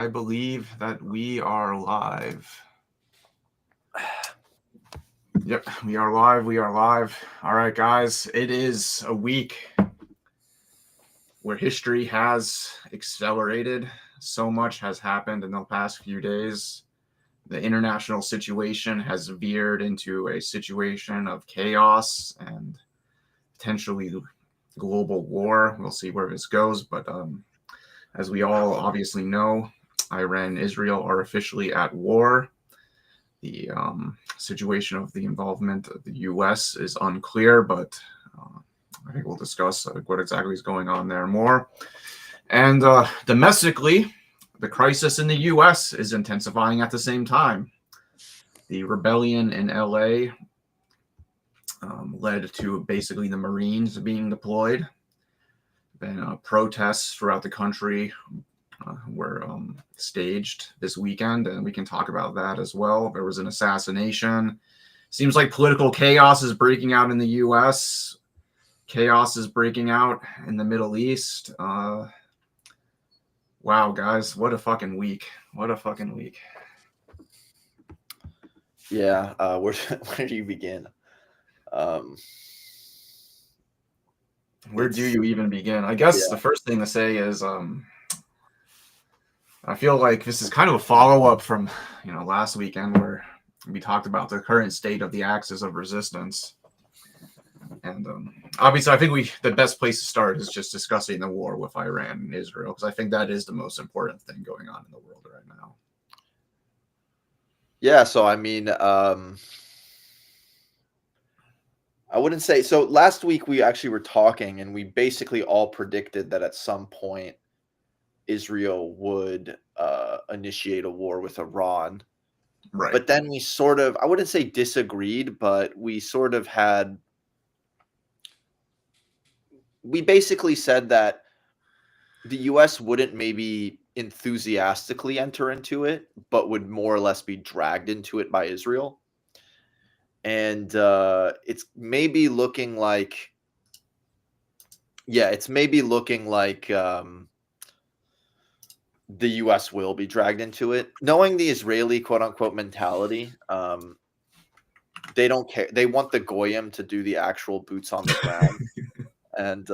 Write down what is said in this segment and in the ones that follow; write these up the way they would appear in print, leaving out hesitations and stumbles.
I believe that we are live. Yep, we are live. We are live. All right, guys. It is a week where history has accelerated. So much has happened in the past few days. The international situation has veered into a situation of chaos and potentially global war. We'll see where this goes. But as we all obviously know, Iran and Israel are officially at war. The situation of the involvement of the U.S. is unclear, but I think we'll discuss what exactly is going on there more. And domestically, the crisis in the U.S. is intensifying at the same time. The rebellion in L.A. Led to basically the Marines being deployed. Then protests throughout the country were staged this weekend, and we can talk about that as well. There was an assassination. Seems like political chaos is breaking out in the U.S. Chaos is breaking out in the Middle East. Wow, guys, what a fucking week! What a fucking week! Yeah, where do you begin? Where do It's you even begin? I guess the yeah, first thing to say is I feel like this is kind of a follow up from last weekend where we talked about the current state of the axis of resistance. And obviously, I think the best place to start is just discussing the war with Iran and Israel, because I think that is the most important thing going on in the world right now. yeah. So I mean, I wouldn't say so. Last week we actually were talking, and we basically all predicted that at some point Israel would initiate a war with Iran. Right. But then we sort of, I wouldn't say disagreed, but we sort of had, we basically said that the US wouldn't maybe enthusiastically enter into it, but would more or less be dragged into it by Israel. And it's maybe looking like, yeah, it's maybe looking like the US will be dragged into it. Knowing the Israeli quote unquote mentality, they don't care. They want the Goyim to do the actual boots on the ground and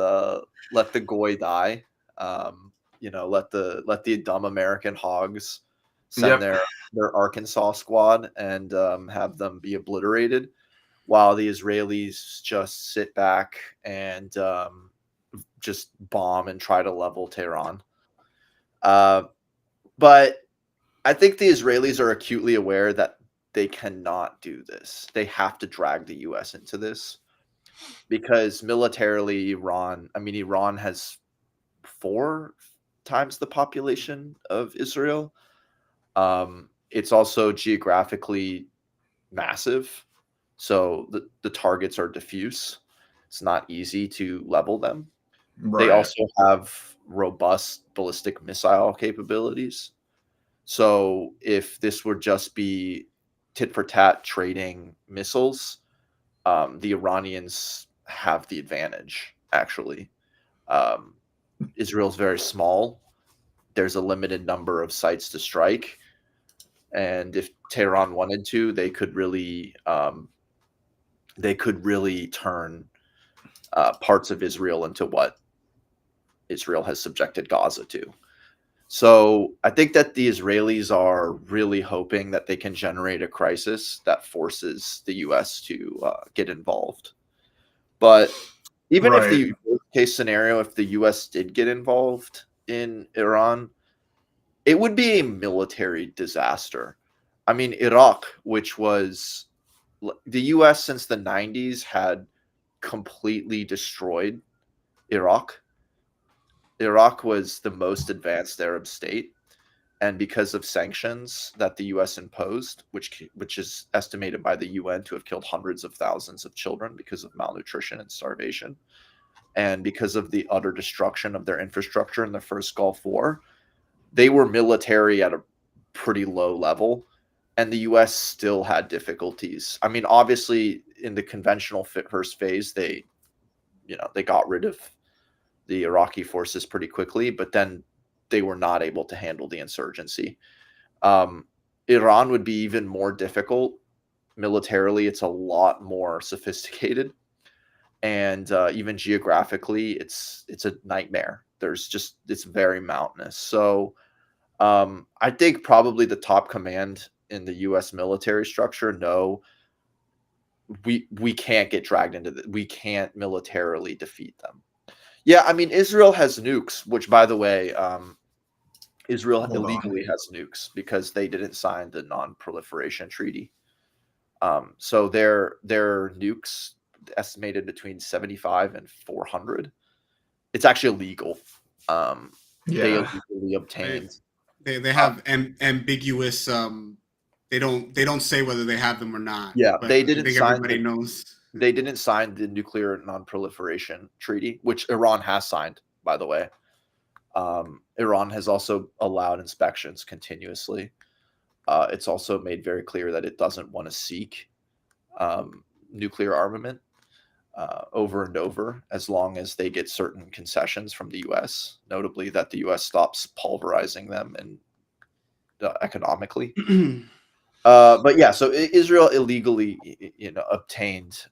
let the Goy die. Let the dumb American hogs send Yep. their Arkansas squad and have them be obliterated, while the Israelis just sit back and just bomb and try to level Tehran. Uh, but I think the Israelis are acutely aware that they cannot do this. They have to drag the U.S. into this because militarily, Iran has 4 times the population of Israel. It's also geographically massive, so the targets are diffuse. It's not easy to level them. They Right. also have robust ballistic missile capabilities. So if this would just be tit for tat trading missiles, the Iranians have the advantage, actually. Um, Israel's very small. There's a limited number of sites to strike. And if Tehran wanted to, they could really turn parts of Israel into what Israel has subjected Gaza to. So I think that the Israelis are really hoping that they can generate a crisis that forces the U.S. to get involved. But even if Right. the worst case scenario, if the U.S. did get involved in Iran, it would be a military disaster. I mean, Iraq, which was the U.S. since the 90s, had completely destroyed Iraq. Iraq was the most advanced Arab state, and because of sanctions that the U.S. imposed, which is estimated by the UN to have killed hundreds of thousands of children because of malnutrition and starvation, and because of the utter destruction of their infrastructure in the first Gulf War, they were military at a pretty low level, and the U.S. still had difficulties. I mean, obviously, in the conventional first phase, they got rid of the Iraqi forces pretty quickly, but then they were not able to handle the insurgency. Iran would be even more difficult militarily. It's a lot more sophisticated, and even geographically, it's a nightmare. It's very mountainous. So I think probably the top command in the U.S. military structure know we can't get dragged into this. We can't militarily defeat them. Yeah, I mean, Israel has nukes, which, by the way, Israel Hold on. illegally has nukes because they didn't sign the non-proliferation treaty. So their nukes estimated between 75 and 400. It's actually illegal. They Yeah. illegally obtained. They have ambiguous. They don't say whether they have them or not. Yeah, but they I didn't think sign everybody knows. They didn't sign the nuclear non-proliferation treaty, which Iran has signed, by the way. Iran has also allowed inspections continuously. It's also made very clear that it doesn't want to seek nuclear armament over and over as long as they get certain concessions from the U.S., notably that the U.S. stops pulverizing them and economically. But yeah, so Israel illegally, obtained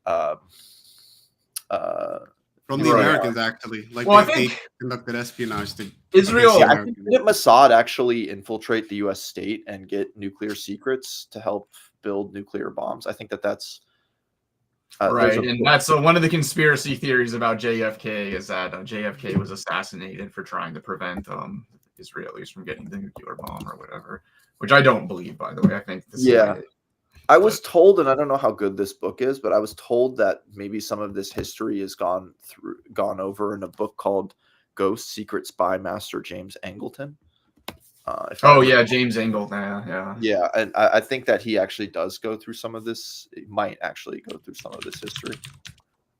From the Americans, actually. Like, well, they conducted espionage to Israel. Yeah, I think didn't Mossad actually infiltrate the U.S. state and get nuclear secrets to help build nuclear bombs? I think that's right, and that's one of the conspiracy theories about JFK is that JFK was assassinated for trying to prevent Israelis from getting the nuclear bomb or whatever, which I don't believe, by the way. I think the CIA. I was told, and I don't know how good this book is, but I was told that maybe some of this history has gone over in a book called Ghost Secret Spy Master James Angleton. James Angleton. Yeah, and I think that he actually does go through some of this. He might actually go through some of this history.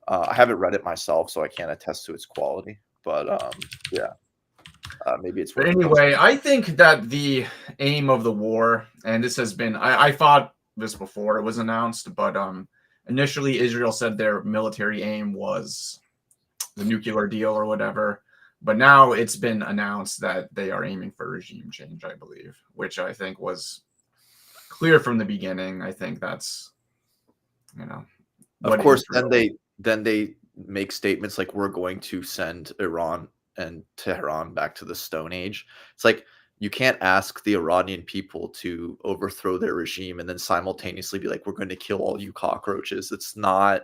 I haven't read it myself, so I can't attest to its quality. But maybe it's. But anyway, I think that the aim of the war, and this has been, I thought this before it was announced, but initially Israel said their military aim was the nuclear deal or whatever, but now it's been announced that they are aiming for regime change, I believe, which I think was clear from the beginning. I think that's, of course, then they make statements like, we're going to send Iran and Tehran back to the Stone Age. It's like, you can't ask the Iranian people to overthrow their regime and then simultaneously be like, we're going to kill all you cockroaches. It's not.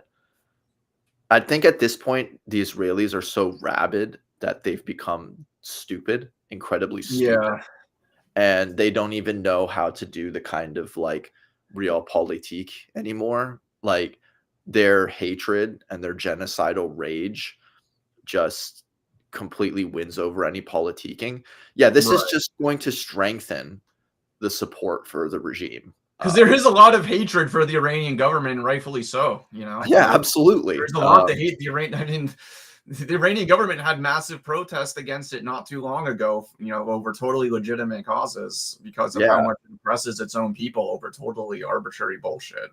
I think at this point, the Israelis are so rabid that they've become stupid, incredibly stupid. Yeah. And they don't even know how to do the kind of like realpolitik anymore. Like, their hatred and their genocidal rage just completely wins over any politicking. Yeah, this is just going to strengthen the support for the regime. Because there is a lot of hatred for the Iranian government, rightfully so. Yeah, absolutely. There's a lot to hate the Iranian. I mean, the Iranian government had massive protests against it not too long ago. Over totally legitimate causes because of how much it oppresses its own people over totally arbitrary bullshit.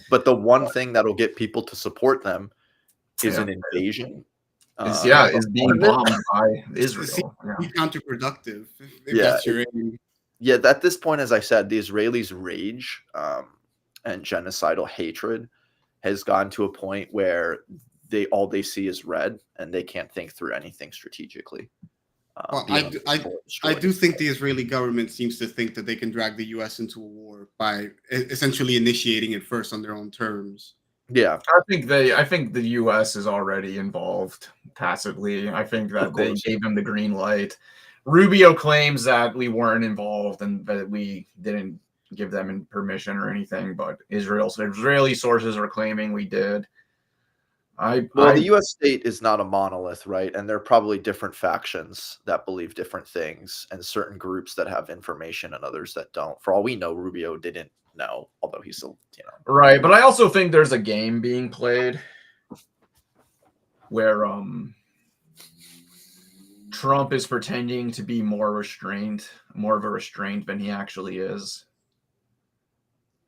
But the one thing that'll get people to support them is an invasion. Is being bombed by Israel. Counterproductive. Yeah, at this point, as I said, the Israelis' rage and genocidal hatred has gone to a point where all they see is red and they can't think through anything strategically. Well, I do think the Israeli government seems to think that they can drag the U.S. into a war by essentially initiating it first on their own terms. Yeah, I think the U.S. is already involved tacitly. I think that they gave them the green light. Rubio claims that we weren't involved and that we didn't give them permission or anything, but Israeli sources are claiming we did. The U.S. state is not a monolith, right? And there are probably different factions that believe different things, and certain groups that have information and others that don't. For all we know, Rubio didn't know, although he's still, Right, but I also think there's a game being played where Trump is pretending to be more of a restraint than he actually is.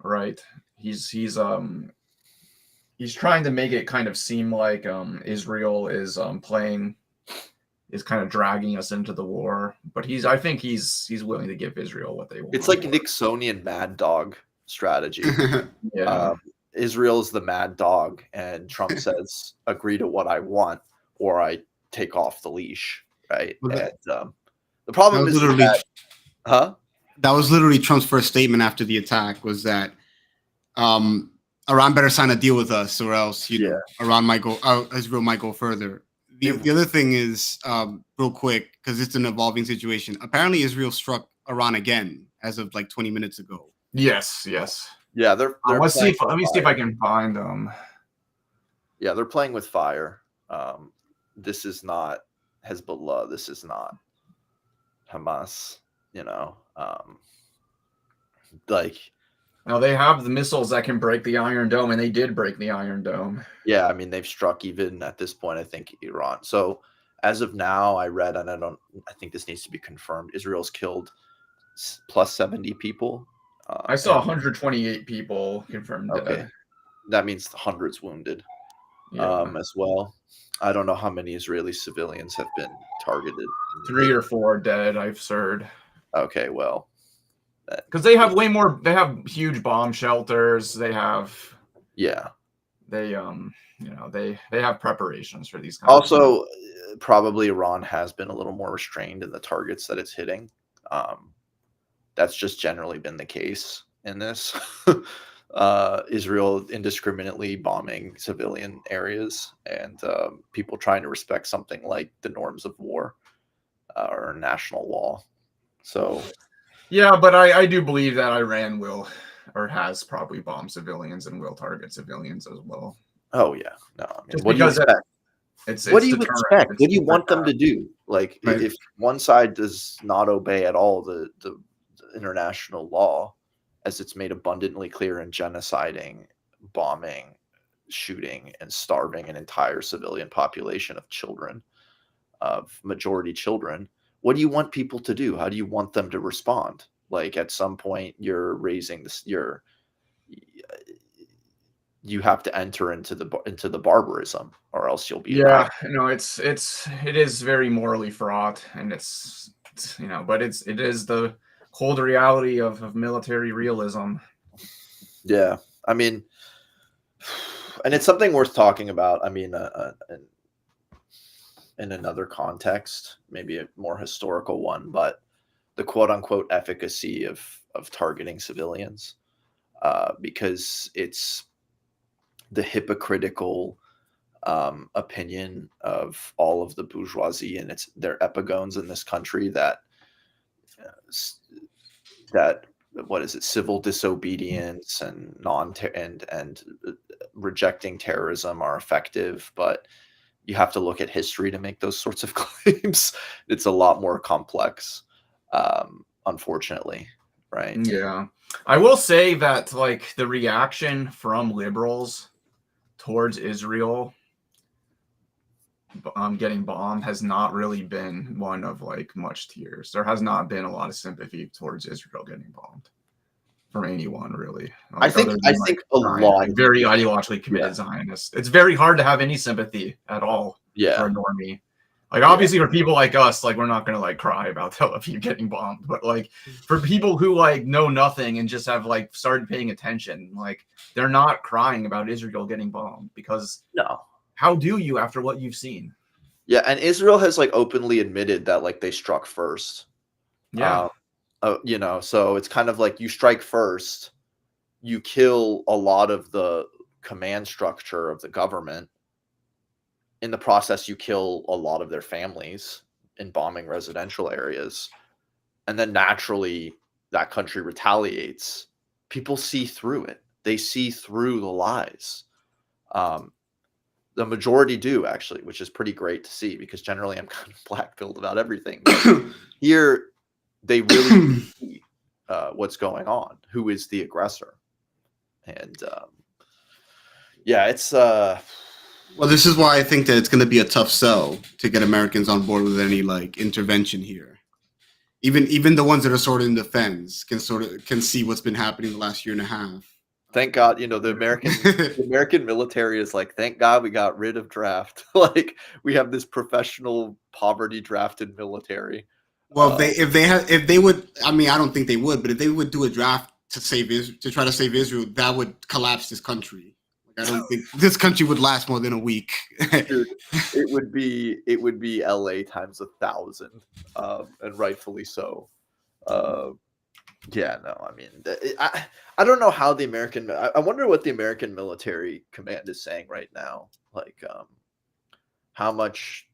Right? He's trying to make it kind of seem like Israel is playing is kind of dragging us into the war. But I think he's willing to give Israel what they want. It's like Nixonian mad dog strategy. Yeah. Israel's the mad dog, and Trump says, "Agree to what I want, or I take off the leash." Right? Well, and the problem is that, that was literally Trump's first statement after the attack, was that Iran better sign a deal with us, or else know, Iran might go, Israel might go further. The other thing is, real quick, because it's an evolving situation. Apparently, Israel struck Iran again as of like 20 minutes ago. Yes. Yeah, they're let me see if I can find them. Yeah, they're playing with fire. This is not Hezbollah. This is not Hamas. Now they have the missiles that can break the Iron Dome, and they did break the Iron Dome. Yeah, I mean, they've struck even at this point, I think, Iran. So as of now, I read, and I think this needs to be confirmed, Israel's killed plus 70 people. I saw 128 people confirmed dead. That means hundreds wounded as well. I don't know how many Israeli civilians have been targeted. 3 or 4 dead, I've heard. Okay, well. Because they have way more, they have huge bomb shelters. They have... Yeah. They have preparations for these kinds of things. Probably Iran has been a little more restrained in the targets that it's hitting. That's just generally been the case in this. Israel indiscriminately bombing civilian areas, and people trying to respect something like the norms of war or national law. So, yeah, but I do believe that Iran will, or has probably bombed civilians and will target civilians as well. Oh yeah, no. I mean, just what because do you expect? What do you expect? What do you want them to do? Like, if one side does not obey at all the international law, as it's made abundantly clear in genociding, bombing, shooting, and starving an entire civilian population of children, of majority children, what do you want people to do? How do you want them to respond? Like, at some point, you're raising this, you have to enter into the barbarism, or else you'll be it is very morally fraught, and it's but it is the cold reality of military realism. Yeah, I mean, and it's something worth talking about. I mean, in another context, maybe a more historical one, but the quote unquote efficacy of targeting civilians, because it's the hypocritical opinion of all of the bourgeoisie and their epigones in this country that what is it, civil disobedience and and rejecting terrorism are effective, but you have to look at history to make those sorts of claims. It's a lot more complex, unfortunately, right? Yeah, I will say that like the reaction from liberals towards Israel getting bombed has not really been one of like much tears. There has not been a lot of sympathy towards Israel getting bombed from anyone, really. Like, I think a lot of very ideologically committed Zionists. It's very hard to have any sympathy at all for a normie. Like, obviously for people like us, like, we're not gonna like cry about Tel Aviv getting bombed, but like for people who like know nothing and just have like started paying attention, like they're not crying about Israel getting bombed, because how do you after what you've seen? Yeah, and Israel has like openly admitted that like they struck first. Yeah. So it's kind of like you strike first, you kill a lot of the command structure of the government. In the process, you kill a lot of their families in bombing residential areas. And then naturally that country retaliates. People see through it. They see through the lies. The majority do, actually, which is pretty great to see, because generally I'm kind of black-pilled about everything. Here, they really see what's going on, who is the aggressor. And it's... Well, this is why I think that it's going to be a tough sell to get Americans on board with any like intervention here. Even the ones that are sort of in the fence can see what's been happening the last year and a half. Thank God, the American military is like, thank God we got rid of draft. Like we have this professional, poverty drafted military. Well, if they would, I mean, I don't think they would, but if they would do a draft to try to save Israel, that would collapse this country. Like, I don't think this country would last more than a week. Dude, it would be LA times 1,000, and rightfully so. Yeah, no, I mean, I don't know how the American. I wonder what the American military command is saying right now. Like, how much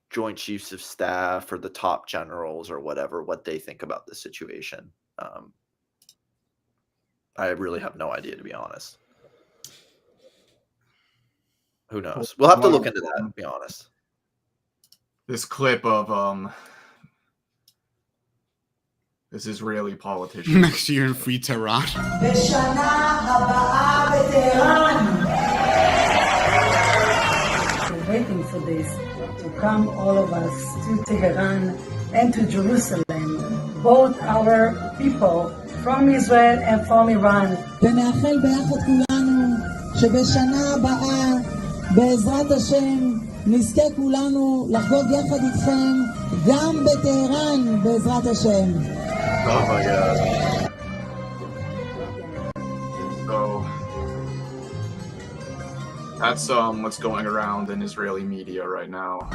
Joint Chiefs of Staff or the top generals or whatever, what they think about the situation. I really have no idea, to be honest. Who knows? We'll have to look into that, to be honest. This clip of this Israeli politician next year in Free Tehran. We're waiting for this to come, all of us, to Tehran and to Jerusalem, both our people from Israel and from Iran. ונאחל ביחד כולנו שבשנה הבאה בעזרת השם נזכה כולנו לחגוג יחד איתכם גם בטהרן בעזרת השם. Oh my God. So that's what's going around in Israeli media right now.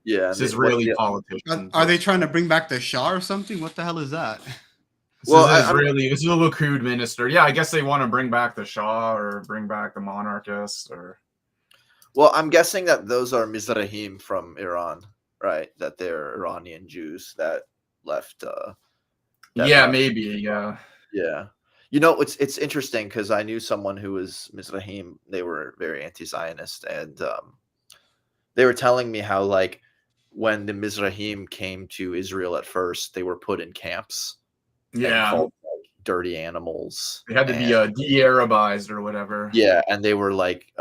Yeah, it's Israeli politicians. Are they trying to bring back the Shah or something? What the hell is that? This is a Likud minister. Yeah, I guess they want to bring back the Shah or bring back the monarchist or. Well, I'm guessing that those are Mizrahim from Iran, right? That they're Iranian Jews that left. Maybe. Yeah. It's interesting because I knew someone who was Mizrahim. They were very anti-Zionist, and they were telling me how, like, when the Mizrahim came to Israel at first, they were put in camps. Yeah. Called, like, dirty animals. They had to be de-Arabized or whatever. Yeah, and they were like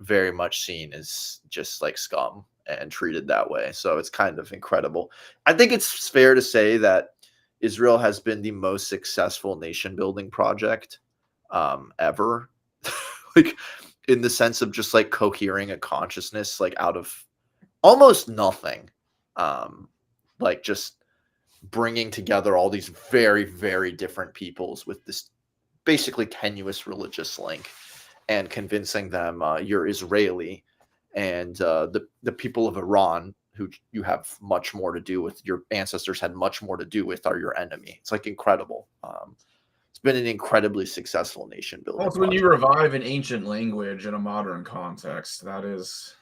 very much seen as just like scum and treated that way. So it's kind of incredible. I think it's fair to say that Israel has been the most successful nation building project ever. Like, in the sense of just like cohering a consciousness, like out of almost nothing. Like just bringing together all these very, very different peoples with this basically tenuous religious link and convincing them you're Israeli, and the people of Iran, who you have much more to do with, your ancestors had much more to do with, are your enemy. It's like incredible. It's been an incredibly successful nation building. Also, when you revive an ancient language in a modern context, that is,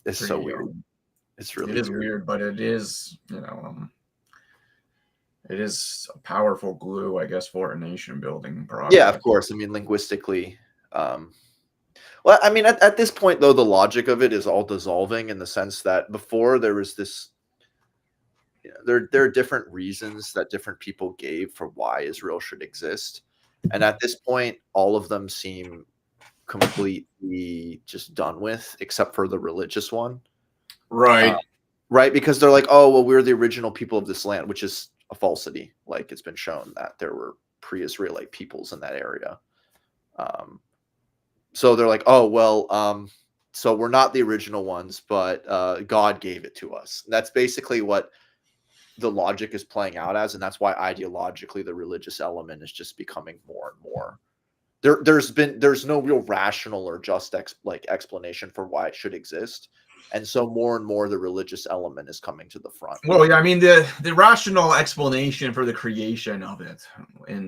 it's so weird. It's really weird, but it is, it is a powerful glue, I guess, for a nation building project. Yeah, of course. I mean, linguistically. Well, I mean, at this point, though, the logic of it is all dissolving in the sense that before there was this, there are different reasons that different people gave for why Israel should exist. And at this point, all of them seem completely just done with, except for the religious one. Right. Right. Because they're like, oh, well, we're the original people of this land, which is a falsity. Like, it's been shown that there were pre-Israelite peoples in that area. So they're like, oh, well, so we're not the original ones, but God gave it to us. And that's basically what the logic is playing out as. And that's why ideologically the religious element is just becoming more and more. There's no real rational or just explanation for why it should exist. And so more and more the religious element is coming to the front. Well, yeah, I mean, the rational explanation for the creation of it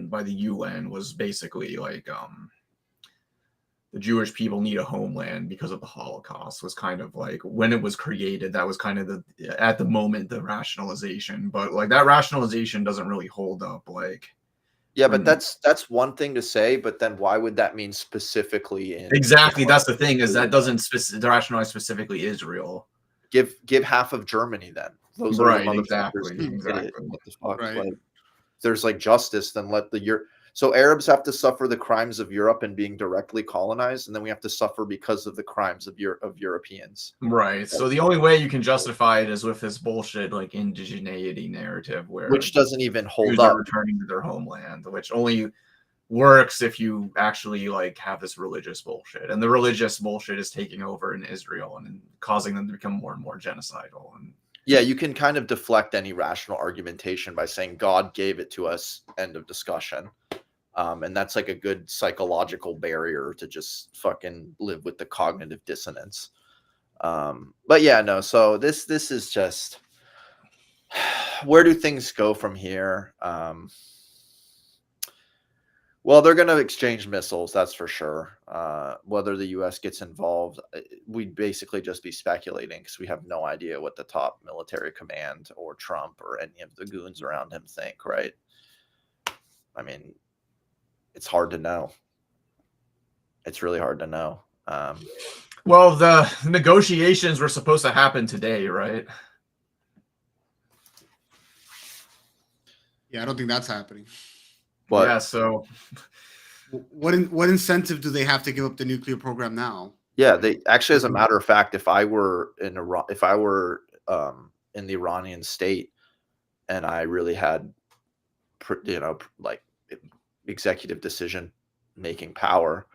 by the UN was basically like the Jewish people need a homeland because of the Holocaust, was kind of like when it was created. That was kind of at the moment the rationalization, but like that rationalization doesn't really hold up. Like, yeah, but that's one thing to say, but then why would that mean specifically in exactly? That's the thing, is that doesn't rationalize specifically Israel. Give half of Germany then. Those right, are exactly. What the fuck? Right. Like, there's like justice, then let so Arabs have to suffer the crimes of Europe and being directly colonized, and then we have to suffer because of the crimes of Europeans. Right. So the only way you can justify it is with this bullshit like indigeneity narrative, which doesn't even hold Jews up. are returning to their homeland, which only works if you actually like have this religious bullshit, and the religious bullshit is taking over in Israel and causing them to become more and more genocidal. And yeah, you can kind of deflect any rational argumentation by saying God gave it to us, end of discussion. And that's like a good psychological barrier to just fucking live with the cognitive dissonance. But yeah, no, so this is just, where do things go from here? Well, they're going to exchange missiles, that's for sure. Whether the U.S. gets involved, we'd basically just be speculating because we have no idea what the top military command or Trump or any of the goons around him think, right? I mean, it's hard to know. It's really hard to know. Well, the negotiations were supposed to happen today, right? Yeah, I don't think that's happening. But yeah, so what incentive do they have to give up the nuclear program now? Yeah, they actually, as a matter of fact, if I were in Iran, if I were in the Iranian state, and I really had, like executive decision making power,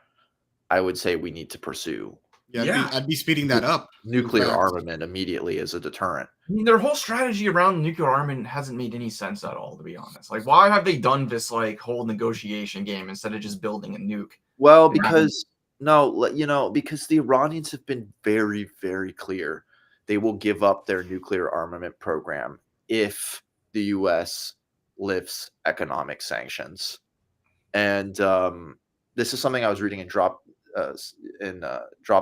I would say we need to pursue. Yeah, I'd be speeding that up. Nuclear armament immediately as a deterrent. I mean, their whole strategy around nuclear armament hasn't made any sense at all, to be honest. Like, why have they done this like whole negotiation game instead of just building a nuke? Well, because because the Iranians have been very, very clear they will give up their nuclear armament program if the U.S. lifts economic sanctions. And this is something I was reading in Drop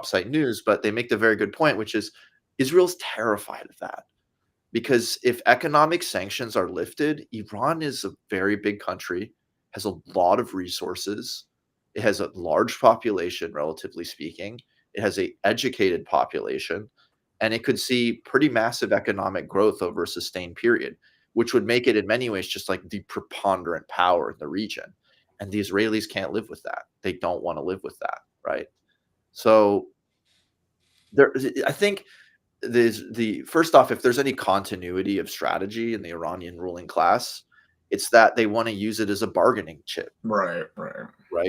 Site News, but they make the very good point, which is Israel's terrified of that. Because if economic sanctions are lifted, Iran is a very big country, has a lot of resources. It has a large population, relatively speaking. It has an educated population, and it could see pretty massive economic growth over a sustained period, which would make it in many ways just like the preponderant power in the region. And the Israelis can't live with that. They don't want to live with that, right? So I think first off, if there's any continuity of strategy in the Iranian ruling class, it's that they want to use it as a bargaining chip. Right.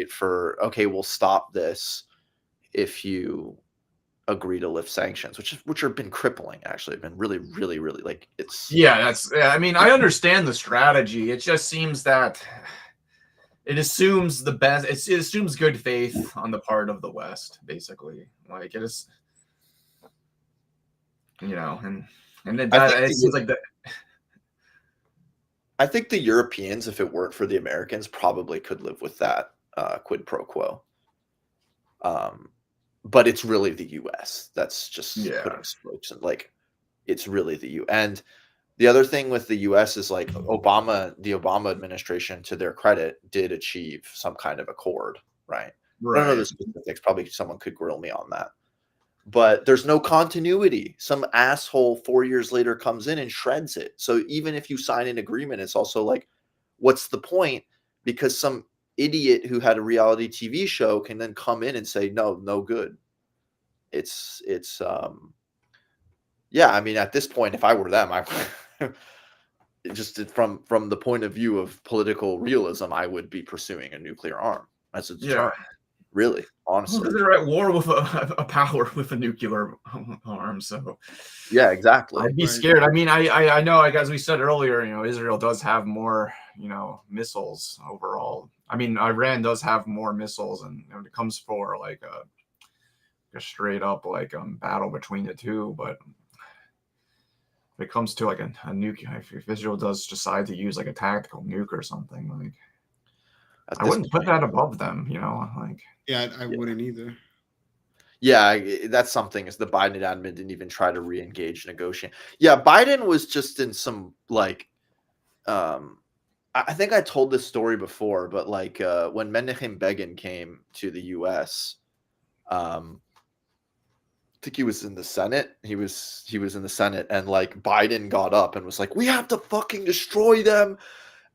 For, okay, we'll stop this if you agree to lift sanctions, which have been crippling, actually. Have been really, really, really, like, it's... Yeah, I mean, I understand the strategy. It just seems that it assumes the best. It assumes good faith on the part of the West, basically. Like, it is... and it seems like that. I think the Europeans, if it weren't for the Americans, probably could live with that quid pro quo. But it's really the U.S. that's just putting spokes in. Like, it's really the U.S. And the other thing with the U.S. is like the Obama administration, to their credit, did achieve some kind of accord, right? I don't know the specifics. Probably someone could grill me on that. But there's no continuity. Some asshole 4 years later comes in and shreds it. So even if you sign an agreement, it's also like, what's the point? Because some idiot who had a reality TV show can then come in and say, no good. It's yeah, I mean, at this point, if I were them, I just from the point of view of political realism, I would be pursuing a nuclear arm as a deterrent. Really, honestly, well, they're at war with a power with a nuclear arm. So yeah, exactly. I'd be scared. I mean, I know, like, as we said earlier, Israel does have more, missiles overall. I mean, Iran does have more missiles, and when it comes for like a straight up like battle between the two, but if it comes to like a nuke, if Israel does decide to use like a tactical nuke or something, like, I wouldn't put that above them, like. Yeah, I wouldn't either. Yeah, that's something, is the Biden admin didn't even try to re-engage negotiate. Yeah, Biden was just in some like, I think I told this story before, but like when Menachem Begin came to the U.S., I think he was in the Senate. He was in the Senate, and like Biden got up and was like, "We have to fucking destroy them."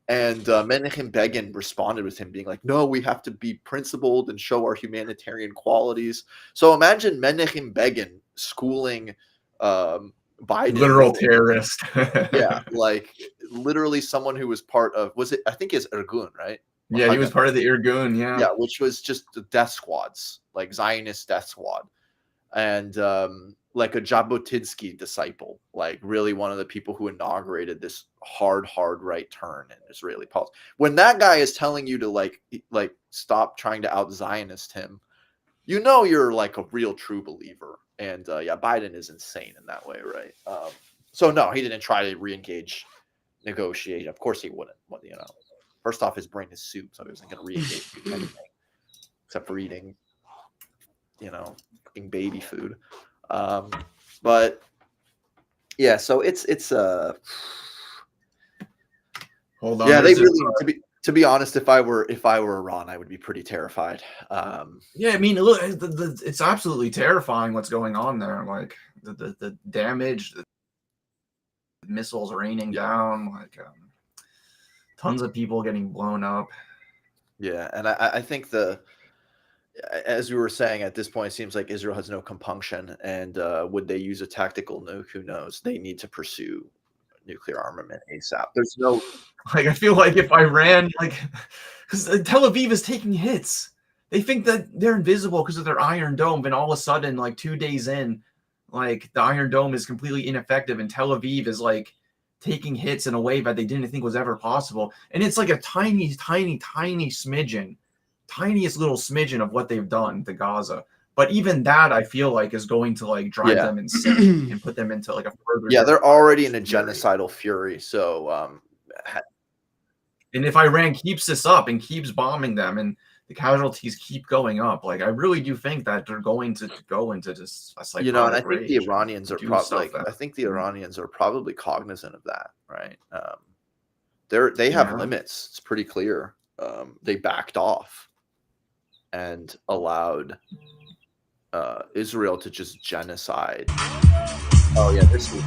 And Menachem Begin responded with him being like, "No, we have to be principled and show our humanitarian qualities." So imagine Menachem Begin schooling Biden. Literal terrorist. Yeah, like literally someone who was part of, I think it's Irgun, right? Yeah, he was part of the Irgun. Yeah, which was just the death squads, like Zionist death squad, and like a Jabotinsky disciple, like really one of the people who inaugurated this hard right turn in Israeli politics. When that guy is telling you to like stop trying to out Zionist him, you know you're like a real true believer. And yeah, Biden is insane in that way, right? So no, he didn't try to re-engage, negotiate. Of course he wouldn't. You know, first off, his brain is soup, so he wasn't going to re-engage anything except for eating, you know, cooking baby food. But yeah, so it's hold on. Yeah, they really to be honest, if I were Iran, I would be pretty terrified. Yeah, I mean, look, it's absolutely terrifying what's going on there. Like the damage, the missiles raining down, like tons of people getting blown up. Yeah, and I think as we were saying, at this point, it seems like Israel has no compunction, and would they use a tactical nuke? Who knows? They need to pursue nuclear armament ASAP. There's no like, I feel like if Iran, like, because Tel Aviv is taking hits, they think that they're invisible because of their Iron Dome, and all of a sudden, like 2 days in, like the Iron Dome is completely ineffective, and Tel Aviv is like taking hits in a way that they didn't think was ever possible, and it's like a tiny smidgen, tiniest little smidgen of what they've done to Gaza. But even that, I feel like, is going to like drive them insane and put them into like a further. Yeah, they're already in a genocidal fury. So, and if Iran keeps this up and keeps bombing them, and the casualties keep going up, like I really do think that they're going to go into this. You know, and I think the Iranians are probably I think the Iranians are probably cognizant of that, right? They have limits. It's pretty clear. They backed off and allowed Israel to just genocide. Oh yeah, this is.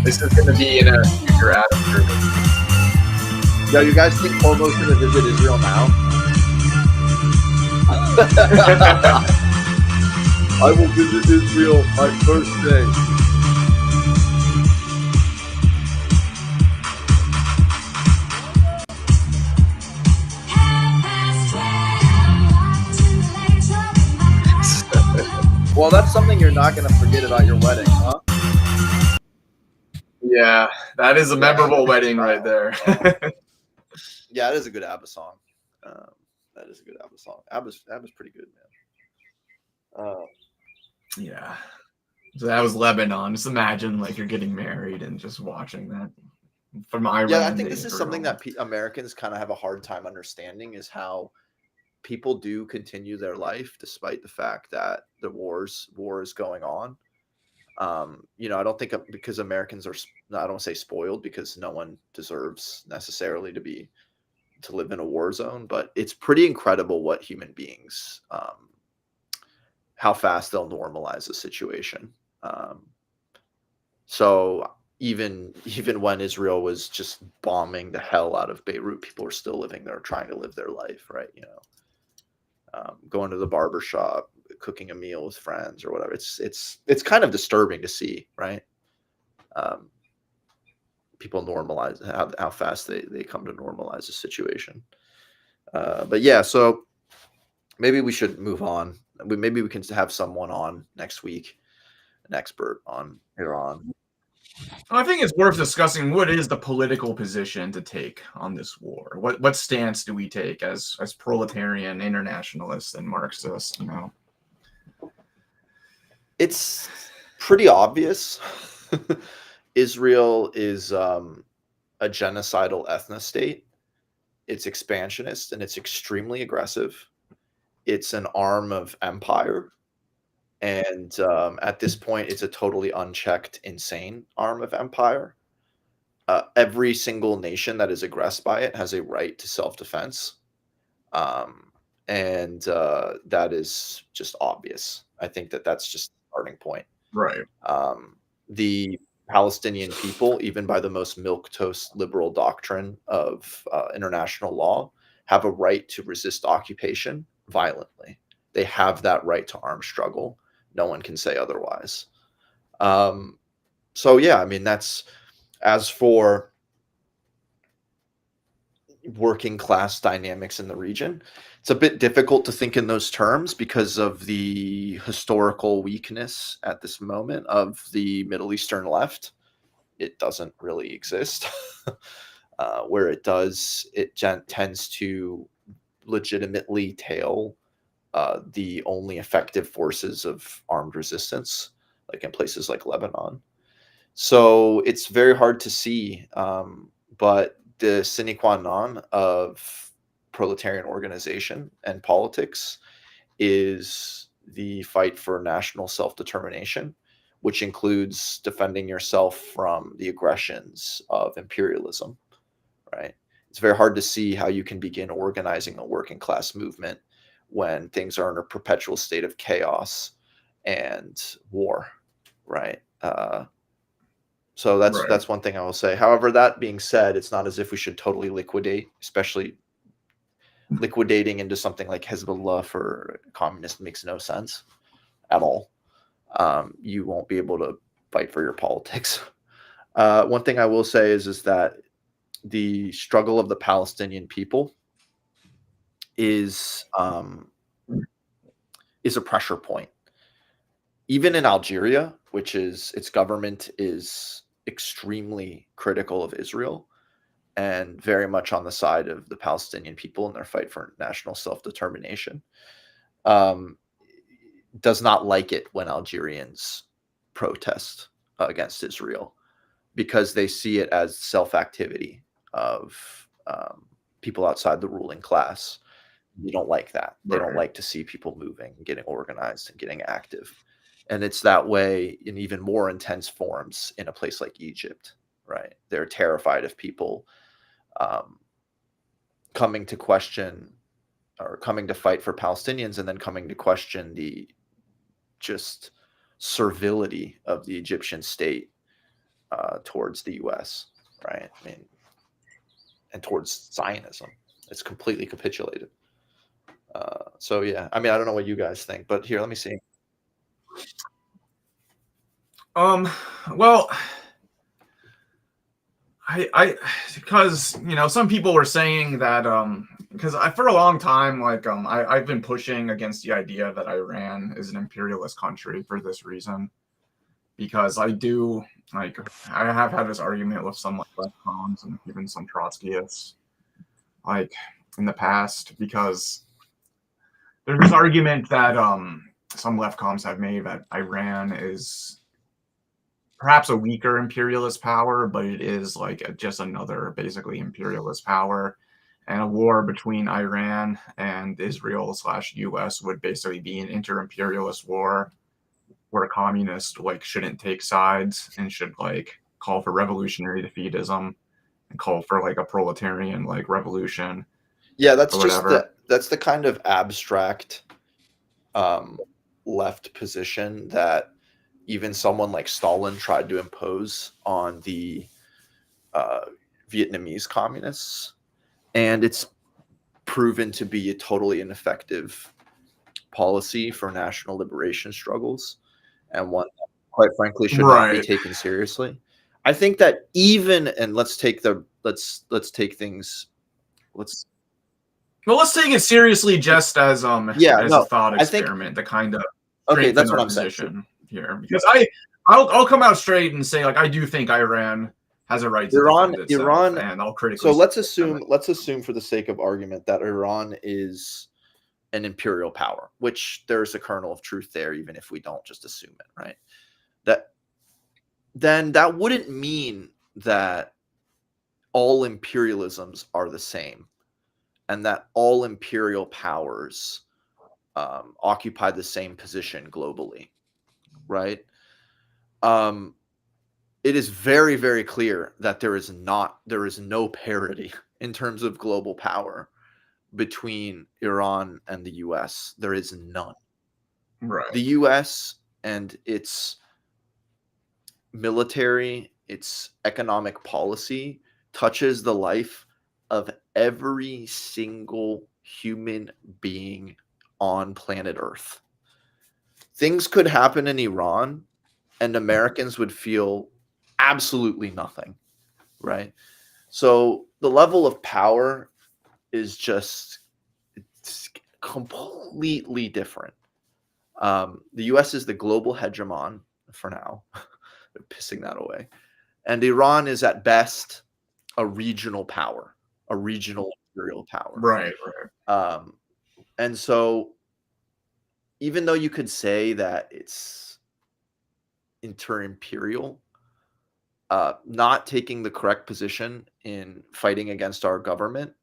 This is going to be in a future Adam Driven. Yo, you guys think Cuomo's going to visit Israel now? I will visit Israel my first day. Well, that's something you're not going to forget about your wedding, huh? Yeah, that is a memorable wedding right there. Yeah, it is a good ABBA song. That is a good ABBA song. ABBA's pretty good, man. Yeah. So that was Lebanon. Just imagine like you're getting married and just watching that from Iran. Yeah, I think this is something that Americans kind of have a hard time understanding, is how people do continue their life despite the fact that the war is going on. You know, I don't think because Americans are, I don't want to say spoiled, because no one deserves necessarily to live in a war zone, but it's pretty incredible what human beings, how fast they'll normalize a situation. So even when Israel was just bombing the hell out of Beirut, people were still living there, trying to live their life, right? You know, going to the barbershop, cooking a meal with friends or whatever. It's kind of disturbing to see, right? People normalize how fast they come to normalize the situation. But yeah, so maybe we should move on. Maybe we can have someone on next week, an expert on Iran. I think it's worth discussing what is the political position to take on this war. What stance do we take as proletarian internationalists and Marxists? You know, it's pretty obvious. Israel is a genocidal ethno-state. It's expansionist and it's extremely aggressive. It's an arm of empire. And at this point, it's a totally unchecked, insane arm of empire. Every single nation that is aggressed by it has a right to self-defense. And that is just obvious. I think that's just the starting point. Right. The Palestinian people, even by the most milquetoast liberal doctrine of international law, have a right to resist occupation violently. They have that right to armed struggle. No one can say otherwise. So yeah, I mean, that's as for working class dynamics in the region. It's a bit difficult to think in those terms because of the historical weakness at this moment of the Middle Eastern left. It doesn't really exist. Where it does, it tends to legitimately tail the only effective forces of armed resistance, like in places like Lebanon. So it's very hard to see, but the sine qua non of proletarian organization and politics is the fight for national self-determination, which includes defending yourself from the aggressions of imperialism, right? It's very hard to see how you can begin organizing a working class movement when things are in a perpetual state of chaos and war, right? So that's one thing I will say. However, that being said, it's not as if we should totally liquidate, especially liquidating into something like Hezbollah for communists makes no sense at all. You won't be able to fight for your politics. One thing I will say is that the struggle of the Palestinian people is a pressure point. Even in Algeria, which is its government is extremely critical of Israel and very much on the side of the Palestinian people in their fight for national self-determination, does not like it when Algerians protest against Israel because they see it as self-activity of people outside the ruling class. They don't like that. They don't like to see people moving, getting organized, and getting active. And it's that way in even more intense forms in a place like Egypt, right? They're terrified of people coming to question or coming to fight for Palestinians and then coming to question the just servility of the Egyptian state towards the U.S., right? I mean, and towards Zionism. It's completely capitulated. So yeah, I mean, I don't know what you guys think, but here, let me see. Well, because some people were saying that because for a long time, like I've been pushing against the idea that Iran is an imperialist country for this reason, because I have had this argument with some like left cons and even some Trotskyists, like in the past, because there's this argument that some left cons have made that Iran is perhaps a weaker imperialist power, but it is like just another basically imperialist power. And a war between Iran and Israel/US would basically be an inter-imperialist war where communists like shouldn't take sides and should like call for revolutionary defeatism and call for like a proletarian like revolution. Yeah, that's just that's the kind of abstract left position that even someone like Stalin tried to impose on the Vietnamese communists, and it's proven to be a totally ineffective policy for national liberation struggles, and one that, quite frankly, should not be taken seriously. I think that even, and let's take things. Let's take it seriously just as a thought experiment, the kind of that's what I'm saying here, because I'll come out straight and say like I do think Iran has a right to defend itself, and I'll critically. So let's assume for the sake of argument that Iran is an imperial power, which there's a kernel of truth there, even if we don't just assume it, right? Then that wouldn't mean that all imperialisms are the same and that all imperial powers occupy the same position globally, right? It is very, very clear that there is no parity in terms of global power between Iran and the US. There is none. Right. The US and its military, its economic policy touches the life of every single human being on planet Earth. Things could happen in Iran and Americans would feel absolutely nothing, right? So the level of power is just it's completely different. The U.S. is the global hegemon for now. They're pissing that away. And Iran is at best a regional power, a regional imperial power. Right. And so even though you could say that it's inter-imperial, not taking the correct position in fighting against our government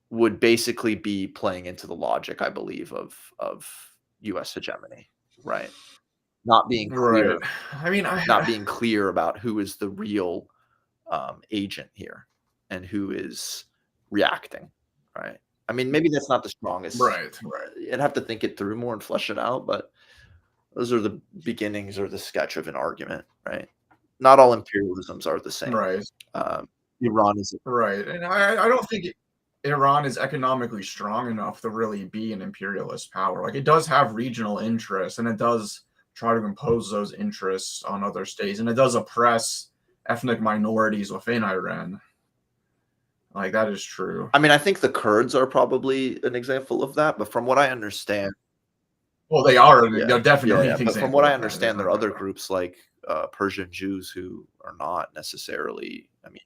would basically be playing into the logic, I believe, of U.S. hegemony, right? Not being clear, Right. I mean, not being clear about who is the real agent here and who is reacting, right? I mean, maybe that's not the strongest. Right. I'd have to think it through more and flesh it out, but those are the beginnings or the sketch of an argument, right? Not all imperialisms are the same. Right. Iran is right, and I don't think Iran is economically strong enough to really be an imperialist power. Like, it does have regional interests, and it does try to impose those interests on other states, and it does oppress ethnic minorities within Iran. Like, that is true. I mean, I think the Kurds are probably an example of that, but from what I understand, well, they are. They're definitely. But from what I understand, there are other groups like Persian Jews who are not necessarily. I mean,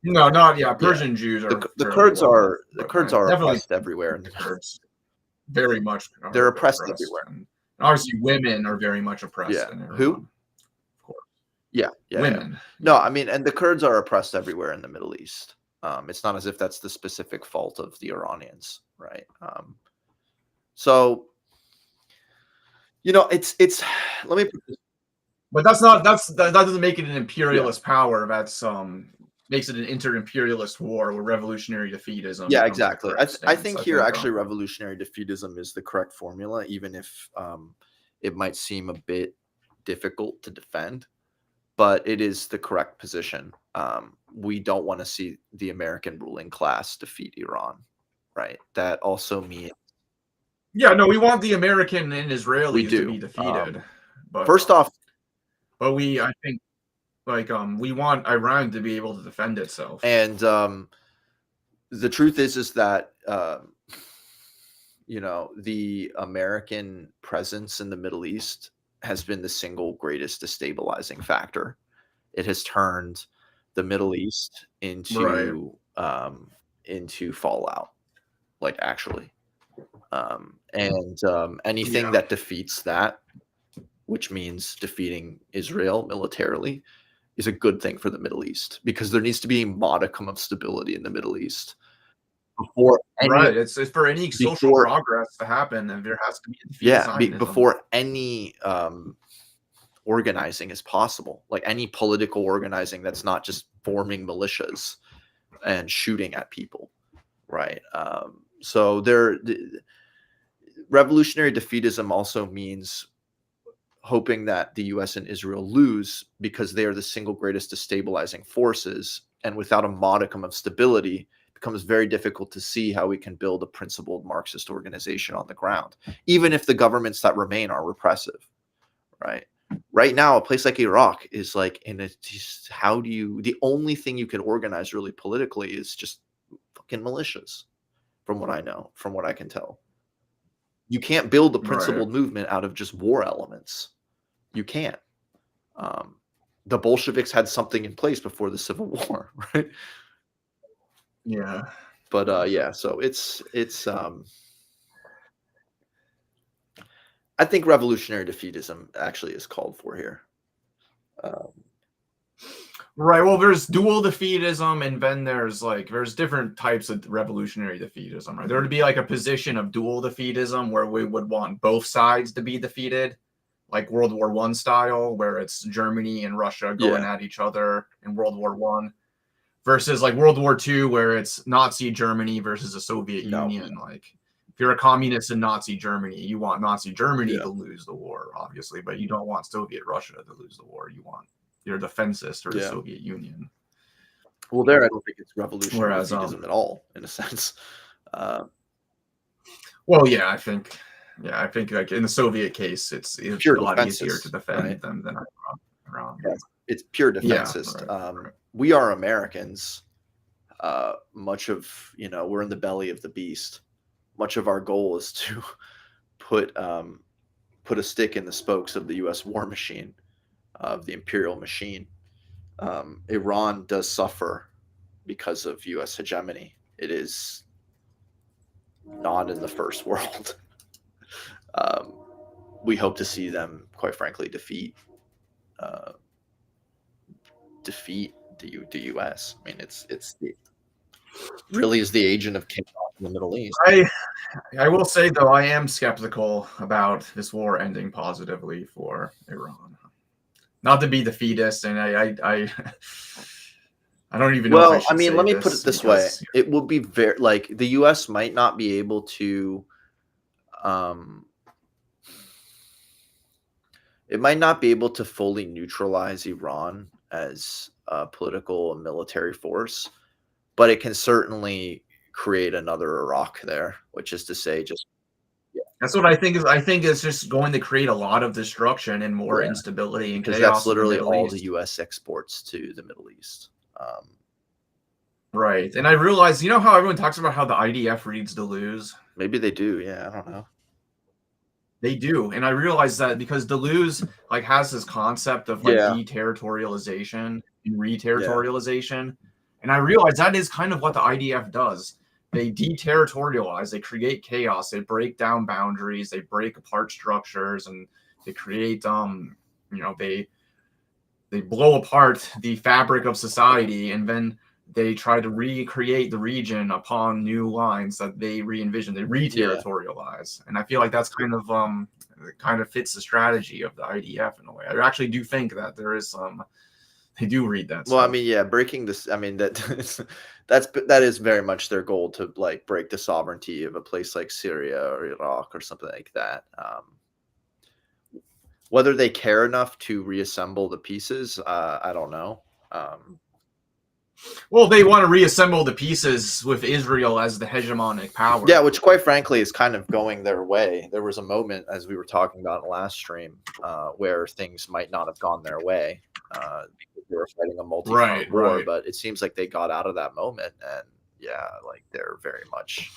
no, not Persian Jews are the Kurds are definitely oppressed everywhere, and the Kurds very much they're oppressed everywhere. And obviously, women are very much oppressed. In Iran, who? Of course. Yeah, women. No, I mean, and the Kurds are oppressed everywhere in the Middle East. It's not as if that's the specific fault of the Iranians, right? So, it's. Let me put this. But that doesn't make it an imperialist power. That's makes it an inter-imperialist war with revolutionary defeatism. Yeah, exactly. I think here actually revolutionary defeatism is the correct formula, even if it might seem a bit difficult to defend, but it is the correct position. We don't want to see the American ruling class defeat Iran, right? That also means. Yeah, no, we want the American and Israelis to be defeated. But first off, but I think, like, we want Iran to be able to defend itself. And the truth is that the American presence in the Middle East has been the single greatest destabilizing factor. It has turned the Middle East into fallout, like, actually. Anything that defeats that, which means defeating Israel militarily, is a good thing for the Middle East, because there needs to be a modicum of stability in the Middle East before it's for any social progress to happen, and there has to be before any organizing is possible, like any political organizing that's not just forming militias and shooting at people, right? So revolutionary defeatism also means hoping that the U.S. and Israel lose, because they are the single greatest destabilizing forces, and without a modicum of stability, it becomes very difficult to see how we can build a principled Marxist organization on the ground, even if the governments that remain are repressive, right? Right now, a place like Iraq is like, the only thing you can organize really politically is just fucking militias, from what I know, from what I can tell. You can't build a principled movement out of just war elements. You can't. The Bolsheviks had something in place before the Civil War, right? Yeah. But so it's I think revolutionary defeatism actually is called for here. Right. Well, there's dual defeatism, and then there's different types of revolutionary defeatism, right? There would be like a position of dual defeatism where we would want both sides to be defeated, like World War I style, where it's Germany and Russia going at each other in World War I, versus like World War II, where it's Nazi Germany versus the Soviet Union. Like, if you're a communist in Nazi Germany, you want Nazi Germany to lose the war, obviously, but you don't want Soviet Russia to lose the war. You're defensist or the Soviet Union. Well, there I don't think it's revolutionary defeatism at all, in a sense. Well, yeah, I think like in the Soviet case, it's a lot easier to defend them than Iran. it's pure defensist. Right. We are Americans. Much of, we're in the belly of the beast. Much of our goal is to put a stick in the spokes of the U.S. war machine, of the imperial machine. Iran does suffer because of U.S. hegemony. It is not in the first world. We hope to see them, quite frankly, defeat the U.S. I mean, really is the agent of chaos in the Middle East. I will say, though, I am skeptical about this war ending positively for Iran. Not to be defeatist, and I don't even know. Well, if I mean, let me put it this way: it will be very the U.S. might not be able to. It might not be able to fully neutralize Iran as a political and military force, but it can certainly create another Iraq there, which is to say, that's what I think. I think it's just going to create a lot of destruction and more instability and because chaos. That's literally all the U.S. exports to the Middle East. Right, and I realize, how everyone talks about how the IDF reads to lose. Maybe they do. Yeah, I don't know. They do, and I realize that because Deleuze has this concept of deterritorialization and reterritorialization, and I realize that is kind of what the IDF does. They deterritorialize, they create chaos, they break down boundaries, they break apart structures, and they create they blow apart the fabric of society, and then they try to recreate the region upon new lines that they re-envision. They re-territorialize, and I feel like that's kind of fits the strategy of the IDF in a way. I actually do think that there is some. They do read that. Well, stuff. I mean, breaking this. I mean, that is very much their goal, to break the sovereignty of a place like Syria or Iraq or something like that. Whether they care enough to reassemble the pieces, I don't know. Well, they want to reassemble the pieces with Israel as the hegemonic power. Yeah, which quite frankly is kind of going their way. There was a moment, as we were talking about in the last stream, where things might not have gone their way because they were fighting a multi-front war. But it seems like they got out of that moment, and they're very much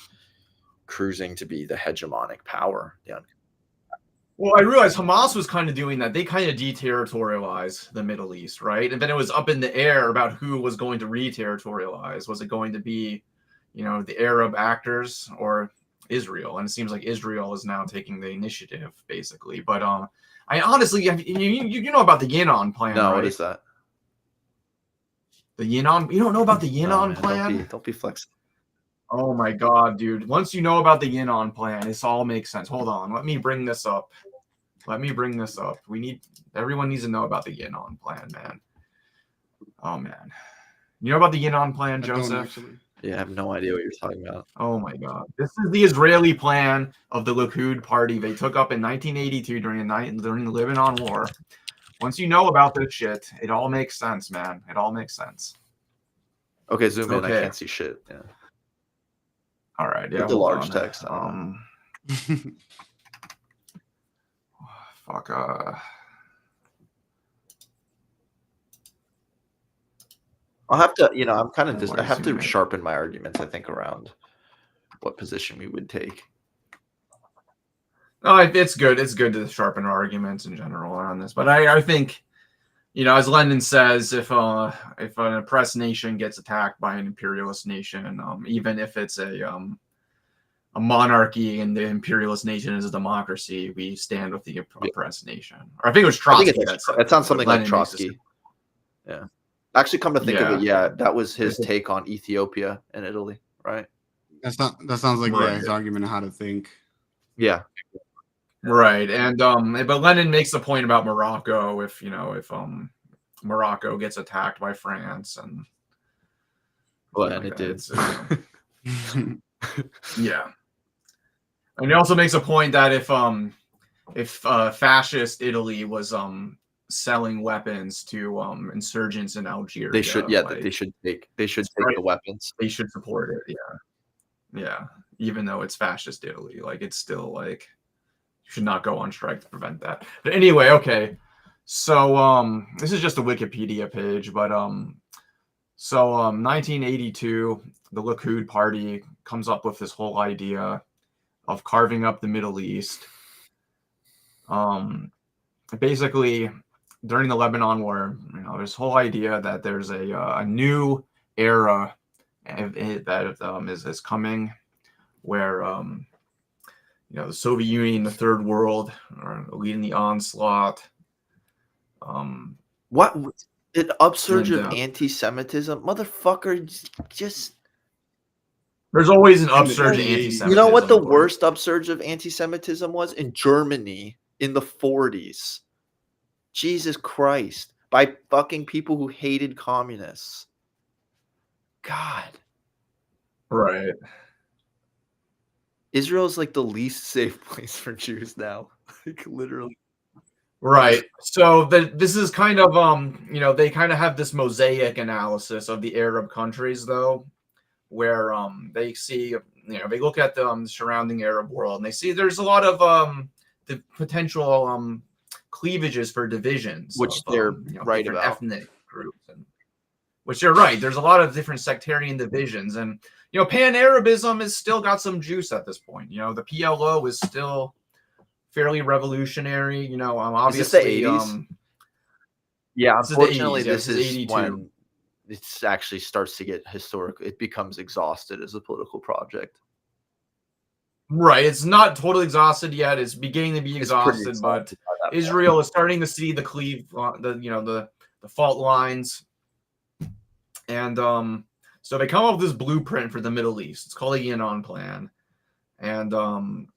cruising to be the hegemonic power. Yeah. Well, I realized Hamas was kind of doing that. They kind of deterritorialized the Middle East, right? And then it was up in the air about who was going to re-territorialize. Was it going to be, the Arab actors or Israel? And it seems like Israel is now taking the initiative, basically. But I honestly, you know about the Yinon plan, No, right? what is that? The Yinon? You don't know about the Yinon plan? Don't be flexible. Oh my God, dude. Once you know about the Yinon plan, this all makes sense. Hold on. Let me bring this up. Everyone needs to know about the Yinon plan, man. Oh man. You know about the Yinon plan, Joseph? Yeah, I have no idea what you're talking about. Oh my God. This is the Israeli plan of the Likud party they took up in 1982 during the Lebanon War. Once you know about this shit, it all makes sense, man. It all makes sense. Okay, zoom in. I can't see shit. Yeah. All right. Yeah. With the large text. Fuck. I'll have to, I'm kind of I have to sharpen my arguments, I think, around what position we would take. No, it's good. It's good to sharpen our arguments in general on this. But I think, as Lenin says, if an oppressed nation gets attacked by an imperialist nation, even if it's a monarchy and the imperialist nation is a democracy, we stand with the oppressed nation. Or I think it was Trotsky. That sounds something like Trotsky. Yeah. Actually, come to think of it, that was his take on Ethiopia and Italy, right? That sounds like his argument on how to think. Yeah. Right. And but Lenin makes the point about Morocco if Morocco gets attacked by France and it did. Yeah. And he also makes a point that if fascist Italy was selling weapons to insurgents in Algeria, they should take the weapons. They should support it. Yeah. Even though it's fascist Italy, it's still you should not go on strike to prevent that. But anyway, okay. So this is just a Wikipedia page, but 1982, the Likud party comes up with this whole idea of carving up the Middle East. Basically, during the Lebanon War, this whole idea that there's a new era that is coming, where the Soviet Union, the Third World, are leading the onslaught. What an upsurge of anti-Semitism, motherfucker! Just there's always an upsurge of anti-Semitism. You know what the worst upsurge of anti-Semitism was? In Germany in the 40s. Jesus Christ! By fucking people who hated communists. God. Right. Israel is like the least safe place for Jews now. Like literally. Right. So this is kind of they kind of have this mosaic analysis of the Arab countries, though, where they see they look at the surrounding Arab world and they see there's a lot of the potential cleavages for divisions, which they're right about, ethnic groups, and which you're right. There's a lot of different sectarian divisions, and Pan-Arabism has still got some juice at this point. The PLO is still fairly revolutionary. Obviously, yeah. Unfortunately, this is 82. When it actually starts to get historical. It becomes exhausted as a political project. Right. It's not totally exhausted yet. It's beginning to be exhausted, but Israel is starting to see the the fault lines, and so they come up with this blueprint for the Middle East. It's called the Yinon Plan, and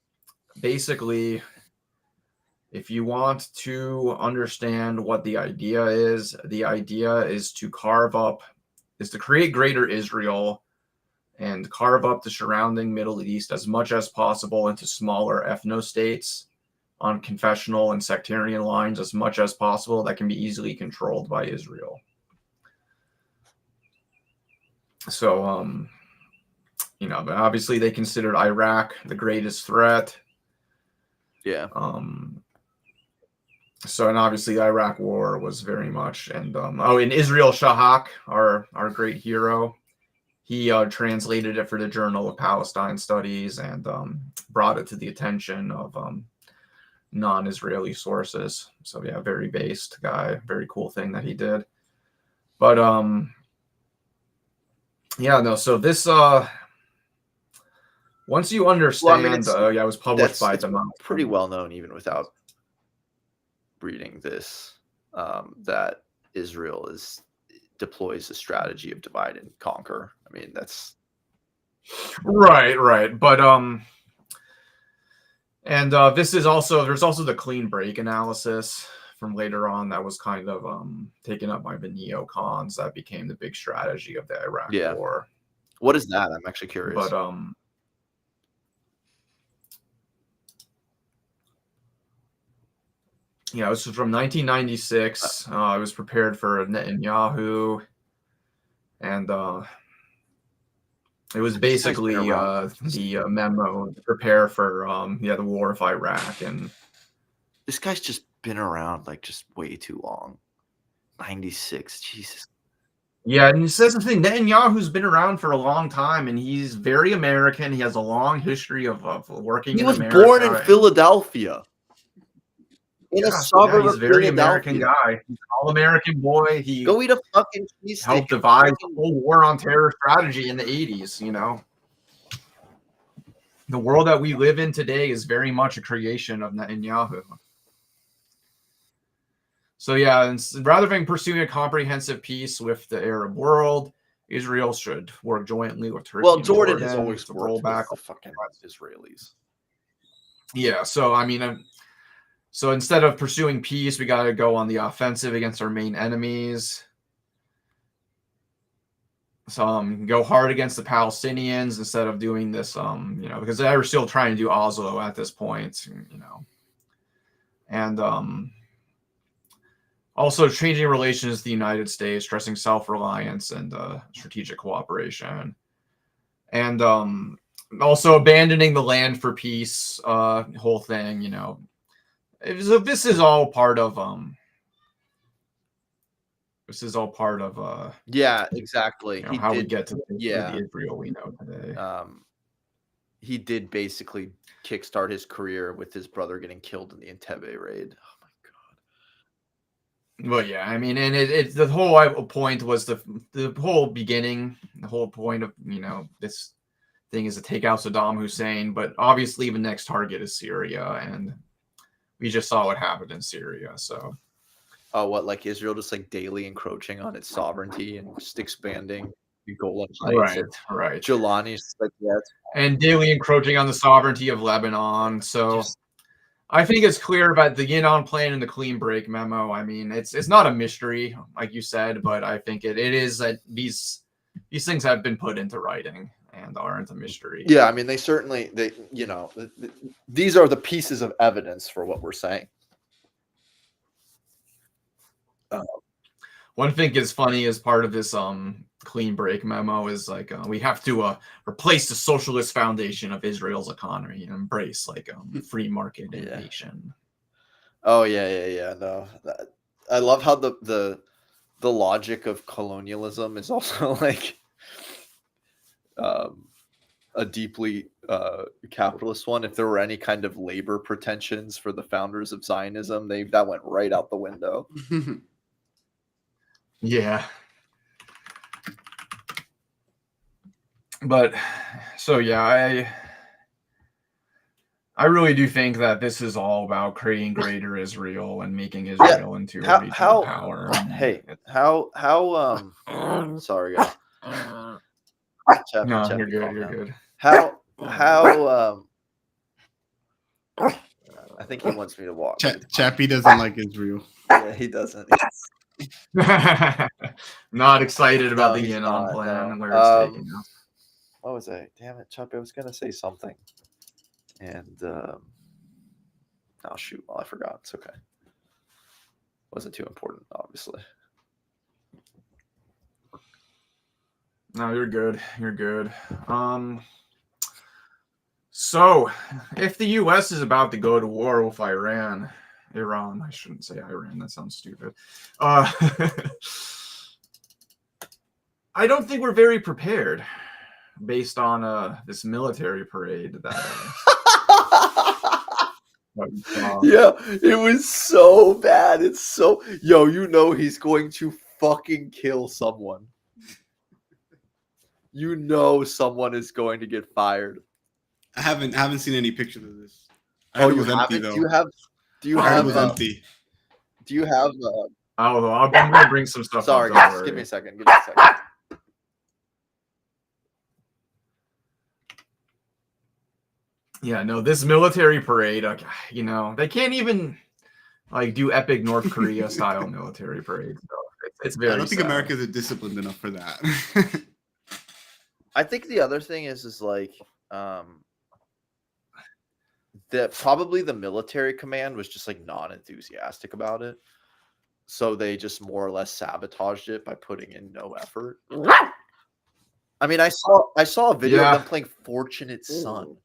basically, if you want to understand what the idea is to create greater Israel and carve up the surrounding Middle East as much as possible into smaller ethno-states on confessional and sectarian lines as much as possible that can be easily controlled by Israel. So, but obviously they considered Iraq the greatest threat. Yeah. So, and obviously the Iraq War was very much, and and Israel Shahak, our great hero, he translated it for the Journal of Palestine Studies and brought it to the attention of non-Israeli sources. So yeah, very based guy, very cool thing that he did. But so this once you understand, it was published by them. Pretty well known even without reading this, that Israel deploys the strategy of divide and conquer. I mean, that's right. But this is also, there's also the clean break analysis from later on that was kind of taken up by the neocons. That became the big strategy of the Iraq War. What is that? I'm actually curious. But it was from 1996. It was prepared for Netanyahu, and it was basically the memo to prepare for the war of Iraq. And this guy's just been around like just way too long. 96, Jesus. Yeah, and he says the thing, Netanyahu's been around for a long time, and he's very American. He has a long history of working in America. He was born in Philadelphia. In a suburb he's a very American guy. He's an all-American boy. He go eat a fucking cheese steak. Helped devise the whole war on terror strategy in the 80s, The world that we live in today is very much a creation of Netanyahu. So yeah, and rather than pursuing a comprehensive peace with the Arab world, Israel should work jointly with Turkey. Well, Jordan has always rolled back the fucking Israelis. Yeah, so I mean, so instead of pursuing peace, we got to go on the offensive against our main enemies. So go hard against the Palestinians instead of doing this, because they were still trying to do Oslo at this point, and also changing relations to the United States, stressing self-reliance and strategic cooperation, and also abandoning the land for peace whole thing, So this is all part of This is all part of Yeah, exactly. you know, how we get to the yeah. Israel we know today. He did basically kickstart his career with his brother getting killed in the Entebbe raid. Oh my god. Well, yeah, I mean, and it's the whole point was the whole beginning, the whole point of, you know, this thing is to take out Saddam Hussein, but obviously the next target is Syria, and we just saw what happened in Syria. So, oh, what, like Israel just like daily encroaching on its sovereignty and just expanding the Golan Heights? right. Jelani's like, yeah, and daily encroaching on the sovereignty of Lebanon. So, I think it's clear about the Yinon plan and the clean break memo. I mean, it's not a mystery, like you said, but I think it is that these things have been put into writing and aren't a mystery. yeah, I mean, they you know, these are the pieces of evidence for what we're saying. One thing is funny as part of this clean break memo is like we have to replace the socialist foundation of Israel's economy and embrace like free market innovation. Oh yeah. No, I love how the logic of colonialism is also like a deeply capitalist one. If there were any kind of labor pretensions for the founders of Zionism, that went right out the window. Yeah. But so yeah, I really do think that this is all about creating greater Israel and making Israel into a regional power. Hey, how sorry guys. No, you're good. You're good. How I think he wants me to walk. Chappie doesn't like Israel. Yeah, he doesn't. Not excited about the Yinon plan and where it's taking us. What was I? Damn it, Chappie! I was gonna say something, and oh shoot! Well, I forgot. It's okay. Wasn't too important, obviously. No, you're good. You're good. So, if the U.S. is about to go to war with Iran, I shouldn't say Iran. That sounds stupid. I don't think we're very prepared based on this military parade that. Yeah, it was so bad. It's so you know he's going to fucking kill someone. You know someone is going to get fired. I haven't seen any pictures of this. It was empty though. Do you have? It was empty. Do you have? I'm gonna bring some stuff. Sorry, up, guys. Give me a second. Yeah, no, this military parade, you know, they can't even like do epic North Korea style military parade. So it's very. I don't think sad. Americans are disciplined enough for that. I think the other thing is like that probably the military command was just like non-enthusiastic about it. So they just more or less sabotaged it by putting in no effort. I mean, I saw a video of them playing Fortunate Son,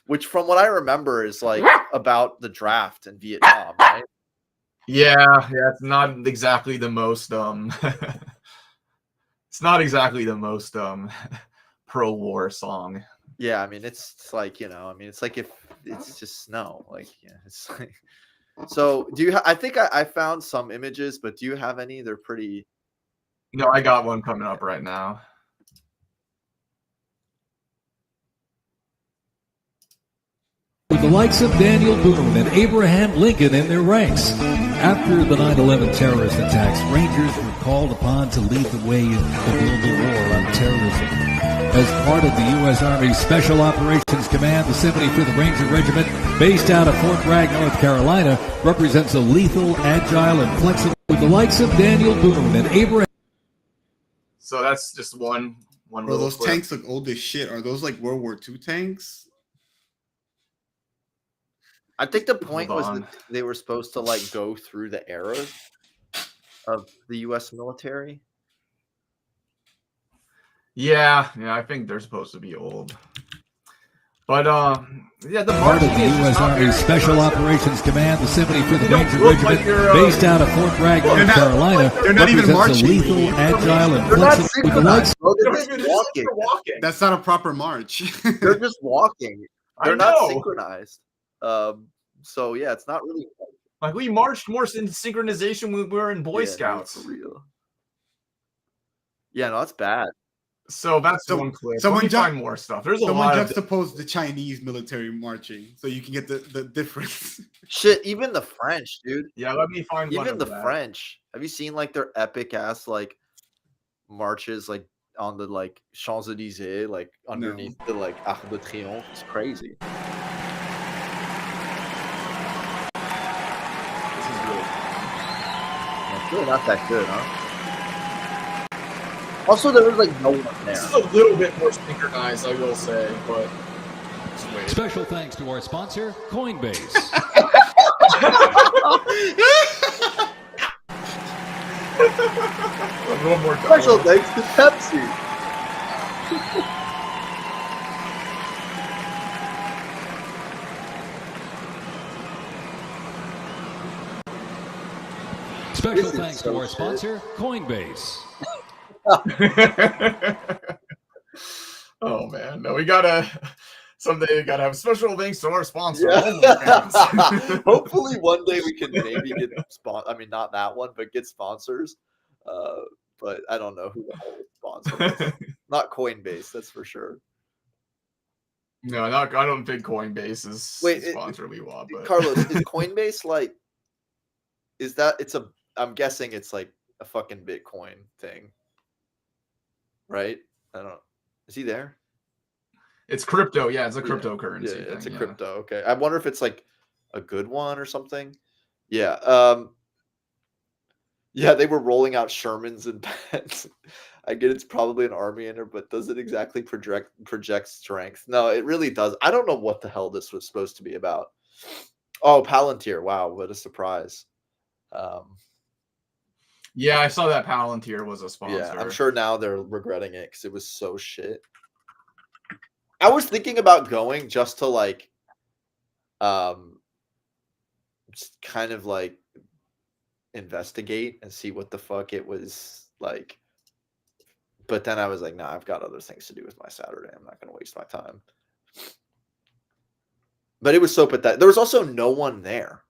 which from what I remember is like about the draft in Vietnam, right? Yeah, it's not exactly the most it's not exactly the most pro-war song. Yeah, I mean it's like, you know, I mean it's like if it's just no, like yeah, it's like so do you I think I found some images, but do you have any? They're pretty. No, I got one coming up right now. With the likes of Daniel Boone and Abraham Lincoln in their ranks. After the 9/11 terrorist attacks, Rangers were called upon to lead the way in the global war on terrorism. As part of the U.S. Army Special Operations Command, the 75th Ranger Regiment, based out of Fort Bragg, North Carolina, represents a lethal, agile, and flexible with the likes of Daniel Boone and Abraham. So that's just one. Bro, those clip. Tanks look old as shit. Are those like World War II tanks? I think the point was that they were supposed to like go through the era of the U.S. military. Yeah, I think they're supposed to be old. But yeah, the Part of marching the is just U.S. not Army very Special impressive. Operations Command, the 75th don't Ranger look like Regiment, you're, based out of Fort Bragg, North Carolina, they're not even represents a marching. lethal, agile, and They're not flexible with the likes. synchronized, bro. They They're don't just even walking. walking. That's not a proper march. They're just walking. I They're not know. synchronized. So yeah, it's not really. Like we marched more in synchronization when we were in Boy Yeah, dude, Scouts. for real. Yeah, no, that's bad. So that's So, one clip. someone Let me find more stuff. There's a Someone lot of juxtaposed the Chinese military marching, so you can get the difference. Shit, even the French, dude. yeah. Let me find one Even of the that. French. Have you seen like their epic ass like marches like on the like Champs Elysees, like underneath the like Arc de Triomphe? It's crazy. This is really It's really not that good, huh? Also, there was like no one there. This is a little bit more synchronized, I will say, but just wait. Special thanks to our sponsor, Coinbase. One more time. Special thanks to Pepsi. Special This is thanks so to our shit. sponsor, Coinbase. Oh man, no, we gotta someday we gotta have special thanks to our sponsor. Yeah. OnlyFans. Hopefully, one day we can maybe get I mean, not that one, but get sponsors. But I don't know who the hell would sponsor us. Not Coinbase, that's for sure. No, not, I don't think Coinbase is Wait, the sponsor we want. But Carlos, is Coinbase like? Is that it's a? I'm guessing it's like a fucking Bitcoin thing, right? I don't. Is he there? it's crypto. Yeah, it's a Yeah. cryptocurrency. Yeah, thing, it's a yeah. crypto. Okay, I wonder if it's like a good one or something. Yeah. Yeah, they were rolling out Shermans and pens. I get it's probably an army in there, but does it exactly project strength? No, it really does. I don't know what the hell this was supposed to be about. Oh, Palantir! Wow, what a surprise. Yeah, I saw that Palantir was a sponsor. Yeah, I'm sure now they're regretting it because it was so shit. I was thinking about going just to like, just kind of like investigate and see what the fuck it was like. But then I was like, nah, I've got other things to do with my Saturday. I'm not going to waste my time. But it was so pathetic. There was also no one there.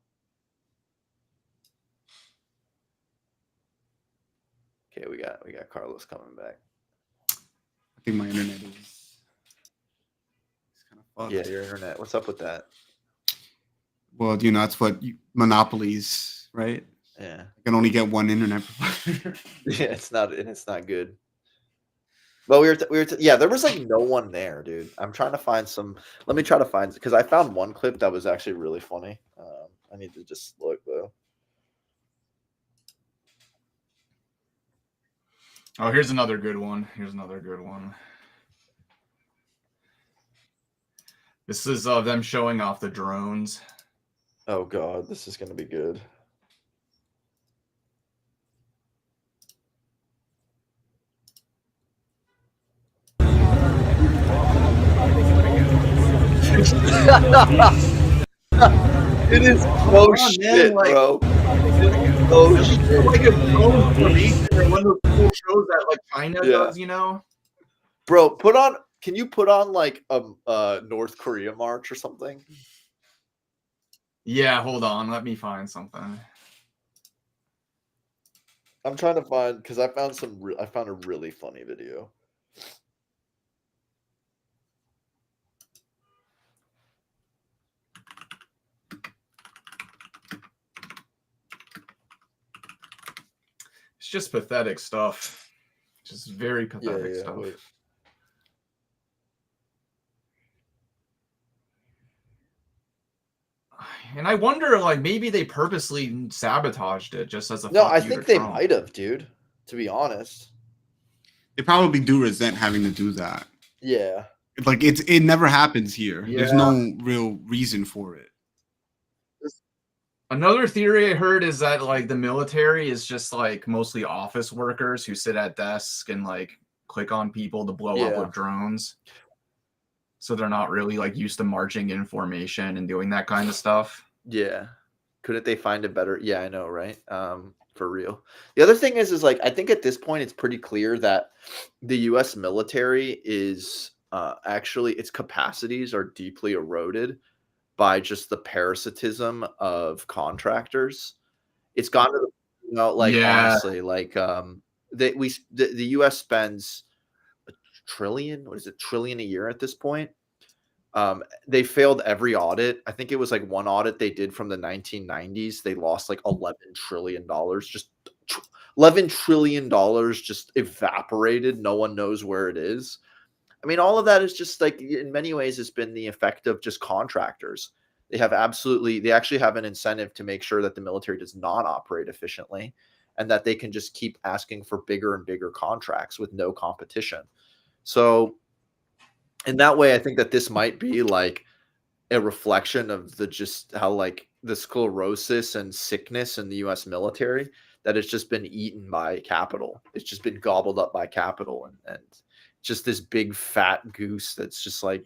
Okay, we got Carlos coming back. I think my internet is kind of fucked. Yeah, your internet. What's up with that? Well, you know, that's what monopolies, right? Yeah. You can only get one internet provider. Yeah, it's not good. Well, yeah, there was like no one there, dude. I'm trying to find some. Let me try to find because I found one clip that was actually really funny. I need to just look though. Oh, here's another good one. This is them showing off the drones. Oh god, this is gonna be good. It is no shit, like, bro. Oh shit. Like a drone formation or one of those cool shows that like China does, you know? Bro, can you put on like a North Korea march or something? Yeah, hold on. Let me find something. I'm trying to find because I found I found a really funny video. It's just pathetic stuff. Just very pathetic stuff. Wait. And I wonder, like, maybe they purposely sabotaged it just as a No, fuck I you think to they Trump. might have, dude. To be honest. They probably do resent having to do that. Yeah. Like it never happens here. Yeah. There's no real reason for it. Another theory I heard is that like the military is just like mostly office workers who sit at desks and like click on people to blow up with drones. so they're not really like used to marching in formation and doing that kind of stuff. Yeah. Couldn't they find a better? Yeah, I know, right? For real. The other thing is like I think at this point it's pretty clear that the U.S. military is actually its capacities are deeply eroded by just the parasitism of contractors. It's gone to the like honestly, like the U.S. spends a trillion. What is it? Trillion a year at this point. They failed every audit. I think it was like one audit they did from the 1990s. They lost like $11 trillion. Just $11 trillion just evaporated. No one knows where it is. I mean, all of that is just like in many ways has been the effect of just contractors. They actually have an incentive to make sure that the military does not operate efficiently and that they can just keep asking for bigger and bigger contracts with no competition. So in that way, I think that this might be like a reflection of just how like the sclerosis and sickness in the U.S. military, that it's just been eaten by capital. It's just been gobbled up by capital and just this big fat goose that's just like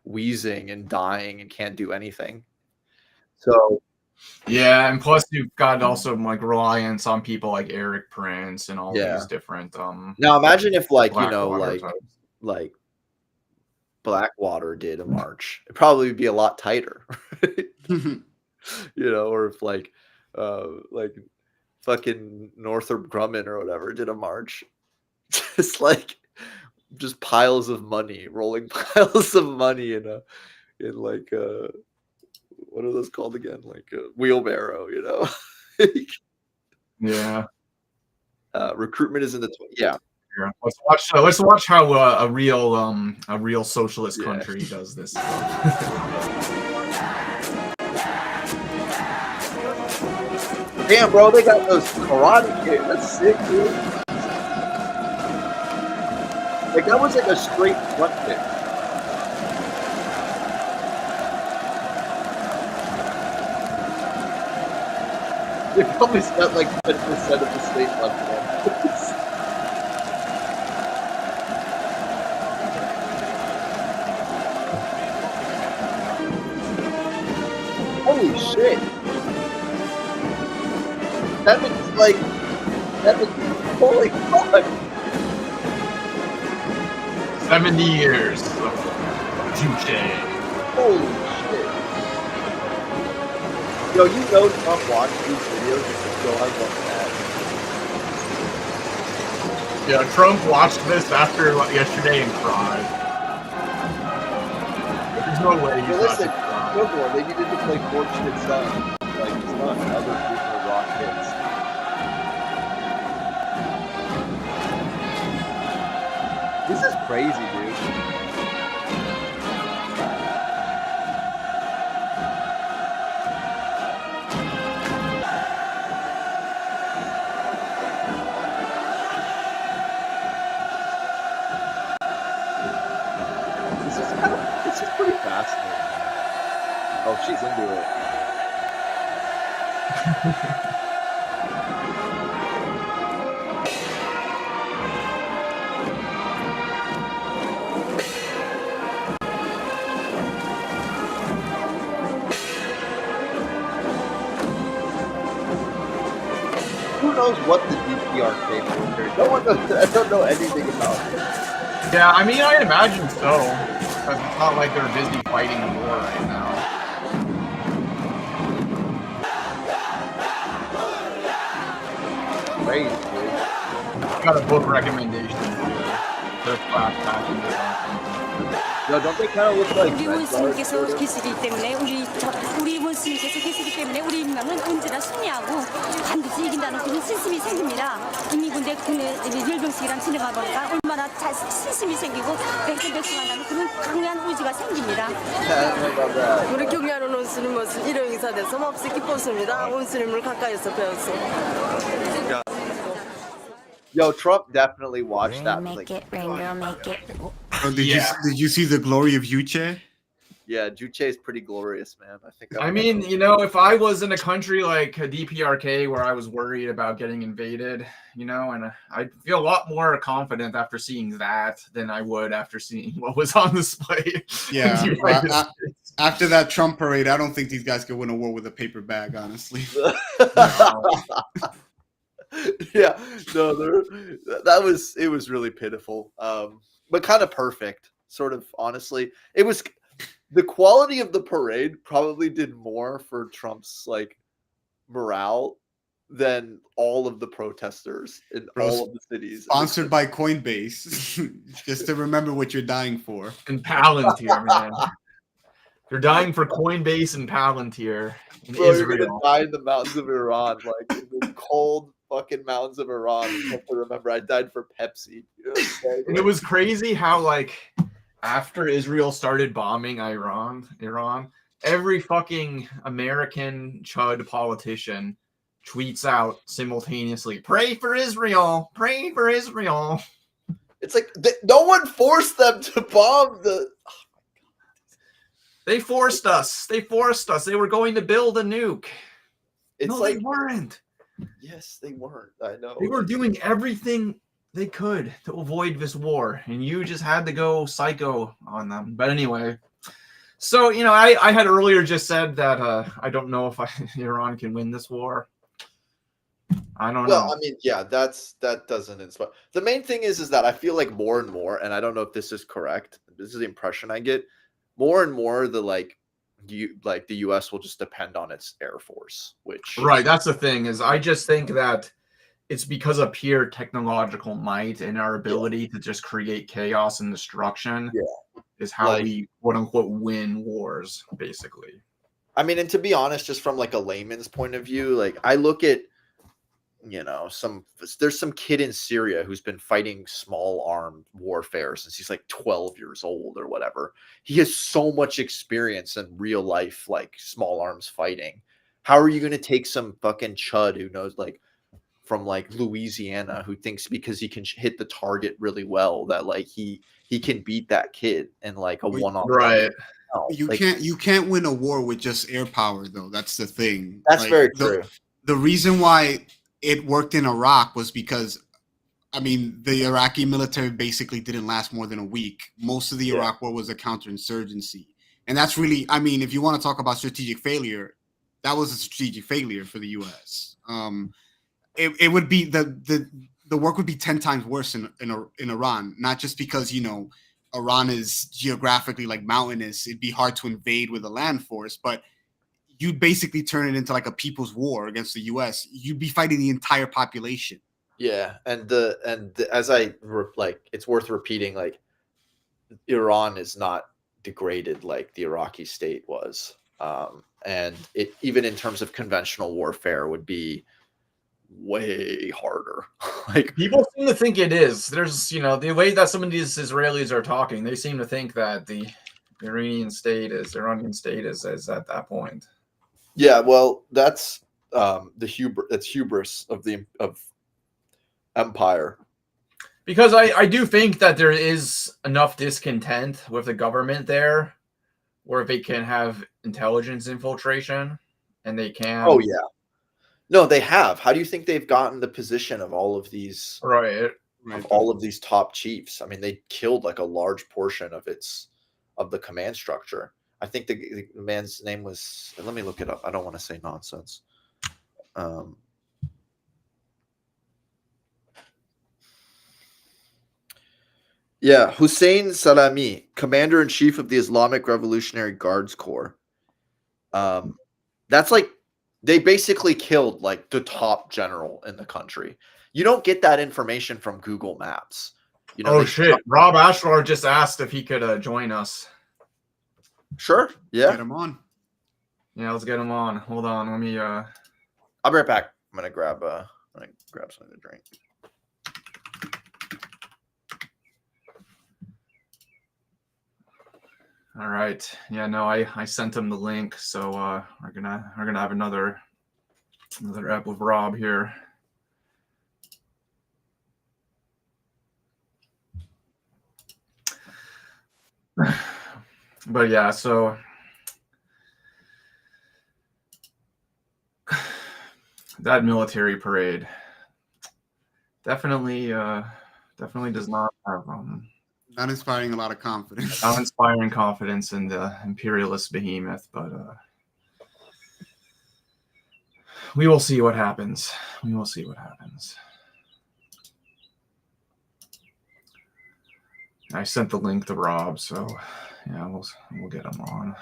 wheezing and dying and can't do anything. So yeah, and plus you've got also like reliance on people like Eric Prince and all these different now imagine if like like Blackwater did a march. It'd probably be a lot tighter. Or if like fucking Northrop Grumman or whatever did a march. Just piles of money, rolling piles of money in like what are those called again? Like a wheelbarrow, yeah. Recruitment is in the Let's watch how a real socialist country does this. Damn, bro, they got those karate kicks. That's sick, dude. Like that was like a straight front kick. They probably spent like 10% of the state left on. Holy shit! That was holy fuck! 70 years of Juche. Holy shit! Yo, Trump watched these videos and still has one mad. Yeah, Trump watched this after yesterday and cried. There's no way he's not to cry. They needed to play Fortunate Son. Like, it's not other people rock hits. This is crazy, dude. This is pretty fascinating. Oh, she's into it. Who knows what the DPRK military? No one knows. I don't know anything about it. Yeah, I mean, I imagine so. Because it's not like they're busy fighting a war right now. Crazy, dude. Got a book recommendation for the class passenger. No, don't they kind of look like 우리 원수님께서 계시기 때문에 우리 원수님께서 계시기 때문에 우리 인명은 언제나 승리하고 반드시 이긴다는 그런 신심이 생깁니다. 인민군대 군의 열병식이랑 진행하다 보니까 얼마나 신심이 생기고 백승백승한다는 그런 강한 의지가 생깁니다. 우리 경례하는 원수님 모습 일용 인사돼서 몹시 기뻤습니다. 원수님을 가까이서 배웠어. Yo, Trump definitely watched that. Make it, rain girl, make it. Oh, did you see the glory of Yuche? Yeah, Juche is pretty glorious, man. I mean, if I was in a country like a DPRK where I was worried about getting invaded, and I'd feel a lot more confident after seeing that than I would after seeing what was on display. Yeah. After that Trump parade, I don't think these guys could win a war with a paper bag, honestly. Yeah, no, it was really pitiful, but kind of perfect, sort of. Honestly, it was the quality of the parade probably did more for Trump's like morale than all of the protesters in all of the cities. Sponsored by Coinbase, just to remember what you're dying for. And Palantir, man. They're dying for Coinbase and Palantir in Bro, Israel. you're gonna die in the mountains of Iran, like in the cold fucking mountains of Iran. You have to remember, I died for Pepsi. And it was crazy how, like, after Israel started bombing Iran, every fucking American chud politician tweets out simultaneously, "Pray for Israel! Pray for Israel!" It's like no one forced them to bomb the. They forced us. They forced us. They were going to build a nuke. It's like, they weren't. Yes, they weren't. I know. They were doing everything they could to avoid this war, and you just had to go psycho on them. But anyway, so I had earlier just said that I don't know if Iran can win this war. I don't know. Well, I mean, yeah, that doesn't inspire. The main thing is that I feel like more and more, and I don't know if this is correct. This is the impression I get. More and more, the U.S. will just depend on its air force, which right. That's the thing is, I just think that it's because of pure technological might and our ability to just create chaos and destruction. Is how we quote unquote win wars, basically. I mean, and to be honest, just from like a layman's point of view, like I look at, there's some kid in Syria who's been fighting small arm warfare since he's like 12 years old or whatever. He has so much experience in real life, like small arms fighting. How are you going to take some fucking chud who knows, like, from like Louisiana, who thinks because he can hit the target really well that like he can beat that kid in like a one-on-one? Right. You can't win a war with just air power, though. That's the thing. That's very true. The reason why it worked in Iraq was because, I mean, the Iraqi military basically didn't last more than a week. Most of the Iraq war was a counterinsurgency. And that's really, I mean, if you want to talk about strategic failure, that was a strategic failure for the U.S. It would be, the work would be 10 times worse in Iran, not just because, Iran is geographically like mountainous. It'd be hard to invade with a land force, but you'd basically turn it into like a people's war against the U.S. You'd be fighting the entire population. Yeah, and as it's worth repeating, like Iran is not degraded like the Iraqi state was, and it even in terms of conventional warfare would be way harder. Like people seem to think it is. There's the way that some of these Israelis are talking, they seem to think that the Iranian state is at that point. Yeah, well, that's that's hubris of empire. Because I do think that there is enough discontent with the government there, where they can have intelligence infiltration, and they can. Oh yeah, no, they have. How do you think they've gotten the position of all of these? Right. Of all of these top chiefs? I mean, they killed like a large portion of the command structure. I think the man's name was. Let me look it up. I don't want to say nonsense. Yeah, Hussein Salami, commander-in-chief of the Islamic Revolutionary Guards Corps. That's like they basically killed like the top general in the country. You don't get that information from Google Maps. Oh shit! Rob Ashlar just asked if he could join us. Sure. Yeah. Get him on. Yeah, let's get him on. Hold on. Let me. I'll be right back. I'm gonna grab something to drink. All right. Yeah. No, I sent him the link, so we're gonna have another app with Rob here. But yeah, so that military parade definitely does not have Not inspiring a lot of confidence. not inspiring confidence in the imperialist behemoth, but we will see what happens. We will see what happens. I sent the link to Rob, so yeah, we'll get him on.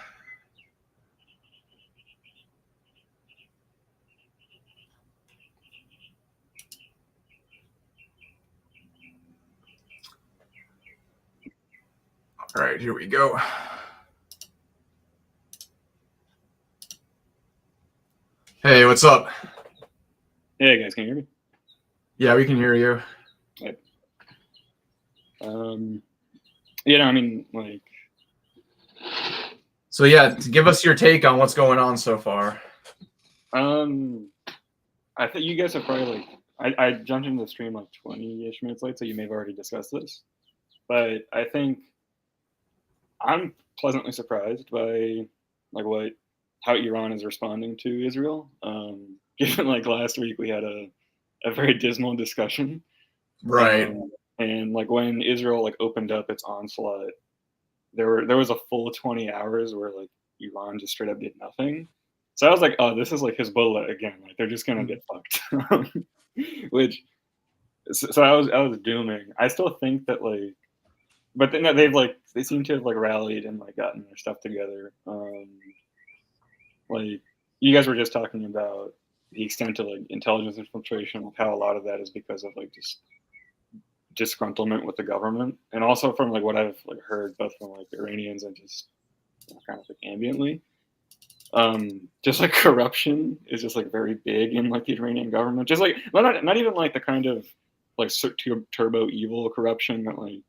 All right, here we go. Hey, what's up? Hey guys, can you hear me? Yeah, we can hear you. Right. Yeah, no, I mean, like. So yeah, give us your take on what's going on so far. I think you guys have probably I jumped into the stream like 20-ish minutes late, so you may have already discussed this. But I think I'm pleasantly surprised by like how Iran is responding to Israel. Given like last week we had a very dismal discussion. Right. And like when Israel like opened up its onslaught, there was a full 20 hours where like Iran just straight up did nothing. So I was like, oh, this is like Hezbollah again. Like they're just gonna get fucked. Which, so I was dooming. I still think that like, but then they seem to have like rallied and like gotten their stuff together. Like you guys were just talking about the extent of like intelligence infiltration, like how a lot of that is because of like just disgruntlement with the government, and also from like what I've like heard both from like Iranians and just kind of like ambiently, just like corruption is just like very big in like the Iranian government. Just like not even like the kind of like turbo evil corruption that like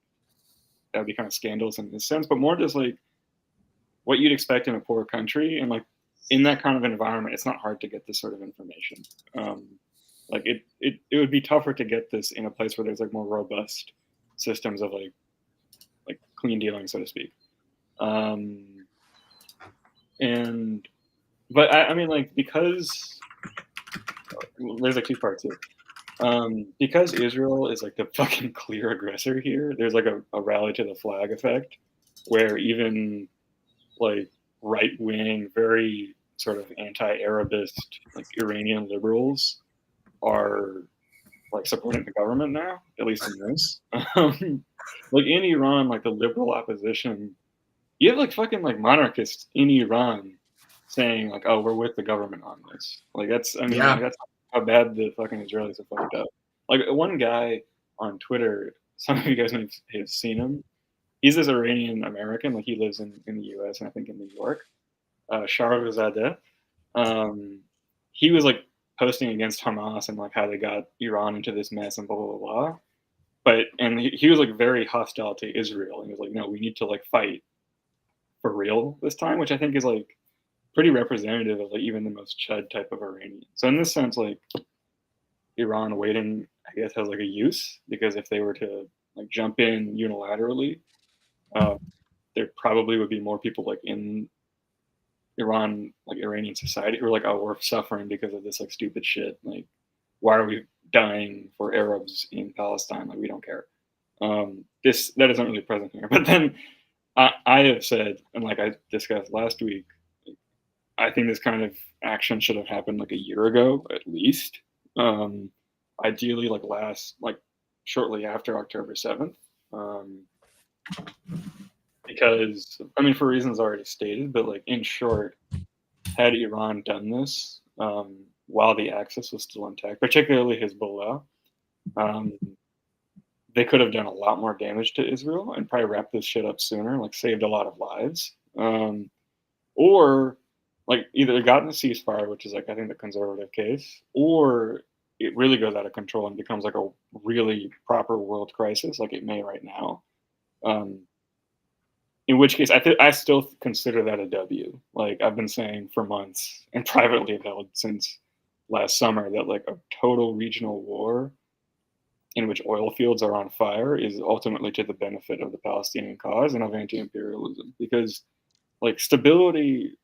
that would be kind of scandalous in this sense, but more just like what you'd expect in a poor country, and like in that kind of environment, it's not hard to get this sort of information. Like it would be tougher to get this in a place where there's like more robust systems of like clean dealing, so to speak. But I mean like, because there's like two parts here. Because Israel is like the fucking clear aggressor here, there's like a rally to the flag effect, where even like right wing, very sort of anti-Arabist like Iranian liberals are like supporting the government now, at least in this. Like in Iran, like the liberal opposition, you have like fucking like monarchists in Iran saying like, "Oh, we're with the government on this." Like that's, I mean, Yeah. like, that's how bad the fucking Israelis are fucked up. Like one guy on Twitter, some of you guys may have seen him. He's this Iranian American, like he lives in the U.S. and I think in New York. Shahrazadeh. He was like posting against Hamas and like how they got Iran into this mess and blah blah blah. But he was like very hostile to Israel. He was like, no, we need to like fight for real this time, which I think is like pretty representative of like even the most chud type of Iranian. So in this sense, like Iran waiting, I guess, has like a use, because if they were to like jump in unilaterally, there probably would be more people like in Iran, like Iranian society, who are like, oh, we're suffering because of this like stupid shit. Like, why are we dying for Arabs in Palestine? Like, we don't care. That isn't really present here. But then I have said, and like I discussed last week, I think this kind of action should have happened like a year ago at least. Ideally, like shortly after October 7th. Because, I mean, for reasons already stated, but like in short, had Iran done this while the Axis was still intact, particularly Hezbollah, they could have done a lot more damage to Israel and probably wrapped this shit up sooner, like saved a lot of lives. Or like either gotten a ceasefire, which is like I think the conservative case, or it really goes out of control and becomes like a really proper world crisis, like it may right now. In which case, I still consider that a W. Like I've been saying for months and privately held since last summer that like a total regional war in which oil fields are on fire is ultimately to the benefit of the Palestinian cause and of anti-imperialism. Because like stability.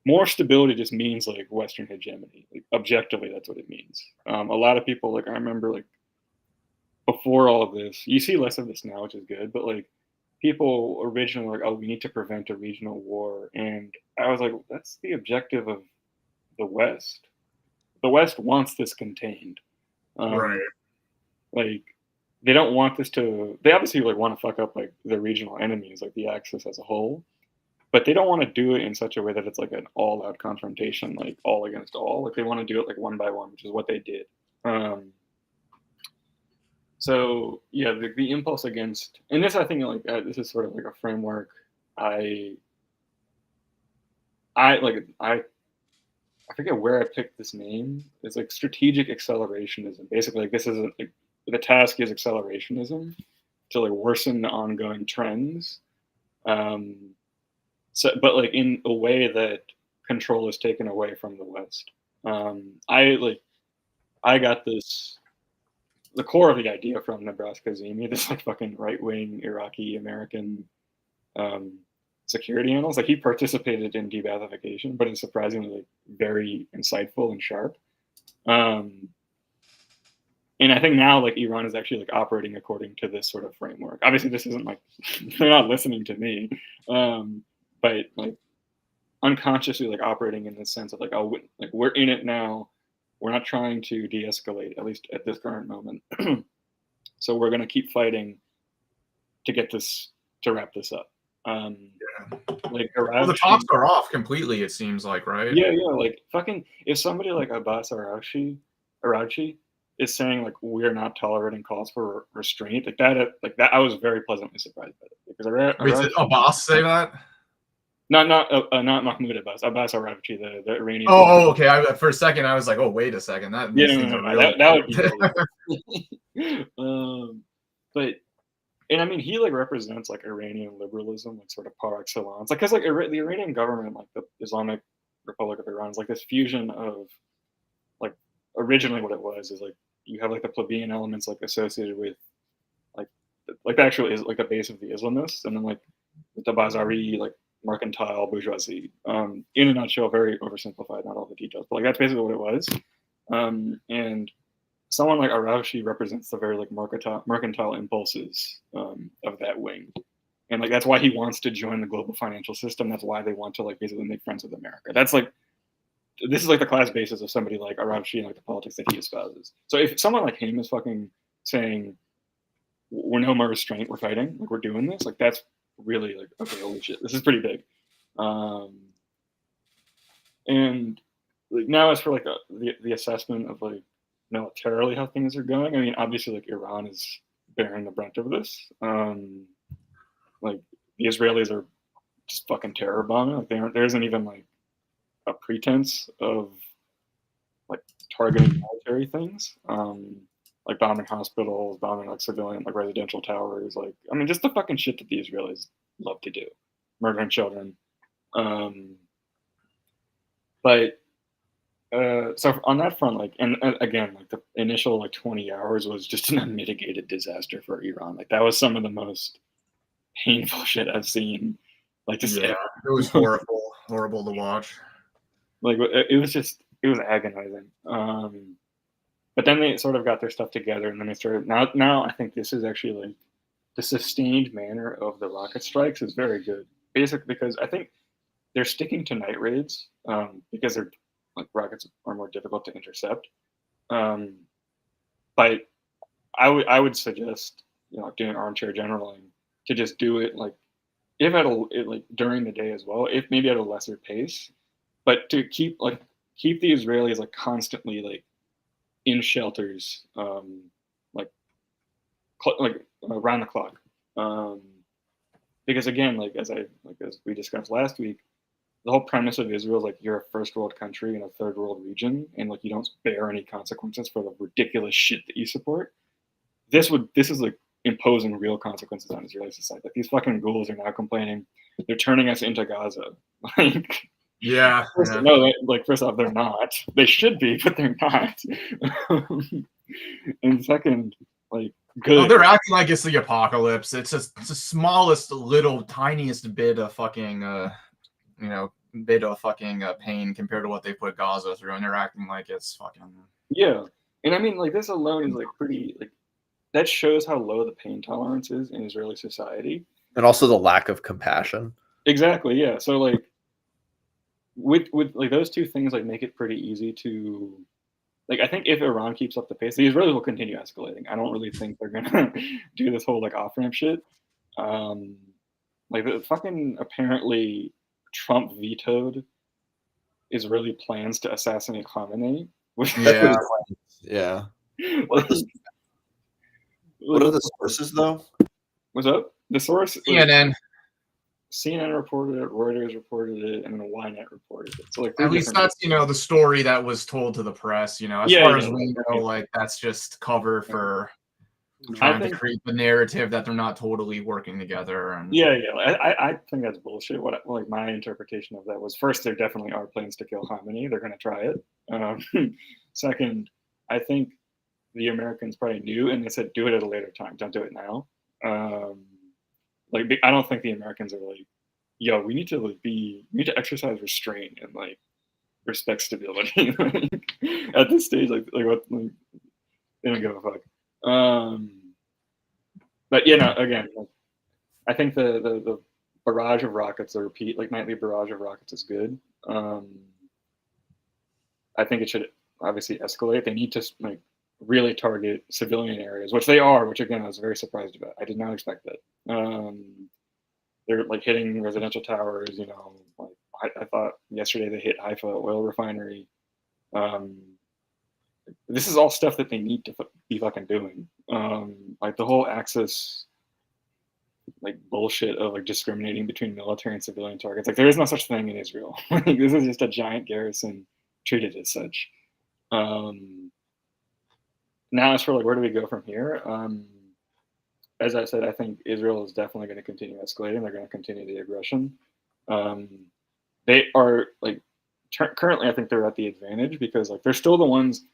More stability just means like Western hegemony. Like objectively, that's what it means. A lot of people, like I remember, like before all of this, you see less of this now, which is good. But like people originally were like, oh, we need to prevent a regional war, and I was like, that's the objective of the West. The West wants this contained. Right. Like they don't want this to. They obviously like want to fuck up like the regional enemies, like the Axis as a whole. But they don't want to do it in such a way that it's like an all-out confrontation, like all against all. Like they want to do it like one by one, which is what they did. So yeah, the impulse against, and this I think like this is sort of like a framework. I forget where I picked this name. It's like strategic accelerationism. Basically, like this is like, the task is accelerationism to like worsen the ongoing trends. So, but like in a way that control is taken away from the West. I got this, the core of the idea from Nebraska Zimi, this like fucking right-wing Iraqi American security analyst. Like he participated in de-Baathification, but is surprisingly like very insightful and sharp. And I think now like Iran is actually like operating according to this sort of framework. Obviously, this isn't like they're not listening to me. But like unconsciously like operating in the sense of like, oh, like we're in it now. We're not trying to de-escalate, at least at this current moment. So we're going to keep fighting to get this, to wrap this up. Like well, the talks are off completely, it seems like, right? Yeah, like fucking, if somebody like Abbas Araghchi is saying like we're not tolerating calls for restraint, like that, I was very pleasantly surprised by it because Wait, did Abbas say that? Not Mahmoud Abbas. Abbas Araghchi, the Iranian. Oh, okay. For a second, I was like, oh, wait a second. That makes things real. That would be really but, and I mean, he like represents like Iranian liberalism, like sort of par excellence. Like, cause like the Iranian government, like the Islamic Republic of Iran, is like this fusion of, like, originally what it was is like you have like the plebeian elements like associated with, like the actual is like the base of the Islamists, and then like the Bazari like mercantile bourgeoisie. In a nutshell, very oversimplified, not all the details, but like that's basically what it was. And someone like Araghchi represents the very like mercantile impulses of that wing, and like that's why he wants to join the global financial system. That's why they want to like basically make friends with America. That's like, this is like the class basis of somebody like Araghchi and like the politics that he espouses. So if someone like him is fucking saying we're no more restraint, we're fighting, like we're doing this, like that's really like, okay, holy shit, this is pretty big. And like now as for like the assessment of like militarily how things are going, I mean obviously like Iran is bearing the brunt of this. Like the Israelis are just fucking terror bombing. Like there isn't even like a pretense of like targeting military things. Like bombing hospitals, bombing like civilian, like residential towers, like, I mean, just the fucking shit that the Israelis love to do, murdering children. But so on that front, like, and again, like the initial like 20 hours was just an unmitigated disaster for Iran. Like that was some of the most painful shit I've seen. Like just it was horrible to watch. Like it was agonizing. But then they sort of got their stuff together, and then they started. Now I think this is actually like the sustained manner of the rocket strikes is very good. Basically, because I think they're sticking to night raids because they're like rockets are more difficult to intercept. But I would suggest doing armchair generaling to just do it like if like during the day as well, if maybe at a lesser pace, but to keep the Israelis like constantly like in shelters, like around the clock, because again, like as we discussed last week, the whole premise of Israel is like you're a first world country in a third world region, and like you don't bear any consequences for the ridiculous shit that you support. This is like imposing real consequences on Israeli society. Like these fucking ghouls are now complaining they're turning us into Gaza. Like. Yeah. No, like first off, they're not. They should be, but they're not. And second, like good. Oh, they're acting like it's the apocalypse. It's just the smallest, little, tiniest bit of fucking, pain compared to what they put Gaza through, and they're acting like it's fucking. Yeah, and I mean, like this alone is like pretty like that shows how low the pain tolerance is in Israeli society, and also the lack of compassion. Exactly. Yeah. So like with like those two things like make it pretty easy to like I think if Iran keeps up the pace, the Israelis will continue escalating. I don't really think they're gonna do this whole like off ramp shit. Like the fucking apparently Trump vetoed Israeli plans to assassinate Khamenei. Which Yeah. Like, what are the sources though? What's up? The source CNN reported it, Reuters reported it, and then Ynet reported it. So like at least that's the story that was told to the press. As far as we know, like that's just cover for trying to create the narrative that they're not totally working together. And I think that's bullshit. What like my interpretation of that was first, there definitely are plans to kill Khamenei. They're going to try it. Second, I think the Americans probably knew, and they said do it at a later time. Don't do it now. Like I don't think the Americans are like, yo, we need to exercise restraint and like respect stability. At this stage, like what, like they don't give a fuck. But again, like, I think the barrage of rockets, the nightly barrage of rockets is good. I think it should obviously escalate. They need to like really target civilian areas, which they are, which again I was very surprised about. I did not expect that. They're like hitting residential towers, like I thought yesterday they hit Haifa oil refinery. This is all stuff that they need to be fucking doing. Like the whole Axis like bullshit of like discriminating between military and civilian targets. Like there is no such thing in Israel. Like this is just a giant garrison treated as such. Now as for like where do we go from here? As I said, I think Israel is definitely going to continue escalating. They're going to continue the aggression. They are like currently, I think they're at the advantage because like they're still the ones.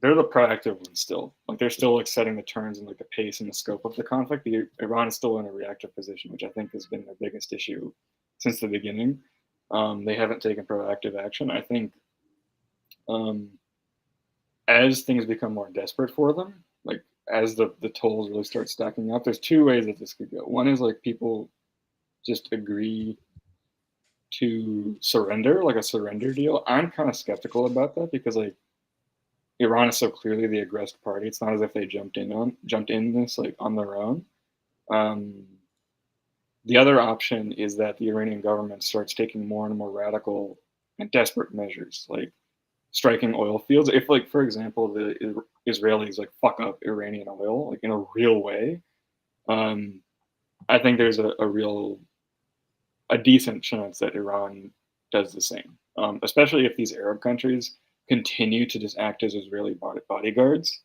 They're the proactive ones still. Like they're still like setting the turns and like the pace and the scope of the conflict. Iran is still in a reactive position, which I think has been their biggest issue since the beginning. They haven't taken proactive action. I think as things become more desperate for them, like as the tolls really start stacking up, there's two ways that this could go. One is like people just agree to surrender, like a surrender deal. I'm kind of skeptical about that because like Iran is so clearly the aggressed party. It's not as if they jumped in this like on their own. The other option is that the Iranian government starts taking more and more radical and desperate measures, like striking oil fields. If, like, for example, the Israelis like fuck up Iranian oil like in a real way, I think there's a decent chance that Iran does the same, especially if these Arab countries continue to just act as Israeli bodyguards,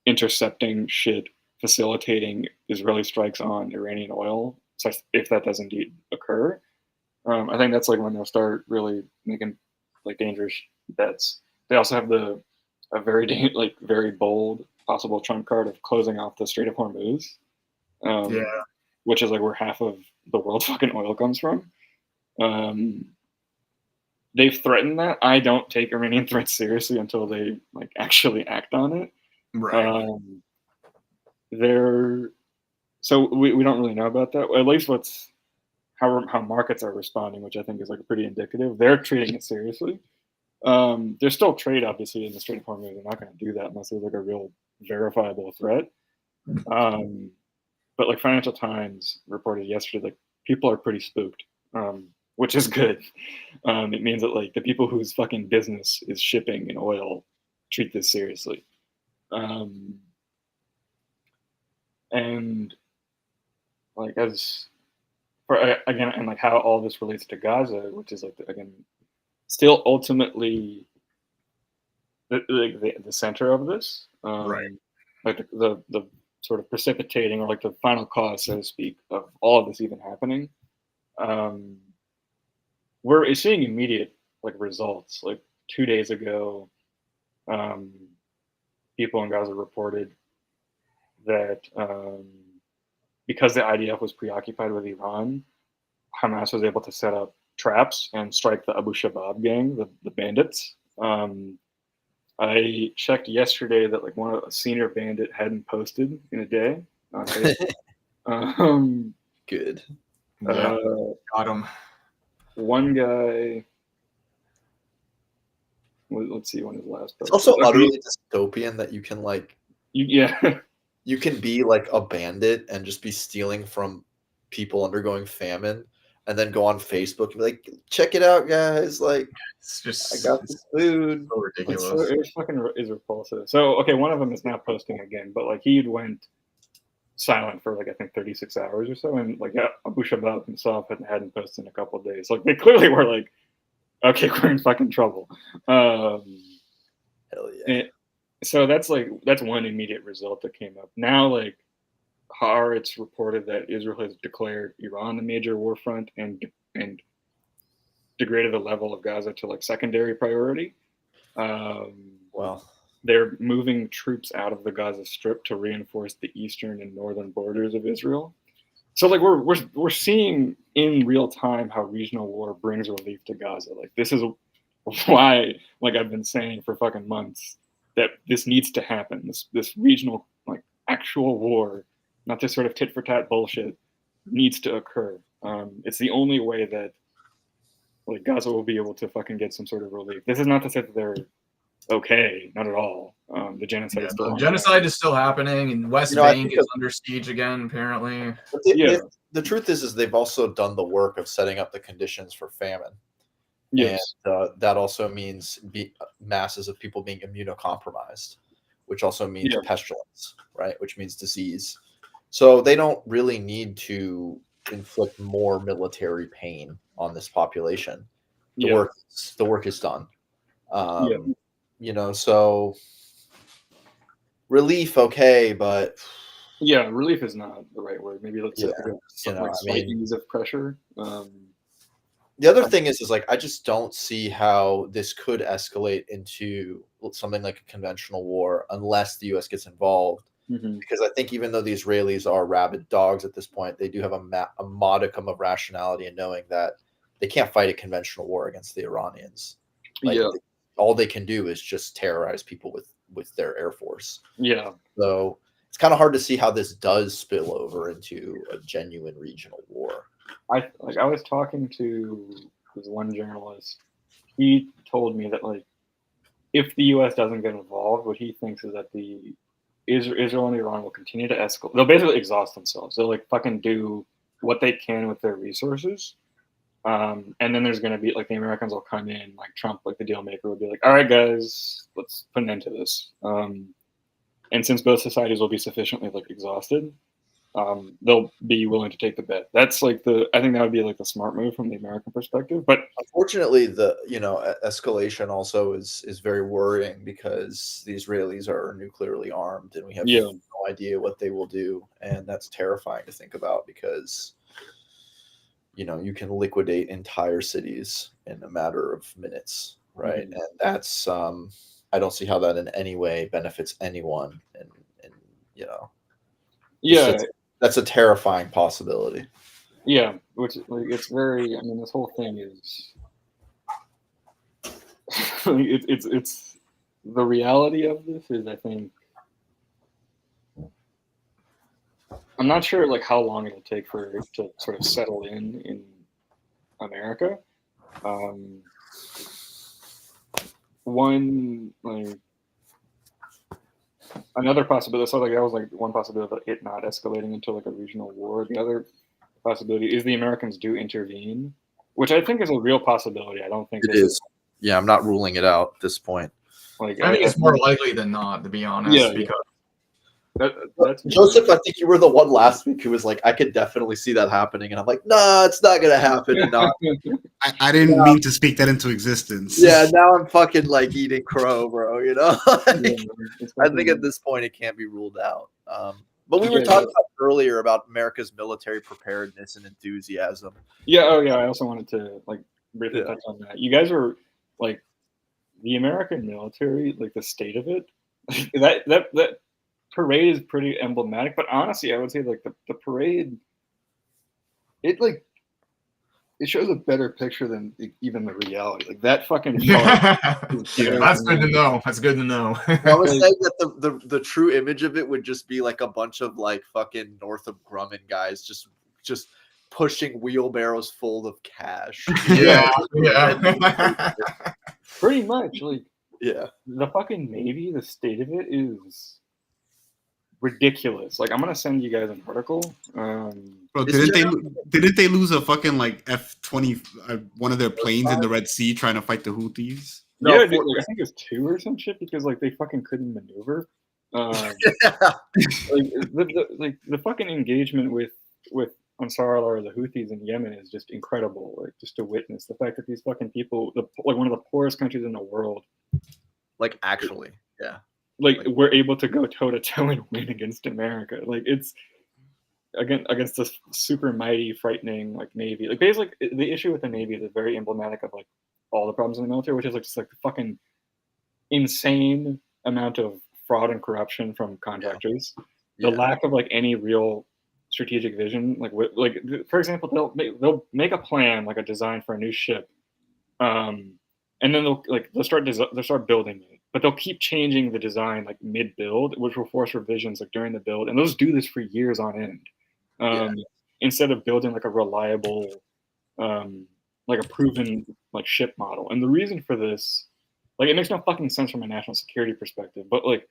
intercepting shit, facilitating Israeli strikes on Iranian oil. So if that does indeed occur, I think that's like when they'll start really making like dangerous bets. They also have a very bold possible trump card of closing off the Strait of Hormuz, which is like where half of the world's fucking oil comes from. They've threatened that. I don't take Iranian threats seriously until they like actually act on it. Right. So we don't really know about that. At least how markets are responding, which I think is like pretty indicative. They're treating it seriously. There's still trade obviously in the Strait of Hormuz. They're not going to do that unless there's like a real verifiable threat. But like Financial Times reported yesterday, like people are pretty spooked. Which is good. It means that like the people whose fucking business is shipping in oil treat this seriously. And like as for again, and like how all this relates to Gaza, which is like again still ultimately the center of this, right? Like the sort of precipitating or like the final cause, so to speak, of all of this even happening. We're seeing immediate like results. Like 2 days ago, people in Gaza reported that because the IDF was preoccupied with Iran, Hamas was able to set up traps and strike the Abu Shabaab gang, the bandits. I checked yesterday that like a senior bandit hadn't posted in a day on Facebook. Good. Yeah, got him. One guy. Let's see when his last post. It's also utterly dystopian that you can like. Yeah. You can be like a bandit and just be stealing from people undergoing famine, and then go on Facebook and be like, "Check it out, guys! Like, It's just I got this food." so ridiculous. It's fucking is repulsive. So okay, one of them is now posting again, but like he went silent for like I think 36 hours or so, and like Abu Shabaab himself hadn't posted in a couple of days. Like they clearly were like, okay, we're in fucking trouble. Hell yeah. So that's one immediate result that came up. Now like it's reported that Israel has declared Iran a major war front and degraded the level of Gaza to like secondary priority. Well, they're moving troops out of the Gaza Strip to reinforce the eastern and northern borders of Israel. So like we're seeing in real time how regional war brings relief to Gaza. Like this is why, like I've been saying for fucking months, that this needs to happen. This regional like actual war, not this sort of tit for tat bullshit, needs to occur. It's the only way that like Gaza will be able to fucking get some sort of relief. This is not to say that they're okay, not at all. The genocide is still genocide is still happening, and West Bank is under siege again, apparently. The truth is they've also done the work of setting up the conditions for famine. Yes. And that also means masses of people being immunocompromised, which also means pestilence, right? Which means disease. So they don't really need to inflict more military pain on this population. The work is done. You know, so relief, okay, but relief is not the right word. Maybe let's slight ease of pressure. The other thing is like I just don't see how this could escalate into something like a conventional war unless the U.S. gets involved. Mm-hmm. Because I think even though these Israelis are rabid dogs at this point, they do have a modicum of rationality in knowing that they can't fight a conventional war against the Iranians. Like, all they can do is just terrorize people with their air force. Yeah. So it's kind of hard to see how this does spill over into a genuine regional war. I was talking to this one journalist. He told me that like if the U.S. doesn't get involved, what he thinks is that Israel and Iran will continue to escalate. They'll basically exhaust themselves. They'll like fucking do what they can with their resources. And then there's going to be like the Americans will come in, like Trump, like the deal maker, will be like, all right, guys, let's put an end to this. And since both societies will be sufficiently like exhausted, they'll be willing to take the bet. That's like I think that would be like the smart move from the American perspective. But unfortunately, the escalation also is very worrying because the Israelis are nuclearly armed and we have no idea what they will do, and that's terrifying to think about because you can liquidate entire cities in a matter of minutes, right? Mm-hmm. And that's I don't see how that in any way benefits anyone, and that's a terrifying possibility. Yeah, which like it's very. I mean, this whole thing is it's the reality of this is I think I'm not sure like how long it'll take for it to sort of settle in America. One like another possibility. So like that was like one possibility of it not escalating into like a regional war. The other possibility is the Americans do intervene, which I think is a real possibility. I don't think it is. Yeah, I'm not ruling it out at this point. Like I think it's more likely than not, to be honest. Because that's Joseph, I think you were the one last week who was like, I could definitely see that happening, and I'm like, nah, it's not gonna happen. No. I didn't mean to speak that into existence. Yeah, now I'm fucking like eating crow, bro. I think at this point it can't be ruled out. But we were talking about earlier about America's military preparedness and enthusiasm. Yeah. Oh yeah. I also wanted to like briefly touch on that. You guys are like the American military, like the state of it that parade is pretty emblematic. But honestly, I would say like the parade, it shows a better picture than even the reality. Like that fucking That's good to know. That's good to know. I was saying that the true image of it would just be like a bunch of like fucking Northrop Grumman guys just pushing wheelbarrows full of cash. Yeah, pretty much. Like, yeah, the fucking Navy, the state of it is ridiculous. Like, I'm gonna send you guys an article. Bro, didn't they lose a fucking like F-20 one of their planes in the Red Sea trying to fight the Houthis? No, yeah, I think it's 2 or some shit because like they fucking couldn't maneuver. Like the fucking engagement with Ansar Allah or the Houthis in Yemen is just incredible. Like just to witness the fact that these fucking people, like one of the poorest countries in the world, like actually, yeah, like we're able to go toe to toe and win against America. Like it's against this super mighty, frightening like Navy. Like basically, the issue with the Navy is very emblematic of like all the problems in the military, which is like just like the fucking insane amount of fraud and corruption from contractors. The lack of like any real strategic vision. Like for example, they'll make a plan, like a design for a new ship, and then they'll start building it, but they'll keep changing the design like mid build, which will force revisions like during the build, and those do this for years on end. Instead of building like a reliable, like a proven like ship model. And the reason for this, like it makes no fucking sense from a national security perspective, but like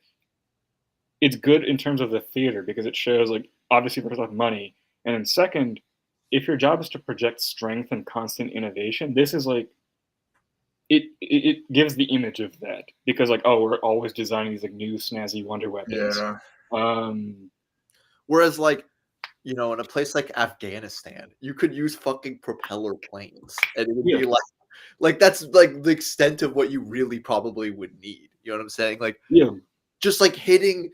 it's good in terms of the theater because it shows like obviously there's a lot of money, and then second, if your job is to project strength and constant innovation, this is like it gives the image of that because like, oh, we're always designing these like new snazzy wonder weapons. Whereas like, you know, in a place like Afghanistan, you could use fucking propeller planes, and it would be like that's like the extent of what you really probably would need. You know what I'm saying? Like, just like hitting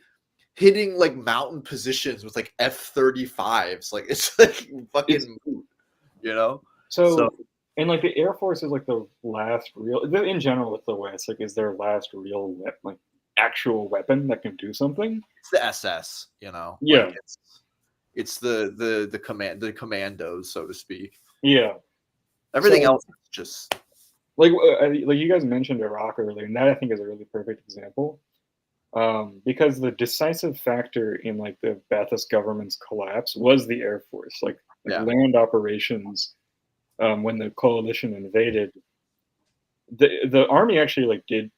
like mountain positions with like F-35s. Like it's like fucking, you know. So and like the Air Force is like the last real, in general with the West, like is their last real like actual weapon that can do something. It's the SS, you know. Yeah. Like it's the commandos, so to speak. Yeah. Everything else is just like you guys mentioned Iraq earlier, and that I think is a really perfect example. Because the decisive factor in like the Ba'athist government's collapse was the Air Force, like land operations. When the coalition invaded, the army actually like did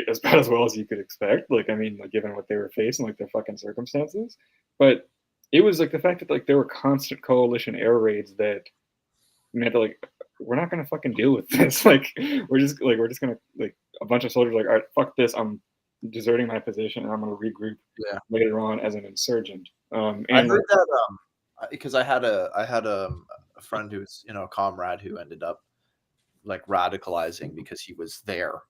as bad as well as you could expect. Like I mean, like given what they were facing, like their fucking circumstances, but it was like the fact that like there were constant coalition air raids that meant that like we're not gonna fucking deal with this. Like we're just gonna like a bunch of soldiers like, all right, fuck this, I'm deserting my position and I'm gonna regroup later on as an insurgent. And I heard that because I had a friend who's, you know, a comrade who ended up like radicalizing because he was there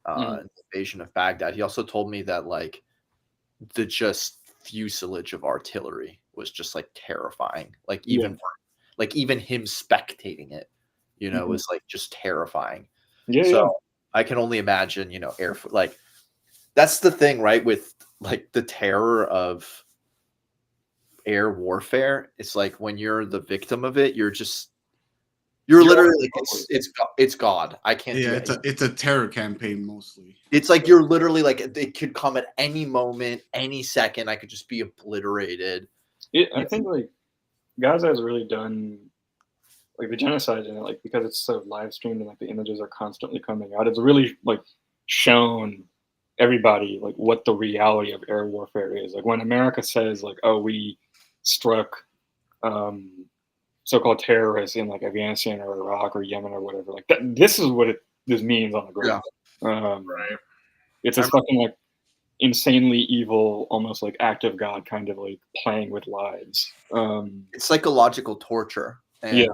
in the invasion of Baghdad. He also told me that like the just fuselage of artillery was just like terrifying. Like even him spectating it, you know, was like just terrifying. I can only imagine, you know, like that's the thing, right? With like the terror of air warfare, it's like when you're the victim of it, you're literally like it's God. I can't. Yeah, it's a terror campaign mostly. It's like you're literally like it could come at any moment, any second. I could just be obliterated. I think like Gaza has really done like the genocide in it, like because it's so live streamed and like the images are constantly coming out. It's really like shown everybody like what the reality of air warfare is. Like when America says like, oh, we struck so-called terrorists in like Afghanistan or Iraq or Yemen or whatever, like that, this is what this means on the ground. Right. It's this fucking like insanely evil, almost like act of God kind of like playing with lives. It's psychological torture. And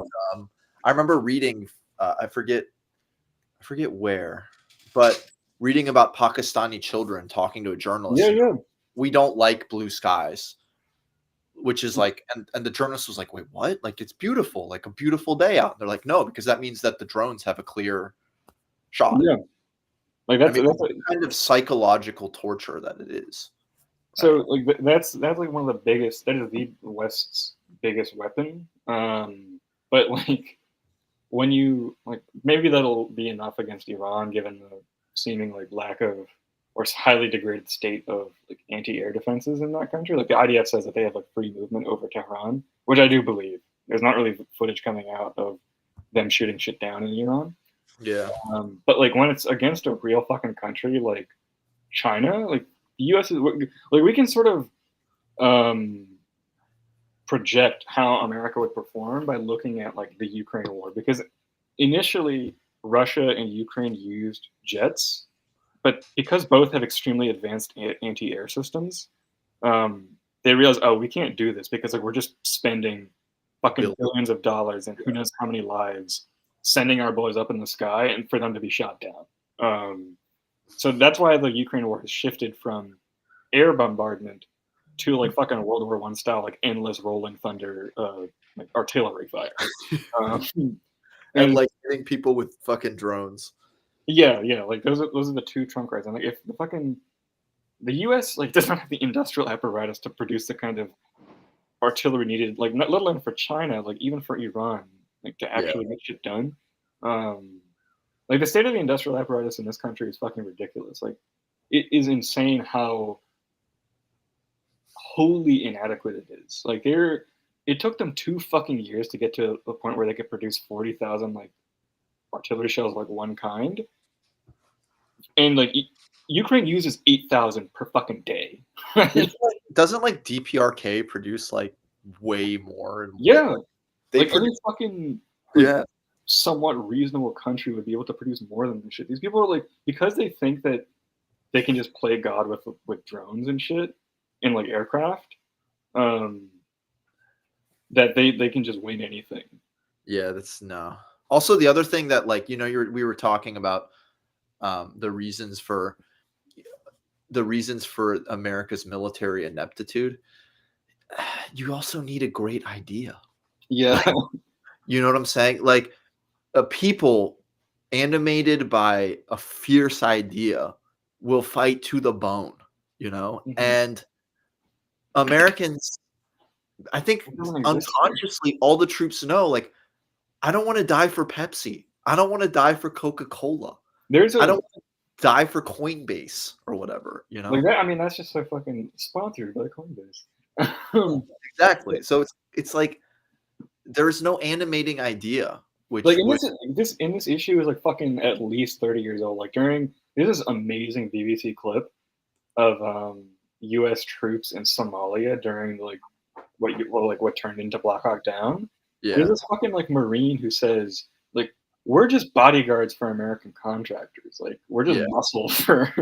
I remember reading I forget where, but reading about Pakistani children talking to a journalist. We don't like blue skies, which is like, and the journalist was like, wait, what? Like, it's beautiful, like a beautiful day out. And they're like, no, because that means that the drones have a clear shot. Like that's the kind of psychological torture that it is. So like that's like one of the biggest. That is the West's biggest weapon. But like when you like maybe that'll be enough against Iran given the seeming like lack of or highly degraded state of like anti-air defenses in that country. Like the IDF says that they have like free movement over Tehran, which I do believe. There's not really footage coming out of them shooting shit down in Iran. Yeah. But like when it's against a real fucking country like China, like the U.S. is like we can sort of project how America would perform by looking at like the Ukraine war, because initially Russia and Ukraine used jets, but because both have extremely advanced anti-air systems, they realized, oh, we can't do this because like we're just spending fucking billions of dollars and who knows how many lives sending our boys up in the sky and for them to be shot down. So that's why the Ukraine war has shifted from air bombardment to like fucking World War I style, like endless rolling thunder, like artillery fire, and like hitting people with fucking drones. Yeah, like those are the two trunk rides. And like if the U.S. like doesn't have the industrial apparatus to produce the kind of artillery needed, like not let alone for China, like even for Iran, like to actually get shit done. Like the state of the industrial apparatus in this country is fucking ridiculous. Like it is insane how wholly inadequate it is. Like it took them 2 fucking years to get to the point where they could produce 40,000 like artillery shells of like one kind, and like Ukraine uses 8,000 per fucking day. Doesn't like DPRK produce like way more? And yeah, they like any fucking somewhat reasonable country would be able to produce more than this shit. These people are like, because they think that they can just play God with drones and shit in like aircraft, that they can just win anything. Yeah, that's no. Also, the other thing that like we were talking about the reasons for America's military ineptitude. You also need a great idea. Yeah, you know what I'm saying? Like a people animated by a fierce idea will fight to the bone. And Americans, I think unconsciously, all the troops know, like, I don't want to die for Pepsi. I don't want to die for Coca-Cola. I don't want to die for Coinbase or whatever, Like that, I mean, that's just so fucking sponsored by Coinbase. Exactly. So it's like there's no animating idea. Which like in this issue is like fucking at least 30 years old. Like there's this amazing BBC clip of U.S. troops in Somalia during like what turned into Black Hawk Down. Yeah. There's this fucking like Marine who says like, we're just bodyguards for American contractors. Like we're just muscle for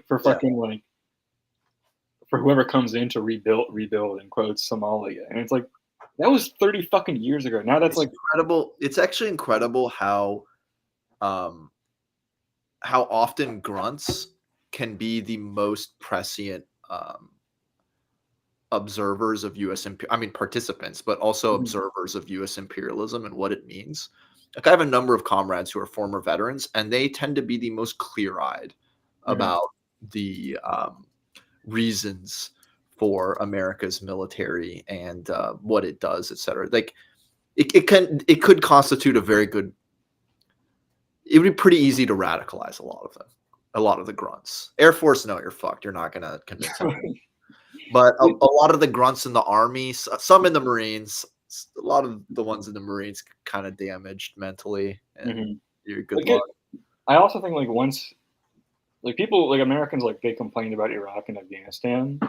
fucking like for whoever comes in to rebuild in quotes Somalia. And it's like that was 30 fucking years ago. Now that's like incredible. It's actually incredible how often grunts can be the most prescient observers of participants, but also observers of U.S. imperialism and what it means. Like I have a number of comrades who are former veterans, and they tend to be the most clear-eyed about the reasons for America's military and what it does, etc. Like it could constitute a very good. It would be pretty easy to radicalize a lot of the grunts. Air Force, no, you're fucked. You're not gonna convince them. But a lot of the grunts in the Army, some in the Marines, a lot of the ones in the Marines kind of damaged mentally, and you're good luck. I also think like once, like people, like Americans, like they complained about Iraq and Afghanistan,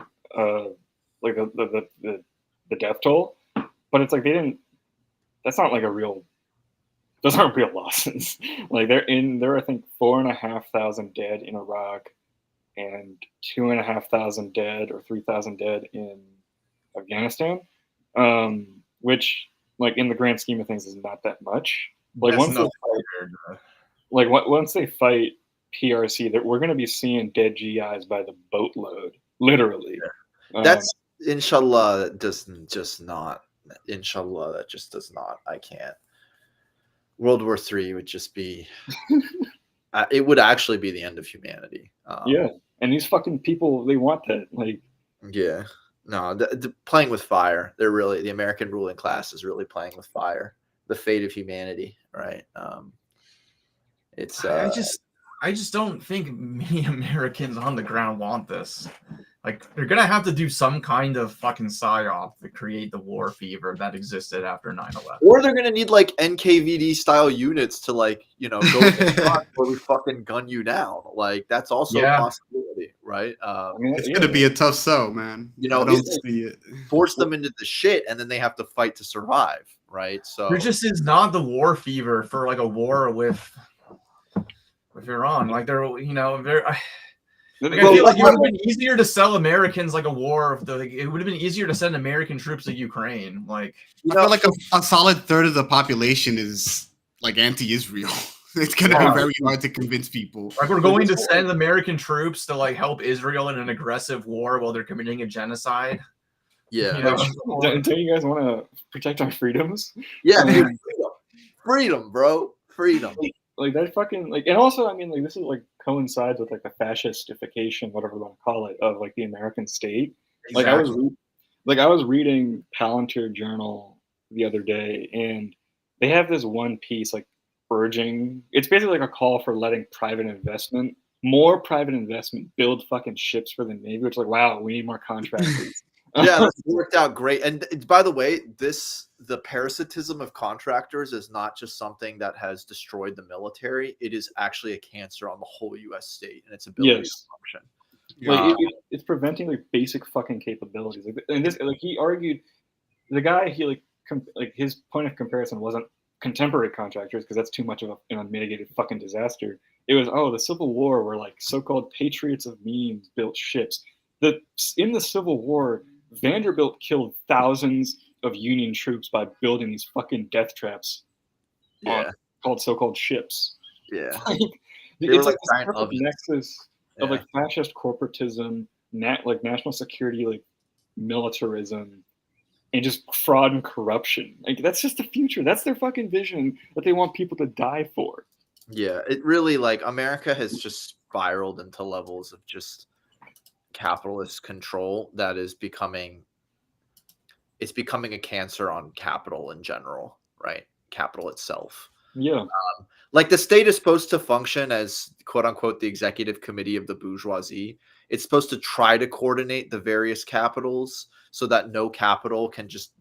like the death toll, but it's like they didn't. That's not like those aren't real losses. Like there are I think 4,500 dead in Iraq, and 2,500 dead or 3,000 dead in Afghanistan, which like in the grand scheme of things is not that much. Like once they fight PRC, that we're going to be seeing dead GIs by the boatload, literally. That's inshallah. That does just not. Inshallah, that just does not. I can't. World War III would just be it would actually be the end of humanity. Yeah, and these fucking people, they want that. Like, yeah, no, playing with fire. They're really, the American ruling class is really playing with fire. The fate of humanity, right? It's I just don't think many Americans on the ground want this. Like, they're gonna have to do some kind of fucking psyop to create the war fever that existed after 9/11. Or they're gonna need like NKVD style units to like, you know, go where we fucking gun you down. Like that's also a possibility, right? I mean, it's gonna be a tough sell, man. You know, I don't see it. Force them into the shit, and then they have to fight to survive, right? So there just is not the war fever for like a war with Iran. Like they're, you know, very. I feel like it would have been easier to sell Americans like a war. It would have been easier to send American troops to Ukraine. Like, I feel like a solid third of the population is like anti-Israel. It's gonna be very hard to convince people. Like, we're going to send American troops to like help Israel in an aggressive war while they're committing a genocide. Yeah, you know? Don't you guys want to protect our freedoms? Yeah, freedom, bro, freedom. Like that fucking like, and also I mean like this is like coincides with like the fascistification, whatever you want to call it, of like the American state. Exactly. Like I was reading Palantir Journal the other day, and they have this one piece like urging. It's basically like a call for letting more private investment, build fucking ships for the Navy. Which is like, wow, we need more contractors. Yeah, that's worked out great. And by the way, the parasitism of contractors is not just something that has destroyed the military. It is actually a cancer on the whole U.S. state and its ability to function. Like it's preventing like basic fucking capabilities. Like, and this, like he argued, the guy his point of comparison wasn't contemporary contractors because that's too much of an unmitigated fucking disaster. It was the Civil War, where like so-called patriots of means built ships. In the Civil War, Vanderbilt killed thousands of Union troops by building these fucking death traps, called so-called ships. Yeah, it's like this perfect nexus of like fascist corporatism, like national security, like militarism, and just fraud and corruption. Like that's just the future. That's their fucking vision that they want people to die for. Yeah, it really like America has just spiraled into levels of just capitalist control that is becoming a cancer on capital in general, right? Capital itself. Yeah. Like the state is supposed to function as quote unquote the executive committee of the bourgeoisie. It's supposed to try to coordinate the various capitals so that no capital can just,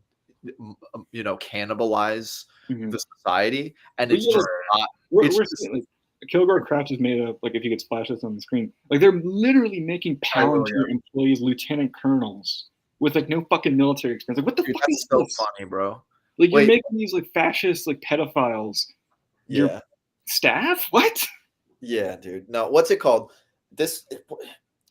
you know, cannibalize the society. And it's just not. Like, Kilgore Crouch has made up, like if you could splash this on the screen, like they're literally making Palantir employees lieutenant colonels with like no fucking military experience. Like what the fuck is so funny, bro? Like you're making these like fascist like pedophiles your staff? What? Yeah, dude. No, what's it called? Is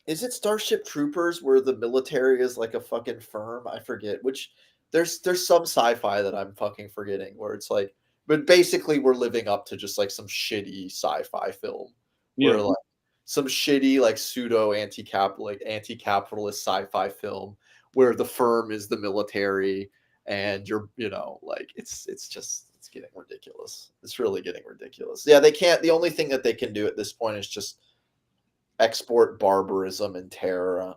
it Starship Troopers where the military is like a fucking firm? I forget which. There's some sci-fi that I'm fucking forgetting where it's like, but basically we're living up to just like some shitty sci-fi film where like some shitty like pseudo anti-capitalist sci-fi film where the firm is the military and you're, you know, like it's getting ridiculous. It's really getting ridiculous. Yeah, they can't. The only thing that they can do at this point is just export barbarism and terror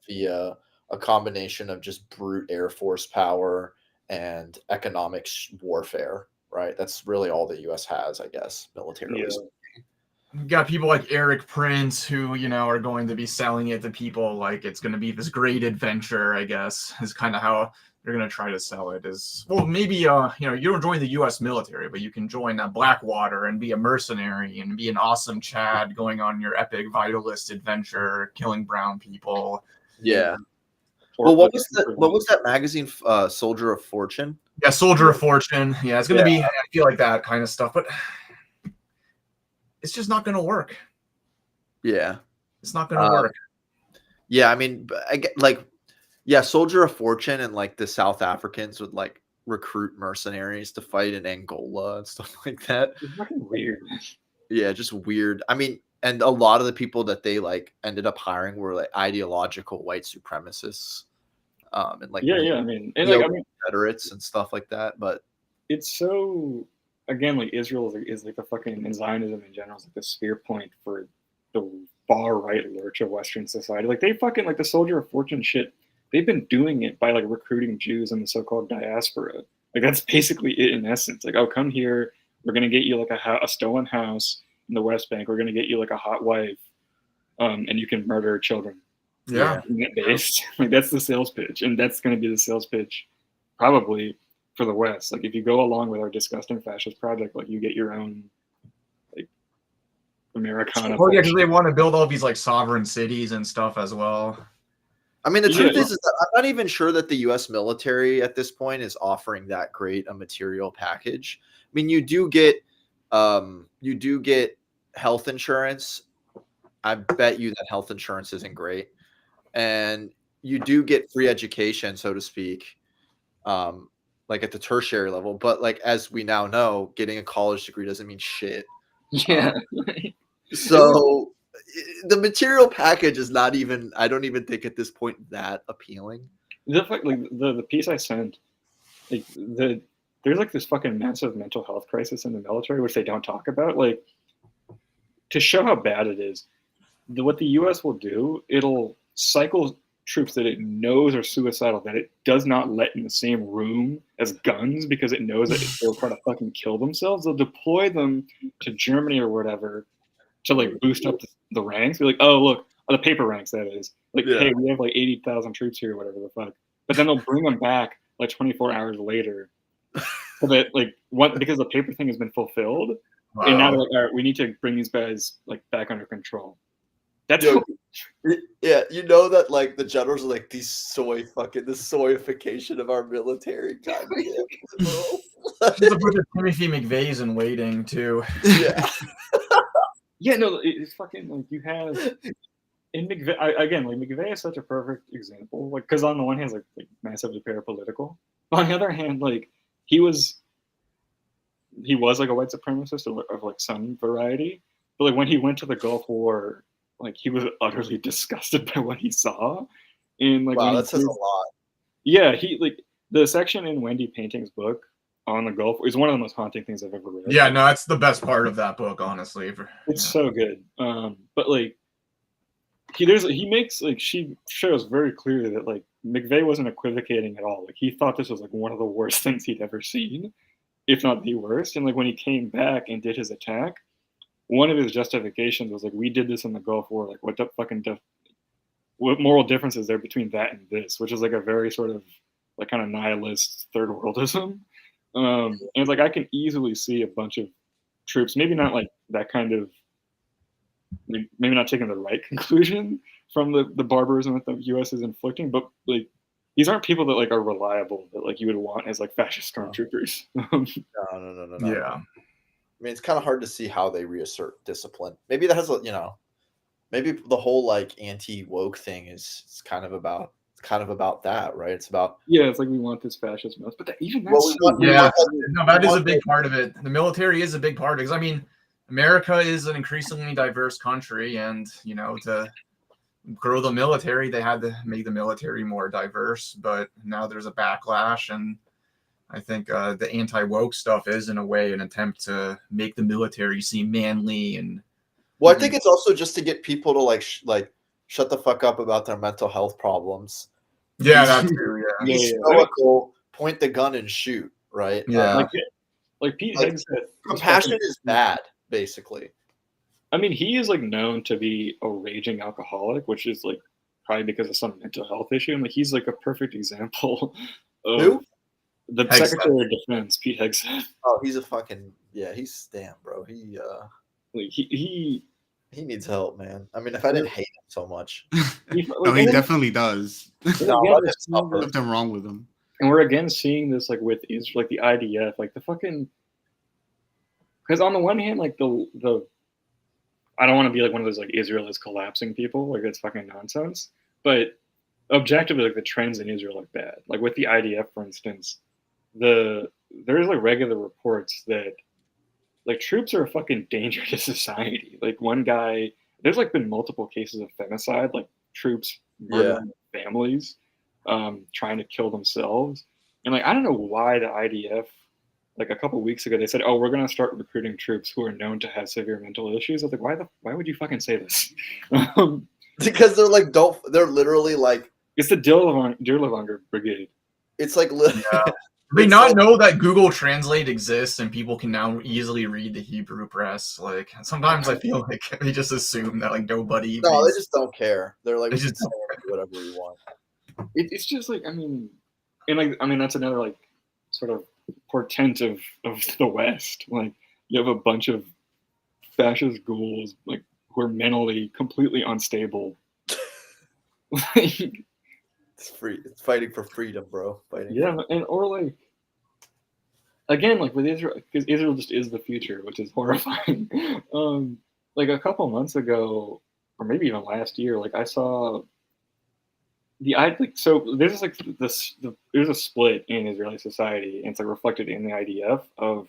via a combination of just brute Air Force power and economic warfare, right? That's really all the U.S. has, I guess, militarily. You got people like Eric Prince who, you know, are going to be selling it to people like it's going to be this great adventure, I guess, is kind of how they're going to try to sell it. Is, well, maybe, you know, you don't join the U.S. military, but you can join Blackwater and be a mercenary and be an awesome Chad going on your epic vitalist adventure, killing brown people. Yeah. Well, what was that magazine, Soldier of Fortune? Yeah, Soldier of Fortune. Yeah, it's going to be, I feel like that kind of stuff, but it's just not going to work. Yeah. It's not going to work. Yeah, I mean, Soldier of Fortune and like the South Africans would like recruit mercenaries to fight in Angola and stuff like that. It's fucking weird. Yeah, just weird. I mean, and a lot of the people that they like ended up hiring were like ideological white supremacists, and like I mean, and like I mean, Confederates and stuff like that. But it's so again, like Israel is like the fucking, and Zionism in general is like the spear point for the far right lurch of Western society. Like they fucking, like the soldier of fortune shit. They've been doing it by like recruiting Jews in the so-called diaspora. Like that's basically it in essence. Like, oh, come here, we're gonna get you like a stolen house in the West Bank. We're gonna get you like a hot wife, and you can murder children. Yeah. Based. Like that's the sales pitch, and that's gonna be the sales pitch, probably for the West. Like if you go along with our disgusting fascist project, like you get your own like Americana. Oh yeah, because they want to build all these like sovereign cities and stuff as well. I mean, the truth is that I'm not even sure that the U.S. military at this point is offering that great a material package. I mean, you do get health insurance. I bet you that health insurance isn't great, and you do get free education, so to speak, like at the tertiary level. But like as we now know, getting a college degree doesn't mean shit. Yeah. So the material package is not even, I don't even think at this point that appealing. The piece I sent, like there's like this fucking massive mental health crisis in the military, which they don't talk about. Like to show how bad it is, what the U.S. will do, it'll cycle troops that it knows are suicidal, that it does not let in the same room as guns because it knows that they'll try to fucking kill themselves. They'll deploy them to Germany or whatever to like boost up the ranks. Be like, oh look, the paper ranks, that is. Like, hey, we have like 80,000 troops here, whatever the fuck. But then they'll bring them back like 24 hours later, so that like because the paper thing has been fulfilled, and now they're like, all right, we need to bring these guys like back under control. That's yeah, you know that like the generals are like the soyification of our military. God damn, There's a bunch of Timothy McVeigh's in waiting too. Yeah. Yeah, no, it's fucking like you have in McVeigh again. Like McVeigh is such a perfect example. Like, because on the one hand, like massively parapolitical. But on the other hand, like he was like a white supremacist of like some variety. But like when he went to the Gulf War, like he was utterly disgusted by what he saw. And like, wow, that says a lot. Yeah, he like the section in Wendy Painting's book on the Gulf is one of the most haunting things I've ever read. Yeah, no, that's the best part of that book, honestly. It's so good. But like he makes like, she shows very clearly that like McVeigh wasn't equivocating at all. Like he thought this was like one of the worst things he'd ever seen, if not the worst. And like when he came back and did his attack, one of his justifications was like, we did this in the Gulf War. Like what the fucking what moral difference is there between that and this? Which is like a very sort of like kind of nihilist third worldism. And it's like I can easily see a bunch of troops, maybe not like that kind of, maybe not taking the right conclusion from the barbarism that the U.S. is inflicting, but like these aren't people that like are reliable, that like you would want as like fascist stormtroopers. No. Yeah. I mean, it's kind of hard to see how they reassert discipline. Maybe that has, maybe the whole like anti-woke thing is kind of about that, right? It's about it's like we want this fascist mess, but even that's no, that is a big part of it. The military is a big part because I mean, America is an increasingly diverse country, and to grow the military, they had to make the military more diverse. But now there's a backlash, and I think the anti-woke stuff is, in a way, an attempt to make the military seem manly and. Well, I think it's also just to get people to like shut the fuck up about their mental health problems. Yeah, that's true. Yeah. Stoical, point the gun and shoot. Right. Yeah. Like Pete Higgs said, compassion is bad, basically. I mean, he is like known to be a raging alcoholic, which is like probably because of some mental health issue. And like he's like a perfect example of. Who? The Secretary of Defense, Pete Hegseth. Oh, he's a fucking he's damn, bro. He needs help, man. I mean, if I didn't hate him so much. He definitely does. There's something wrong with him. And we're again seeing this like with Israel, like the IDF, like the fucking. Because on the one hand, like the I don't want to be like one of those like Israel is collapsing people, like that's fucking nonsense. But objectively, like the trends in Israel are bad. Like with the IDF, for instance, there's like regular reports that like troops are a fucking danger to society. Like one guy, there's like been multiple cases of femicide, like troops murdering families, trying to kill themselves. And like I don't know why the IDF like a couple weeks ago, they said, "Oh, we're gonna start recruiting troops who are known to have severe mental issues." I was like, why would you fucking say this? Because they're like they're literally like it's the Dirlewanger Brigade. It's like yeah. Do they not know that Google Translate exists and people can now easily read the Hebrew press? Like sometimes I feel like they just assume that like nobody. No, they just don't care. They're like, They we just can say whatever we want. It's just like and that's another like sort of portent of the West. Like you have a bunch of fascist ghouls like who are mentally completely unstable. It's free. It's fighting for freedom, bro. Fighting. Yeah, or like again, like with Israel, because Israel just is the future, which is horrifying. Like a couple months ago, or maybe even last year, like I saw so there's like there's a split in Israeli society, and it's like reflected in the IDF of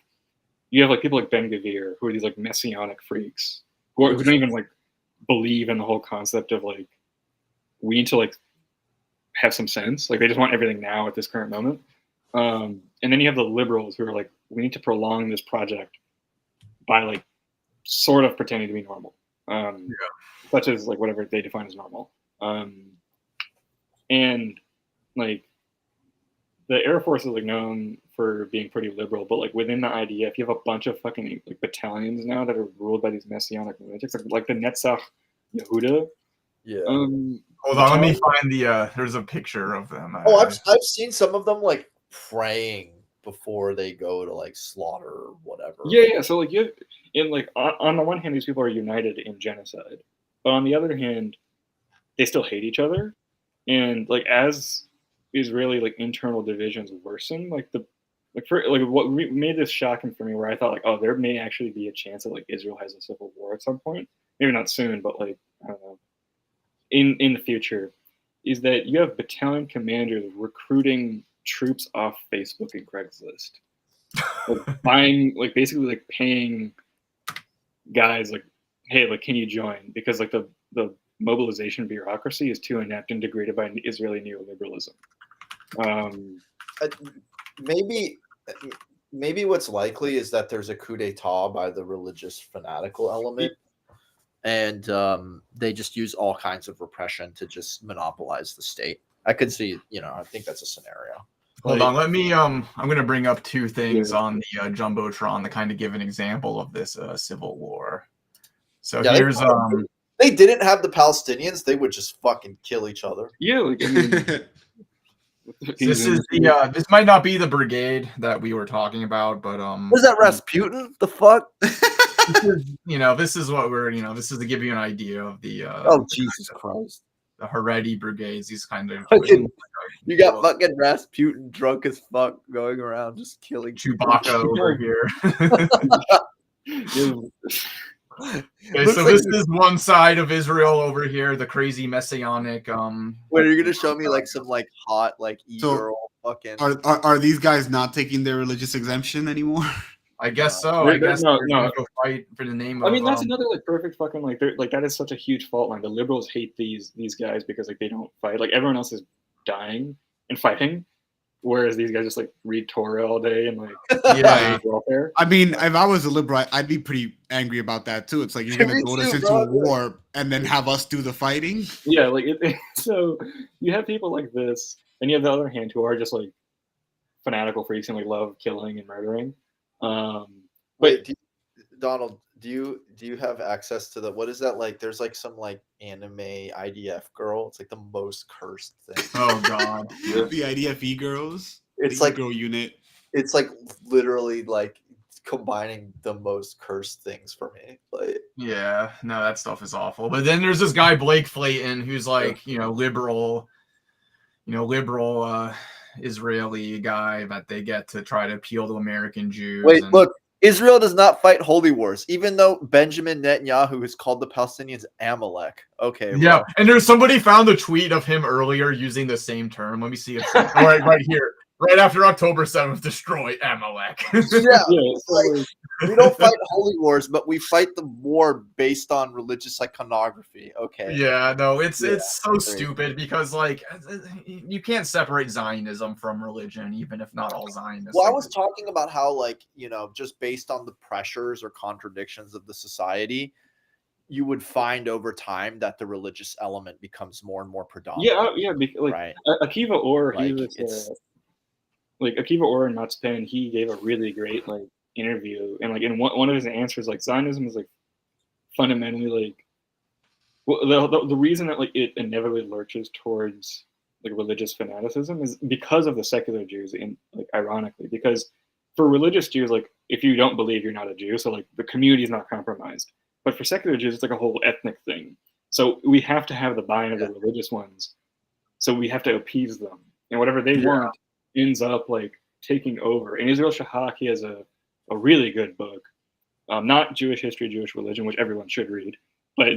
you have like people like Ben Gvir who are these like messianic freaks who don't even like believe in the whole concept of like we need to like have some sense, like they just want everything now at this current moment. And then you have the liberals who are like, we need to prolong this project by like sort of pretending to be normal, such as like whatever they define as normal. And like the Air Force is like known for being pretty liberal, but like within the IDF, you have a bunch of fucking like battalions now that are ruled by these messianic lunatics, like the Netzach Yehuda. Yeah. Hold on, let me find the. There's a picture of them. Oh, I've seen some of them like praying before they go to like slaughter or whatever. Yeah. So like you have, in like on the one hand, these people are united in genocide, but on the other hand, they still hate each other, and like as Israeli like internal divisions worsen, like what made this shocking for me, where I thought like, oh, there may actually be a chance that like Israel has a civil war at some point, maybe not soon, but like I don't know. In the future, is that you have battalion commanders recruiting troops off Facebook and Craigslist, like buying, like basically like paying guys like, hey, like can you join? Because like the mobilization bureaucracy is too inept and degraded by Israeli neoliberalism. Maybe what's likely is that there's a coup d'etat by the religious fanatical element. And they just use all kinds of repression to just monopolize the state. I could see, I think that's a scenario. Hold on, let me. I'm going to bring up two things on the jumbotron to kind of give an example of this civil war. So here's they didn't have the Palestinians, they would just fucking kill each other. Yeah, like, I mean, this is the. This might not be the brigade that we were talking about, but was that Rasputin? The fuck? This is what we're, this is to give you an idea of the oh Jesus Christ, the Haredi brigades, these kind of you got fucking Rasputin drunk as fuck going around just killing Chewbacca over here. Okay, so this is one side of Israel over here, the crazy messianic wait, are you gonna show me like some like hot like e-girl fucking are these guys not taking their religious exemption anymore? I guess so. I guess no. Go fight for the name of. I mean, that's another like perfect fucking like that is such a huge fault line. The liberals hate these guys because like they don't fight. Like everyone else is dying and fighting, whereas these guys just like read Torah all day and like welfare. I mean, if I was a liberal, I'd be pretty angry about that too. It's like you're gonna go us into a war and then have us do the fighting. Yeah, like so you have people like this, and you have the other hand who are just like fanatical freaks and like love killing and murdering. Wait, Donald, do you have access to what is that like? There's like some like anime IDF girl. It's like the most cursed thing. Oh god, the IDF girls. It's the like girl unit. It's like literally like combining the most cursed things for me. Like yeah, no, that stuff is awful. But then there's this guy Blake Flayton who's like liberal, Israeli guy that they get to try to appeal to American Jews. Wait, look, Israel does not fight holy wars, even though Benjamin Netanyahu has called the Palestinians Amalek. Okay. Yeah, well. And there's somebody found a tweet of him earlier using the same term. Let me see it. right here. Right after October 7th, destroy Amalek. Yeah. We don't fight holy wars, but we fight the war based on religious iconography. Okay. Yeah, no, it's so great. stupid because like you can't separate Zionism from religion, even if not all Zionists. Well, I like, was talking about how, like, just based on the pressures or contradictions of the society, you would find over time that the religious element becomes more and more predominant. Like right. Akiva Orr, Like, he was like Akiva Orr in Matzpen, he gave a really great like interview, and like in one of his answers, like Zionism is like fundamentally like the reason that like it inevitably lurches towards like religious fanaticism is because of the secular Jews, in like ironically, because for religious Jews, like if you don't believe, you're not a Jew, so like the community is not compromised. But for secular Jews, it's like a whole ethnic thing. So we have to have the buy-in of the religious ones. So we have to appease them, and whatever they want ends up like taking over. And Israel Shahak, he has a really good book, not Jewish history, Jewish religion, which everyone should read, but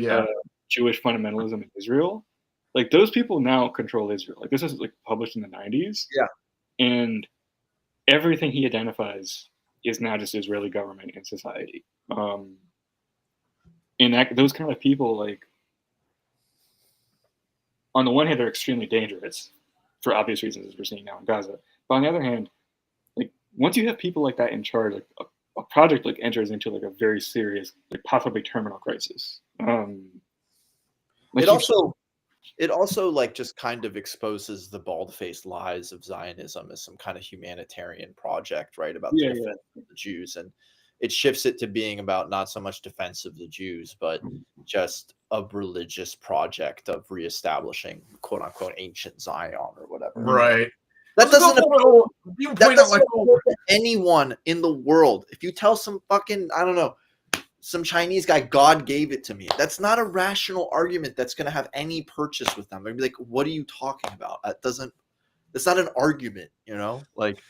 Jewish fundamentalism in Israel. Like those people now control Israel. Like this is like published in the 90s. Yeah. And everything he identifies is now just Israeli government and society. And those kind of people, like, on the one hand, they're extremely dangerous for obvious reasons, as we're seeing now in Gaza. But on the other hand, like once you have people like that in charge, like a project like enters into like a very serious, like possibly terminal crisis. Like it also like just kind of exposes the bald-faced lies of Zionism as some kind of humanitarian project, right? About the defense of the Jews, and it shifts it to being about not so much defense of the Jews, but just a religious project of reestablishing "quote unquote" ancient Zion or whatever. Right. That doesn't appeal to anyone in the world. If you tell some fucking, I don't know, some Chinese guy, God gave it to me, that's not a rational argument that's going to have any purchase with them. They'd be like, what are you talking about? That's not an argument, like.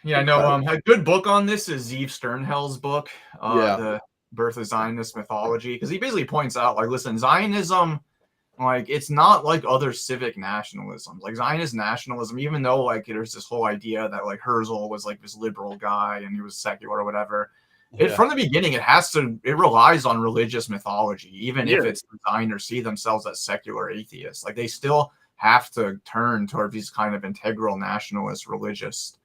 Yeah, no, a good book on this is Zeev Sternhell's book, The Birth of Zionist Mythology, because he basically points out, like, listen, Zionism, like, it's not like other civic nationalisms. Like, Zionist nationalism, even though, like, there's this whole idea that, like, Herzl was, like, this liberal guy and he was secular or whatever, from the beginning, it relies on religious mythology, even if it's designed or see themselves as secular atheists. Like, they still have to turn toward these kind of integral nationalist religious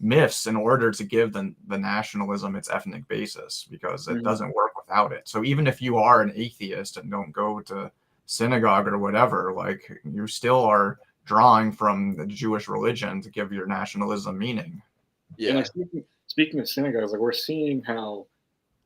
myths in order to give the nationalism its ethnic basis, because it doesn't work without it. So even if you are an atheist and don't go to synagogue or whatever, like you still are drawing from the Jewish religion to give your nationalism meaning. Yeah. And like speaking of synagogues, like we're seeing how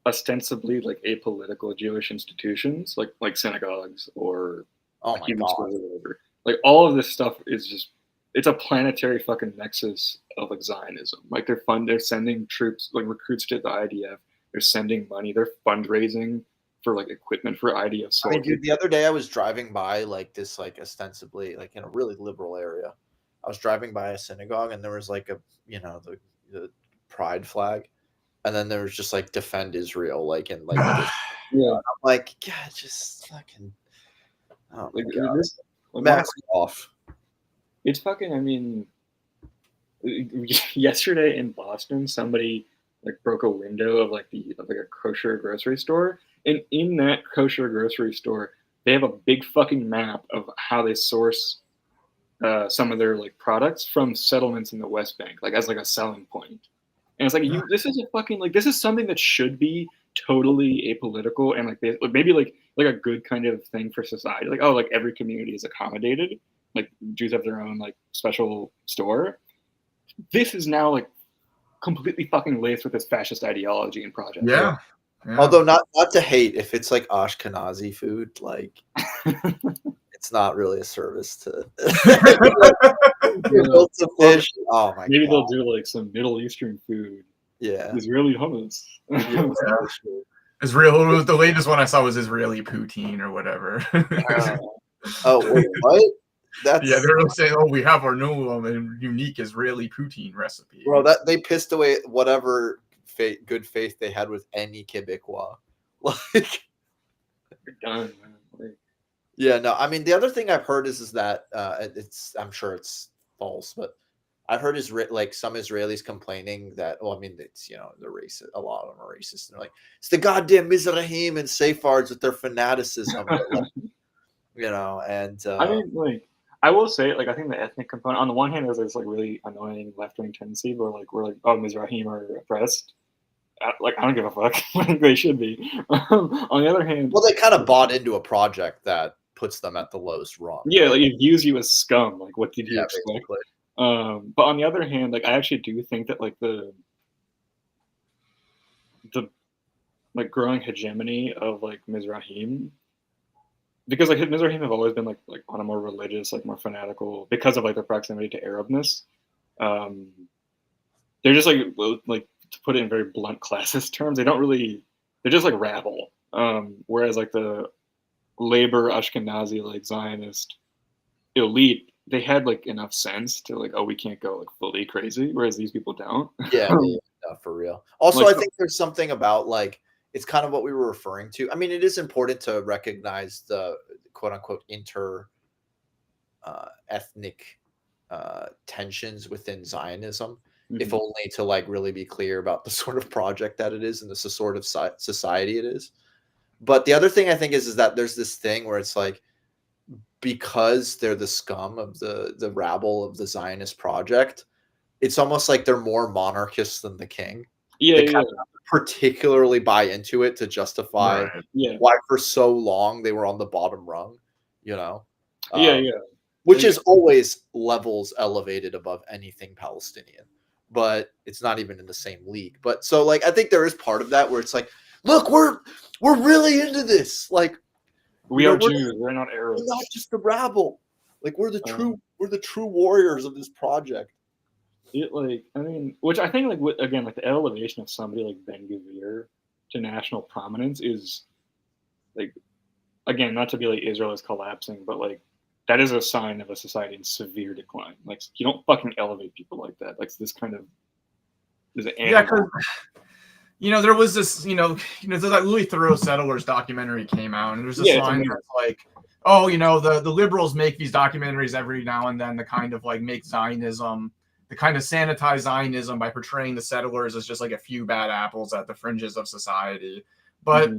ostensibly like apolitical Jewish institutions, like synagogues or or whatever, like all of this stuff is just, it's a planetary fucking nexus of like Zionism. Like they're sending troops, like recruits to the IDF. They're sending money. They're fundraising for like equipment for IDF soldiers. I mean, dude, the other day I was driving by like this, like ostensibly like in a really liberal area. I was driving by a synagogue and there was like a, the pride flag, and then there was just like defend Israel, like in like this. I'm like, God, just fucking, oh my God. Mask off. It's fucking, I mean, yesterday in Boston, somebody like broke a window of like a kosher grocery store. And in that kosher grocery store, they have a big fucking map of how they source some of their like products from settlements in the West Bank, like as like a selling point. And it's like, this is a fucking, like, this is something that should be totally apolitical and like maybe like a good kind of thing for society. Like, oh, like every community is accommodated. Like Jews have their own like special store. This is now like completely fucking laced with this fascist ideology and project. Yeah. Although not to hate, if it's like Ashkenazi food, like it's not really a service to fish. Oh my Maybe God. they'll do like some Middle Eastern food. Yeah. Israeli hummus. Israel, the latest one I saw was Israeli poutine or whatever. Oh, wait, what? They're really saying, "Oh, we have our new unique Israeli poutine recipe." Bro, that they pissed away whatever good faith they had with any Quebecois. Like, you're done, man. Like, yeah, no. I mean, the other thing I've heard is that I'm sure it's false, but I've heard like some Israelis complaining that, well, I mean, it's, they're racist. A lot of them are racist. And they're like, it's the goddamn Mizrahim and Sephards with their fanaticism. But like, and I mean, like, I will say, like, I think the ethnic component, on the one hand, there's this like really annoying left-wing tendency where like we're like, oh, Mizrahim are oppressed. Like, I don't give a fuck. Like, they should be. On the other hand, well, they kind of bought into a project that puts them at the lowest rung. Yeah, right? like it views you as scum. Like, what did you expect? Basically. But on the other hand, like, I actually do think that like the like growing hegemony of like Mizrahim, because like Mizrahim have always been like on a more religious, like more fanatical, because of like their proximity to Arabness. They're just like to put it in very blunt classist terms, they're just like rabble. Whereas like the labor Ashkenazi like Zionist elite, they had like enough sense to like, oh, we can't go like fully crazy, whereas these people don't. Yeah, for real. Also, Like, I think there's something about like, it's kind of what we were referring to. I mean, it is important to recognize the quote unquote ethnic tensions within Zionism, if only to like really be clear about the sort of project that it is and the sort of society it is. But the other thing I think is that there's this thing where it's like, because they're the scum of the rabble of the Zionist project, it's almost like they're more monarchists than the king. Yeah, they kind of particularly buy into it to justify why for so long they were on the bottom rung, which is always levels elevated above anything Palestinian, but it's not even in the same league. But so like, I think there is part of that where it's like, look, we're really into this. Like, we are Jews, we're not Arabs. We're not just the rabble. Like, we're the true warriors of this project. I mean, which I think, like, again, like the elevation of somebody like Ben-Gvir to national prominence is, like, again, not to be like Israel is collapsing, but like that is a sign of a society in severe decline. Like, you don't fucking elevate people like that. Like, this kind of is an animal. There was this, that Louis Theroux Settlers documentary came out, and there's this line that's like, oh, the liberals make these documentaries every now and then to kind of like make Zionism, to kind of sanitize Zionism by portraying the settlers as just like a few bad apples at the fringes of society. But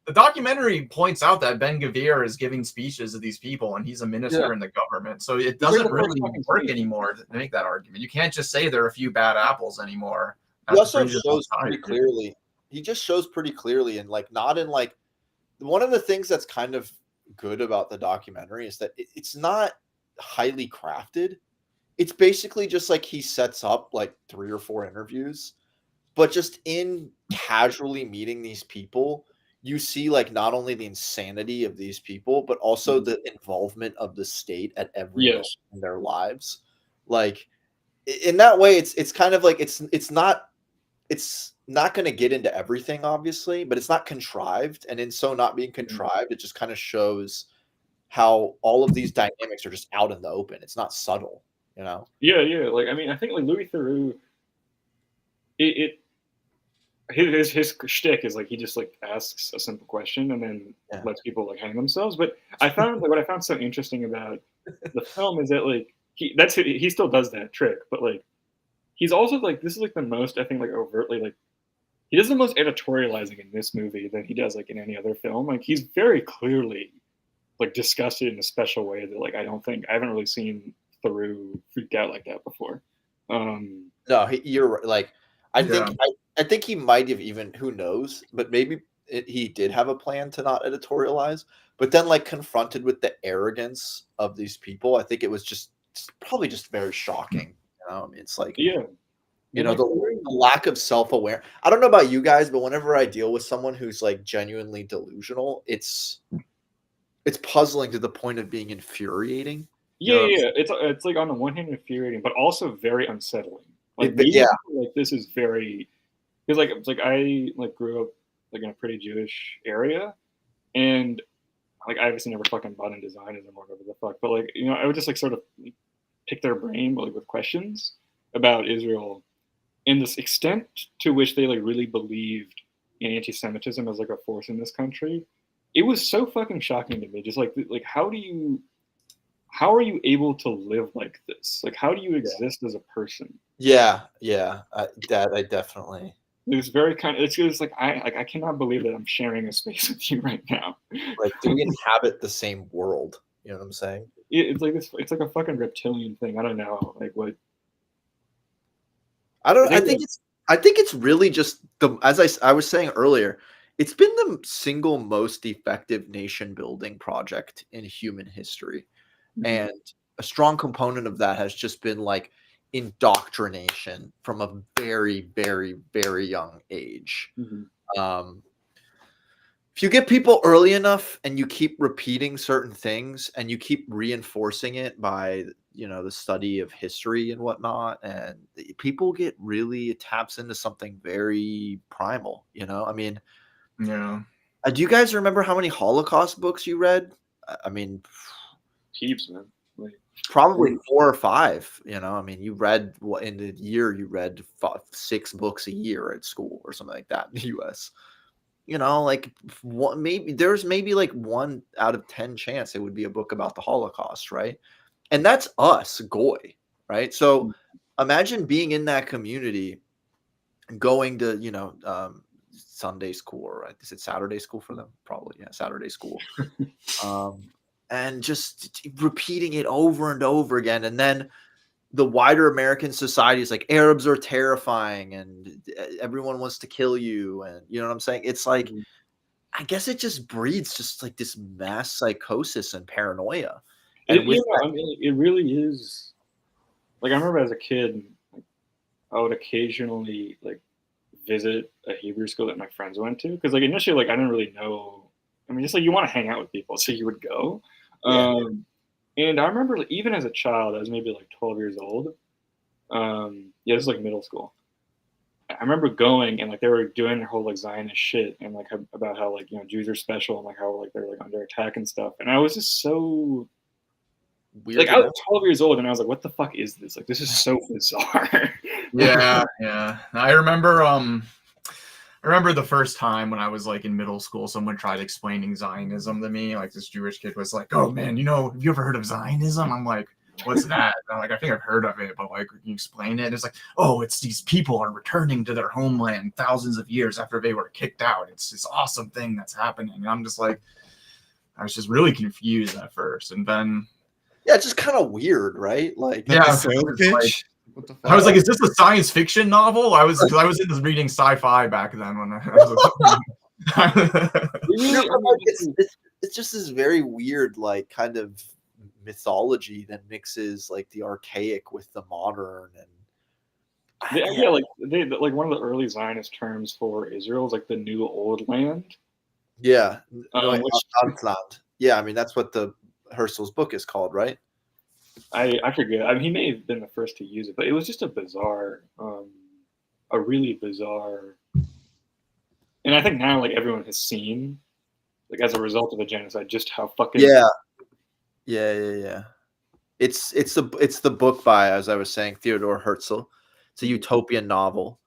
the documentary points out that Ben-Gvir is giving speeches to these people, and he's a minister in the government. So it doesn't really work anymore to make that argument. You can't just say there are a few bad apples anymore. He also shows pretty clearly. He just shows pretty clearly, and like not in like, one of the things that's kind of good about the documentary is that it's not highly crafted. It's basically just like he sets up like 3 or 4 interviews, but just in casually meeting these people, you see like not only the insanity of these people, but also the involvement of the state at every moment in their lives. Like, in that way, it's kind of like it's not going to get into everything, obviously, but it's not contrived. And in so not being contrived, it just kind of shows how all of these dynamics are just out in the open. It's not subtle, Yeah. Like, I mean, I think like Louis Theroux, his shtick is like he just like asks a simple question and then lets people like hang themselves. But I found like what I found so interesting about the film is that like he still does that trick, but like he's also like, this is like the most, I think, like overtly like he does the most editorializing in this movie than he does like in any other film. Like, he's very clearly like disgusted in a special way that like I haven't really seen Theroux freak out like that before. No, you're like, I think he might have even, who knows, but maybe he did have a plan to not editorialize, but then like confronted with the arrogance of these people, I think it was probably just very shocking. I mean, it's like, the lack of self-aware. I don't know about you guys, but whenever I deal with someone who's like genuinely delusional, it's puzzling to the point of being infuriating. Yeah. It's like on the one hand infuriating, but also very unsettling. Like, like this is very, because like it's like I like grew up like in a pretty Jewish area, and like I obviously never fucking bought into Zionism or whatever the fuck, but like I would just like sort of pick their brain like with questions about Israel, and this extent to which they like really believed in anti-Semitism as like a force in this country. It was so fucking shocking to me. Just like how do you how are you able to live like this? Like, how do you exist as a person? Yeah, that I definitely. It's very kind of, it's just like I cannot believe that I'm sharing a space with you right now. Like, do we inhabit the same world? You know what I'm saying? It's like this. It's like a fucking reptilian thing. I don't know. Like what? I think it's really just as I was saying earlier, it's been the single most effective nation building project in human history. Mhm. And a strong component of that has just been like indoctrination from a very, very, very young age. If you get people early enough and you keep repeating certain things and you keep reinforcing it by, the study of history and whatnot, and people get really, it taps into something very primal, I mean, Yeah. do you guys remember how many Holocaust books you read? I mean, heaps, man. Probably 4 or 5. I mean, you read in the year you read 6 books a year at school or something like that in the U.S. Like there's maybe like 1 out of 10 chance it would be a book about the Holocaust, right? And that's us, Goy, right? So imagine being in that community, going to Sunday school, right? Is it Saturday school for them? Probably, yeah, Saturday school. And just repeating it over and over again. And then the wider American society is like, Arabs are terrifying and everyone wants to kill you. And you know what I'm saying? It's like, I guess it just breeds just like this mass psychosis and paranoia. And it really is. Like, I remember as a kid, I would occasionally like visit a Hebrew school that my friends went to. Cause like initially, like I didn't really know. I mean, just like you want to hang out with people, so you would go. And I remember like, even as a child, I was maybe like 12 years old. This is like middle school. I remember going and like they were doing their whole like Zionist shit and like about how like Jews are special and like how like they're like under attack and stuff. And I was just so weird. Like I was 12 years old and I was like, what the fuck is this? Like this is so bizarre. Yeah. I remember the first time when I was like in middle school, someone tried explaining Zionism to me. Like this Jewish kid was like, "Oh man, have you ever heard of Zionism?" I'm like, "What's that?" And I'm like, "I think I've heard of it, but like, can you explain it?" And it's like, "Oh, it's these people are returning to their homeland thousands of years after they were kicked out. It's this awesome thing that's happening." And I'm just like, I was just really confused at first, and then it's just kind of weird, right? Like, I was like, "Is this a science fiction novel?" Because I was into reading sci-fi back then when I was it's just this very weird, like, kind of mythology that mixes like the archaic with the modern, and like one of the early Zionist terms for Israel is like the new old land. Yeah, land. Yeah, I mean that's what the Herzl's book is called, right? I forget. I mean, he may have been the first to use it, but it was just a really bizarre. And I think now, like everyone has seen, like as a result of the genocide, just how fucking yeah. It's the book by, as I was saying, Theodor Herzl. It's a utopian novel,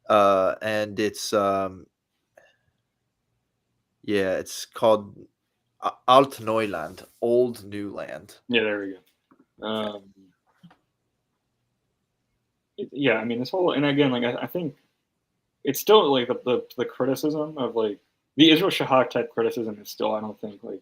and it's it's called Alt Neuland, Old New Land. Yeah, there we go. I mean, this whole, and again, like I think it's still like the criticism of like the Israel Shahak type criticism is still, I don't think, like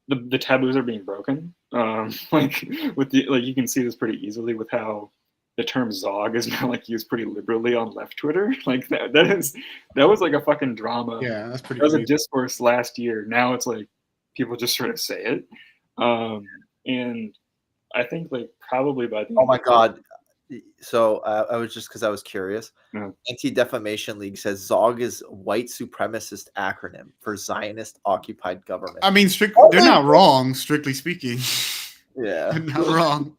the taboos are being broken. Like with the, like you can see this pretty easily with how the term Zog is now like used pretty liberally on left Twitter. Like that was like a fucking drama. Yeah, that's pretty. That was a discourse last year. Now it's like people just sort of say it. And I think like probably by the oh my god, so I was just because I was curious. Anti-Defamation League says Zog is white supremacist acronym for Zionist occupied government. I mean, they're not wrong, strictly speaking. Yeah, they're not wrong.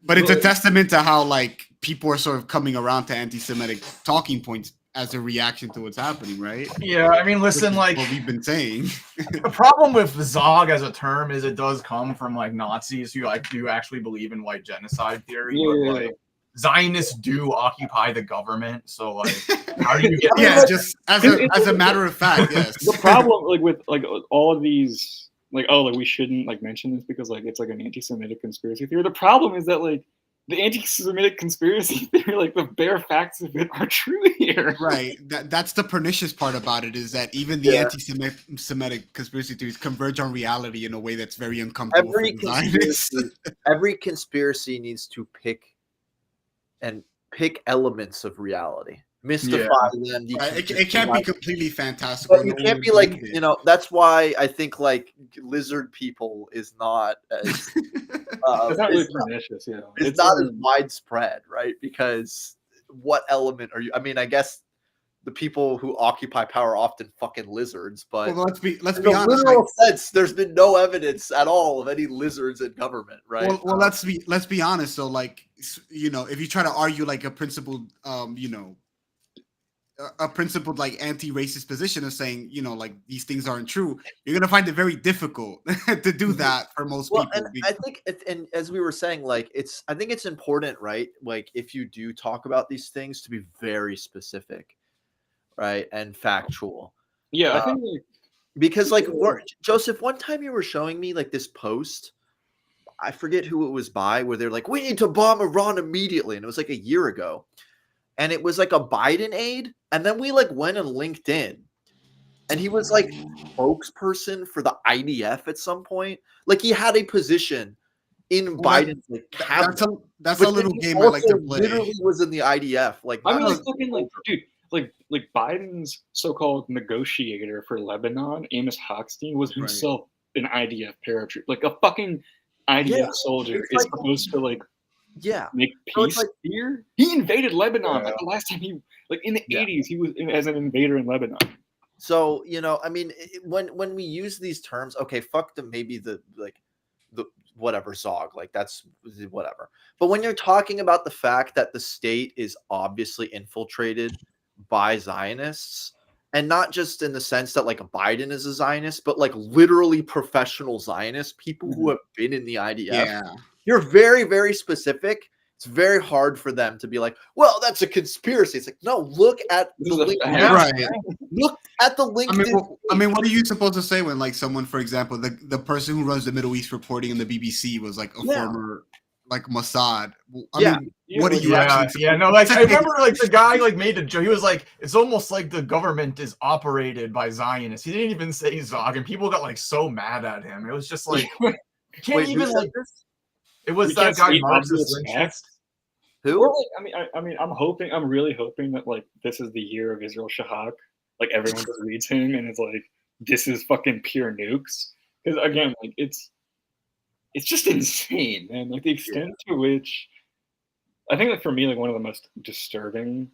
But it's a testament to how like people are sort of coming around to anti-Semitic talking points as a reaction to what's happening, right? Yeah, I mean, listen, like what we've been saying. The problem with Zog as a term is it does come from like Nazis who like do actually believe in white genocide theory, but like Zionists do occupy the government. So like, how do you get? Just as a matter of fact, yes. The problem like with like all of these like, oh, like we shouldn't like mention this because like it's like an anti-Semitic conspiracy theory. The problem is that like the anti-Semitic conspiracy theory, like the bare facts of it are true here. Right. That's the pernicious part about it, is that even the anti-Semitic conspiracy theories converge on reality in a way that's very uncomfortable for the Zionists. Every conspiracy needs to pick elements of reality, mystify them. It can't be completely fantastical. But you can't be like, you know, that's why I think like lizard people is not as it's not really pernicious, you know. It's not as widespread, right? Because what element are you? I mean, I guess the people who occupy power are often fucking lizards, but well, let's be honest. In a literal sense, there's been no evidence at all of any lizards in government, right? Well, let's be honest. So, like, you know, if you try to argue like a principled, you know, a principled like anti-racist position of saying, you know, like these things aren't true, you're gonna find it very difficult to do that for most people. And I think, and as we were saying, like I think it's important, right? Like if you do talk about these things, to be very specific, right, and factual. Yeah, I think because like Joseph, one time you were showing me like this post, I forget who it was by, where they're like, we need to bomb Iran immediately, and it was like a year ago. And it was like a Biden aide. And then we like went and linked in. And he was like spokesperson for the IDF at some point. Like he had a position in Biden's like cabinet. That's a little game I like to play. Literally was in the IDF. Like I mean, like fucking like dude, like Biden's so-called negotiator for Lebanon, Amos Hochstein, was himself an IDF paratroop. Like a fucking IDF soldier is supposed to like make peace here. He invaded Lebanon like the last time he, like in the 80s, he was as an invader in Lebanon. So, you know, I mean, when we use these terms, okay, fuck them, maybe the whatever Zog, like that's whatever. But when you're talking about the fact that the state is obviously infiltrated by Zionists, and not just in the sense that like Biden is a Zionist, but like literally professional Zionists, people who have been in the IDF. Yeah. You're very, very specific. It's very hard for them to be like, well, that's a conspiracy. It's like, no, look at the link. Look at the link. I mean, what are you supposed to say when, like, someone, for example, the person who runs the Middle East reporting in the BBC was like a former, like Mossad. I mean, what are you actually? No, like I remember, like the guy like made a joke. He was like, it's almost like the government is operated by Zionists. He didn't even say Zog, and people got like so mad at him. It was just like, you can't even like this. It was that guy Marxist Lynchist. Who? Or like, I mean, I'm really hoping that like this is the year of Israel Shahak. Like everyone just reads him and it's like, this is fucking pure nukes. Because again, like it's just insane, man. Like the extent to which, I think that for me, like one of the most disturbing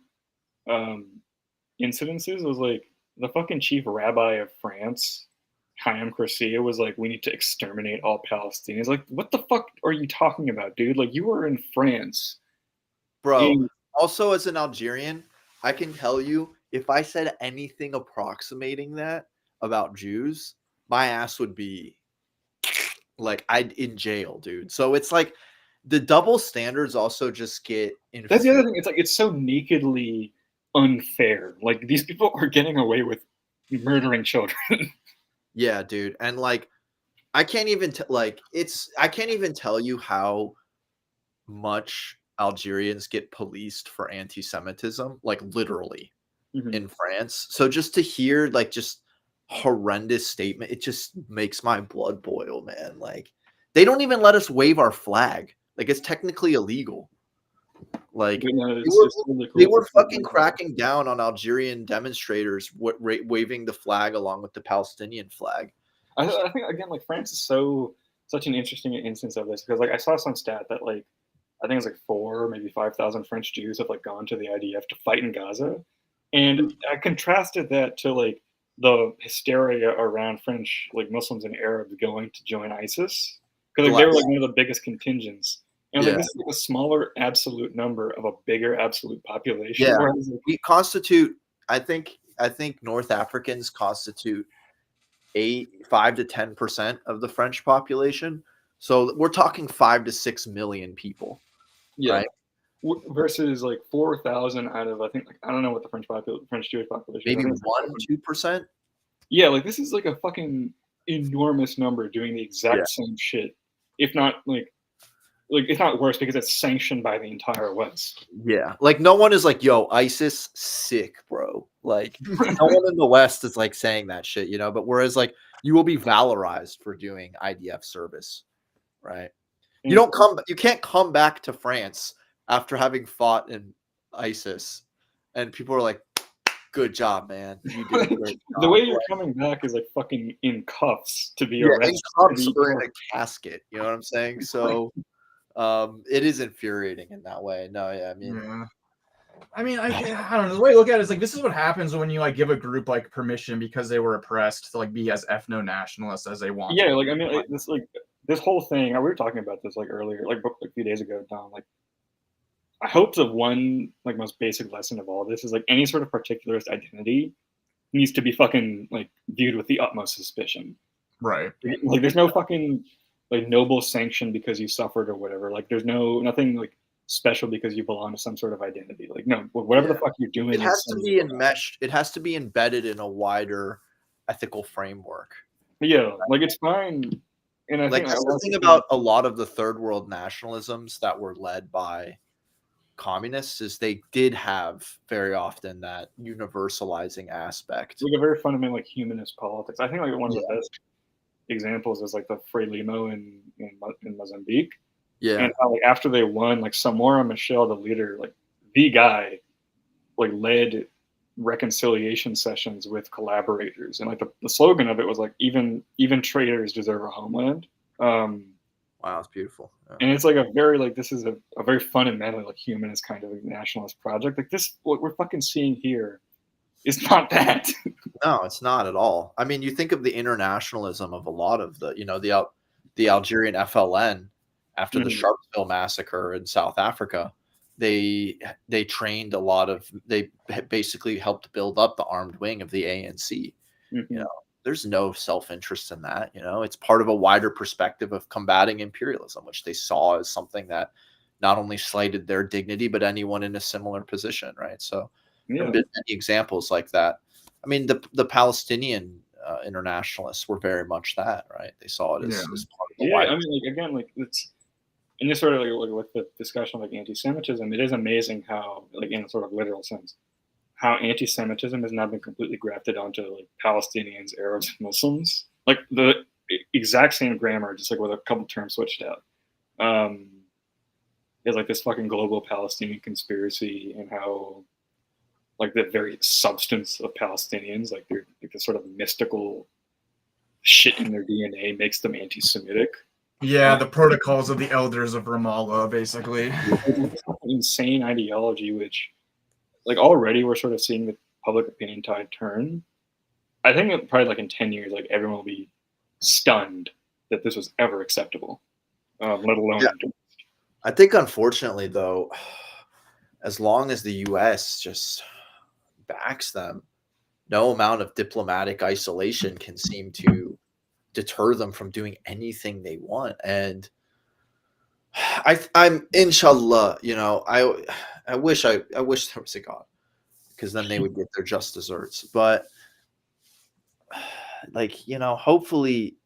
incidences was like the fucking chief rabbi of France, Chaim Corsia, was like, we need to exterminate all Palestinians. Like, what the fuck are you talking about, dude? Like, you were in France. Bro, also as an Algerian, I can tell you, if I said anything approximating that about Jews, my ass would be like, I'd in jail, dude. So it's like the double standards also just get That's the other thing. It's like, it's so nakedly unfair. Like, these people are getting away with murdering children. Yeah, dude. And like, I can't even I can't even tell you how much Algerians get policed for anti-Semitism, like literally in France. So just to hear like just horrendous statement, it just makes my blood boil, man. Like they don't even let us wave our flag. Like it's technically illegal. Like they were fucking cracking down on Algerian demonstrators waving the flag along with the Palestinian flag. I think again, like France is such an interesting instance of this because like I saw some stat that like I think it's like 4,000, maybe 5,000 French Jews have like gone to the IDF to fight in Gaza, and I contrasted that to like the hysteria around French like Muslims and Arabs going to join ISIS because like they were like one of the biggest contingents. And like, this is like a smaller absolute number of a bigger absolute population. Yeah, whereas, like, we constitute. I think North Africans constitute 5 to 10% of the French population. So we're talking 5 to 6 million people. Yeah. Right? Versus like 4,000 out of I think like I don't know what the French Jewish population. Maybe 1-2%. Yeah, like this is like a fucking enormous number doing the exact same shit, if not like it's not worse because it's sanctioned by the entire West. Yeah, like no one is like, "Yo, ISIS, sick, bro." Like no one in the West is like saying that shit, you know. But whereas like you will be valorized for doing IDF service, right? You can't come back to France after having fought in ISIS, and people are like, "Good job, man. You did a great job." The way you're coming back is like fucking in cuffs to be in arrested. cuffs or in a casket. You know what I'm saying? So, it is infuriating in that way. No, yeah, I mean, Yeah. I mean, I don't know. The way I look at it is like this is what happens when you like give a group like permission because they were oppressed to like be as ethno-nationalist as they want. Yeah, like I mean, this whole thing. We were talking about this like earlier, like a few days ago, Don. Like, I hope the one like most basic lesson of all this is like any sort of particularist identity needs to be fucking like viewed with the utmost suspicion. Right. Like, there's no fucking like noble sanction because you suffered or whatever. Like, there's nothing like special because you belong to some sort of identity. Like, no, whatever the fuck you're doing, it has to be enmeshed. It has to be embedded in a wider ethical framework. Yeah, like it's fine. And I like think the thing about a lot of the third world nationalisms that were led by communists is they did have very often that universalizing aspect. Like a very fundamental like humanist politics. I think like one of the best examples is like the Frelimo in Mozambique. Yeah. And how like after they won, like Samora Machel, the leader, like the guy, like led reconciliation sessions with collaborators. And like the slogan of it was like even traitors deserve a homeland. Wow, it's beautiful. Yeah. And it's like a very like this is a very fundamentally like humanist kind of like nationalist project. Like this, what we're fucking seeing here is not that. No, it's not at all. I mean, you think of the internationalism of a lot of the, you know, the Algerian FLN after the Sharpeville massacre in South Africa. They trained a lot of, they basically helped build up the armed wing of the ANC. You know, there's no self-interest in that. You know, it's part of a wider perspective of combating imperialism, which they saw as something that not only slighted their dignity, but anyone in a similar position. Right. So there have been many examples like that. I mean, the Palestinian internationalists were very much that, right? They saw it as part of the wider. I mean, like again, like it's in this sort of like with the discussion of like anti-Semitism, it is amazing how, like in a sort of literal sense, how anti-Semitism has now been completely grafted onto like Palestinians, Arabs, Muslims. Like the exact same grammar, just like with a couple terms switched out. There's like this fucking global Palestinian conspiracy and how like the very substance of Palestinians, like they're like the sort of mystical shit in their DNA makes them anti-Semitic. Yeah, the protocols of the elders of Ramallah, basically. Insane ideology, which like already we're sort of seeing the public opinion tide turn. I think that probably like in 10 years, like everyone will be stunned that this was ever acceptable, let alone. I think unfortunately though, as long as the US just backs them, no amount of diplomatic isolation can seem to deter them from doing anything they want. And I'm inshallah, you know, I wish there was a God, because then they would get their just desserts. But like, you know, hopefully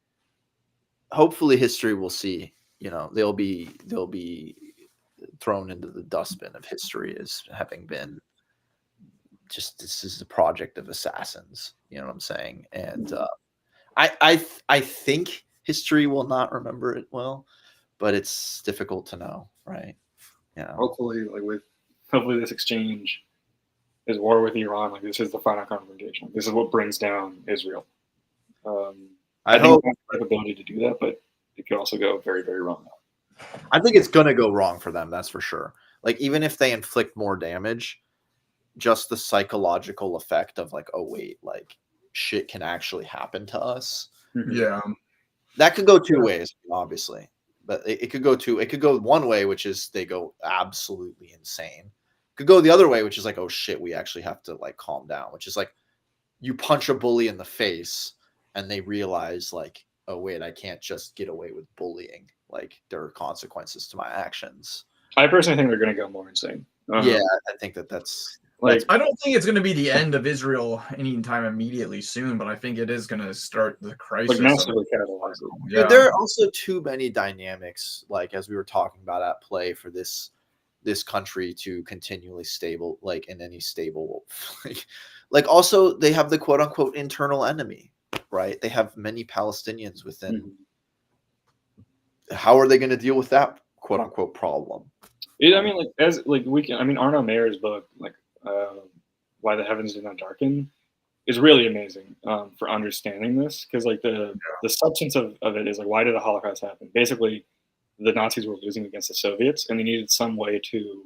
history will see, you know, they'll be thrown into the dustbin of history as having been just, this is a project of assassins, you know what I'm saying? And I think history will not remember it well, but it's difficult to know, right? Yeah. Hopefully this exchange is war with Iran. Like this is the final confrontation. This is what brings down Israel. I think we have the ability to do that, but it could also go very, very wrong. I think it's going to go wrong for them. That's for sure. Like even if they inflict more damage, just the psychological effect of like, oh wait, like shit can actually happen to us. Yeah, that could go two ways, obviously, but it could go one way, which is they go absolutely insane. It could go the other way, which is like, oh shit, we actually have to like calm down, which is like you punch a bully in the face and they realize like, oh wait, I can't just get away with bullying. Like there are consequences to my actions. I personally think they're going to go more insane. Yeah, I think that's Like, I don't think it's going to be the end of Israel anytime immediately soon, but I think it is going to start the crisis. like massively catalyze it. Yeah. There are also too many dynamics, like as we were talking about, at play for this country to continually stable, like in any stable, like also they have the quote unquote internal enemy, right? They have many Palestinians within. Mm-hmm. How are they going to deal with that quote unquote problem? I mean, like as like we can. I mean, Arno Mayer's book, like "Why the Heavens Did Not Darken," is really amazing for understanding this, because like the substance of it is like, why did the Holocaust happen? Basically, the Nazis were losing against the Soviets, and they needed some way to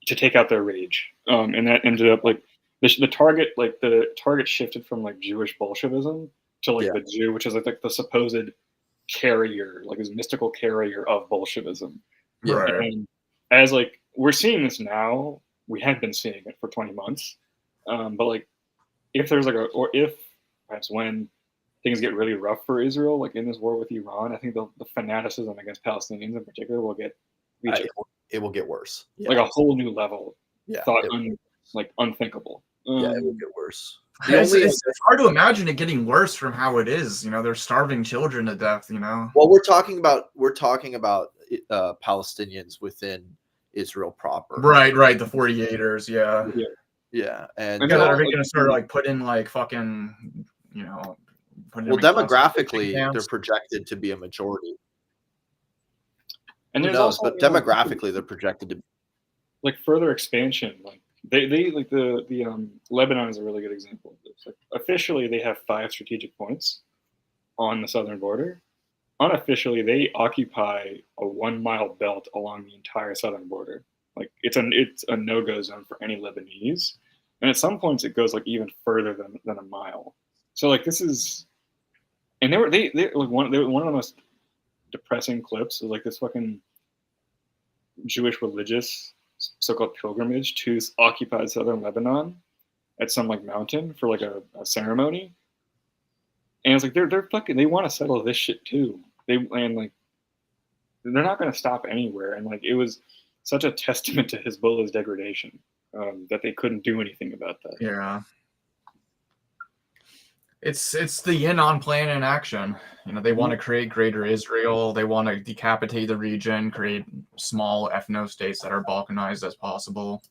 take out their rage, and that ended up like the target shifted from like Jewish Bolshevism to like the Jew, which is like the supposed carrier, like this mystical carrier of Bolshevism. Right. And as like we're seeing this now, we have been seeing it for 20 months. But like if there's like if perhaps when things get really rough for Israel, like in this war with Iran, I think the fanaticism against Palestinians in particular will it will get worse. Like a whole new level. Yeah. Like unthinkable. Yeah, it will get worse. It's hard to imagine it getting worse from how it is. You know, they're starving children to death. You know. Well, we're talking about Palestinians within Israel proper. Right. The 48ers. Yeah, and are they going to start like put in like fucking, you know? Well, demographically, they're projected to be a majority. And who knows? But demographically, they're projected to be like further expansion. Like they like the Lebanon is a really good example of this. Like officially, they have 5 strategic points on the southern border. Unofficially, they occupy a 1-mile belt along the entire southern border. Like it's a no-go zone for any Lebanese, and at some points it goes like even further than a mile. So like this is, and they like one of the most depressing clips is like this fucking Jewish religious so-called pilgrimage to occupied southern Lebanon at some like mountain for like a ceremony, and it's like they're fucking, they want to settle this shit too. They're not going to stop anywhere, and like it was such a testament to Hezbollah's degradation that they couldn't do anything about that. Yeah. It's the Yinon plan in action. You know, they want to create greater Israel. They want to decapitate the region, create small ethno-states that are balkanized as possible.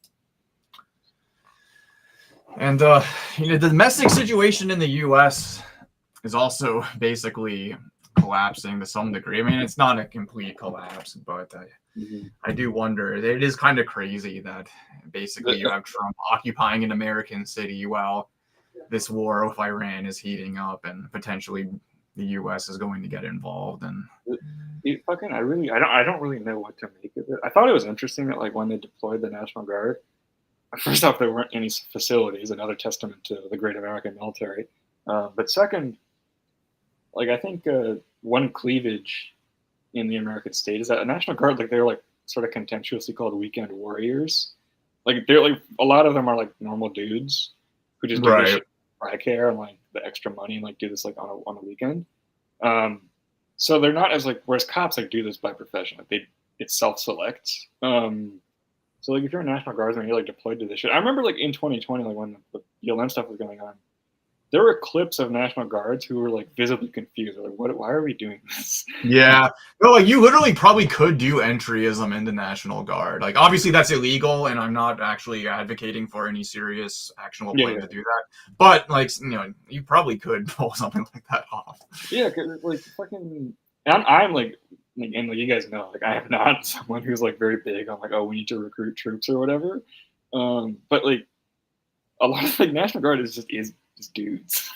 And, you know, the domestic situation in the U.S. is also basically collapsing to some degree. I mean, it's not a complete collapse, but I do wonder. It is kind of crazy that basically you have Trump occupying an American city while this war with Iran is heating up, and potentially the U.S. is going to get involved. And I don't really know what to make of it. I thought it was interesting that like when they deployed the National Guard, first off, there weren't any facilities, another testament to the great American military. But second, like I think one cleavage in the American state is that a National Guard, like they're like sort of contemptuously called weekend warriors. Like they're like a lot of them are like normal dudes who just do this shit for care and like the extra money and like do this like on a weekend. So they're not as like, whereas cops like do this by profession, like it self-selects. So like if you're a National Guardsman, you're like deployed to this shit. I remember like in 2020, like when the BLM stuff was going on, there were clips of National Guards who were like visibly confused. They're like, why are we doing this? Yeah. No, like you literally probably could do entryism in the National Guard. Like obviously that's illegal, and I'm not actually advocating for any serious actionable plan to do that. But like, you know, you probably could pull something like that off. Yeah, cause like fucking, I'm like, and like you guys know, like I am not someone who's like very big on like, oh, we need to recruit troops or whatever. But like a lot of like National Guard is just dudes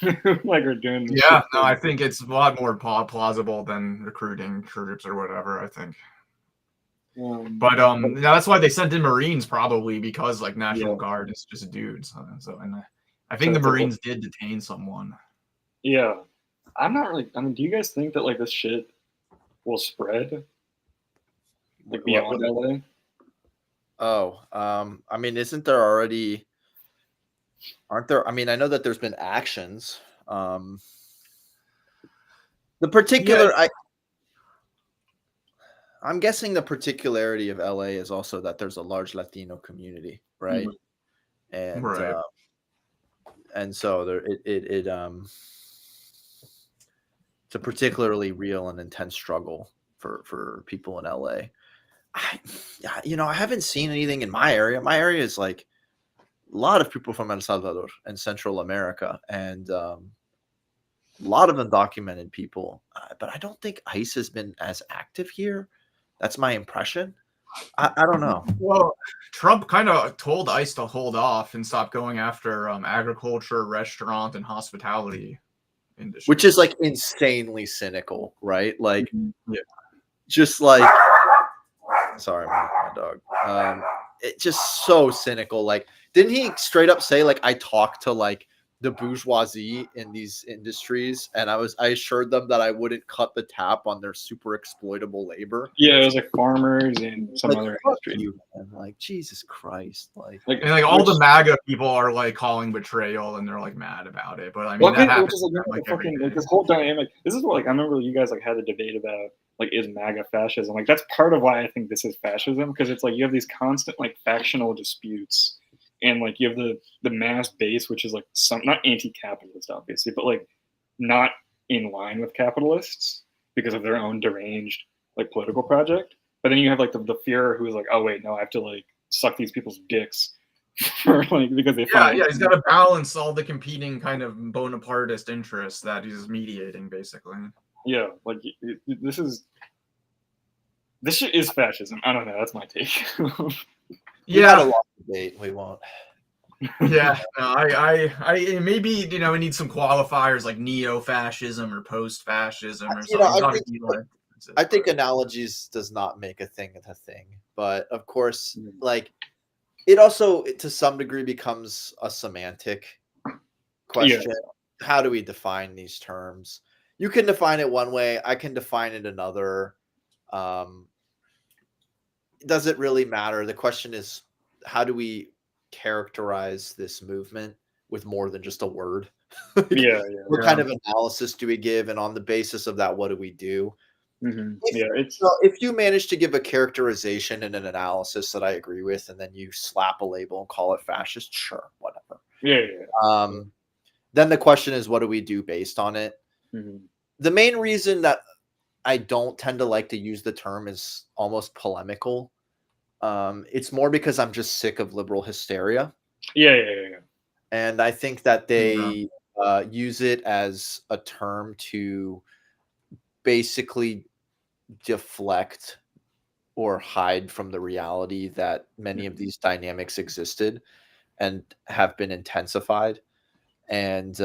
like are doing this shit. No, I think it's a lot more plausible than recruiting troops or whatever, I think. But that's why they sent in Marines, probably because like National Guard is just dudes. So and I think the Marines did detain someone. Yeah, I'm not really. I mean, do you guys think that like this shit will spread like beyond LA? Oh, I mean, isn't there already? Aren't there? I mean, I know that there's been actions. The particular, I'm guessing the particularity of LA is also that there's a large Latino community, right? And Right. and so there it's a particularly real and intense struggle for people in LA. I haven't seen anything in my area. My area is like a lot of people from El Salvador and Central America, and a lot of undocumented people. But I don't think ICE has been as active here. That's my impression. I don't know. Well, Trump kind of told ICE to hold off and stop going after agriculture, restaurant, and hospitality industry, Which is like insanely cynical, right? Like, yeah. just like, sorry, my dog. It's just so cynical. Like, didn't he straight up say, like, I talked to like the bourgeoisie in these industries, and I assured them that I wouldn't cut the tap on their super exploitable labor. Yeah, it was like farmers and some Like, other fuck industry. you, man. Like, Jesus Christ. Like And like all the MAGA people are like calling betrayal and they're like mad about it. But I mean, that happens like every day. Like this whole dynamic. This is what, like, I remember you guys like had a debate about like, is MAGA fascism? Like, that's part of why I think this is fascism, because it's like you have these constant like factional disputes, and like you have the mass base, which is like some, not anti-capitalist obviously, but like not in line with capitalists because of their own deranged like political project. But then you have like the Führer who's like, oh wait, no, I have to like suck these people's dicks for like, because they he's got to balance all the competing kind of Bonapartist interests that he's mediating, basically. Yeah, like this shit is fascism. I don't know. That's my take. had a long debate. We won't. Yeah, no, I maybe we need some qualifiers like neo-fascism or post-fascism or something. I think analogies does not make a thing a thing, but of course, like it also to some degree becomes a semantic question. Yeah. How do we define these terms? You can define it one way. I can define it another. Does it really matter? The question is, how do we characterize this movement with more than just a word? What kind of analysis do we give? And on the basis of that, what do we do? If you manage to give a characterization and an analysis that I agree with, and then you slap a label and call it fascist, sure, whatever. Then the question is, what do we do based on it? The main reason that I don't tend to like to use the term is almost polemical. It's more because I'm just sick of liberal hysteria. And I think that they use it as a term to basically deflect or hide from the reality that many of these dynamics existed and have been intensified. And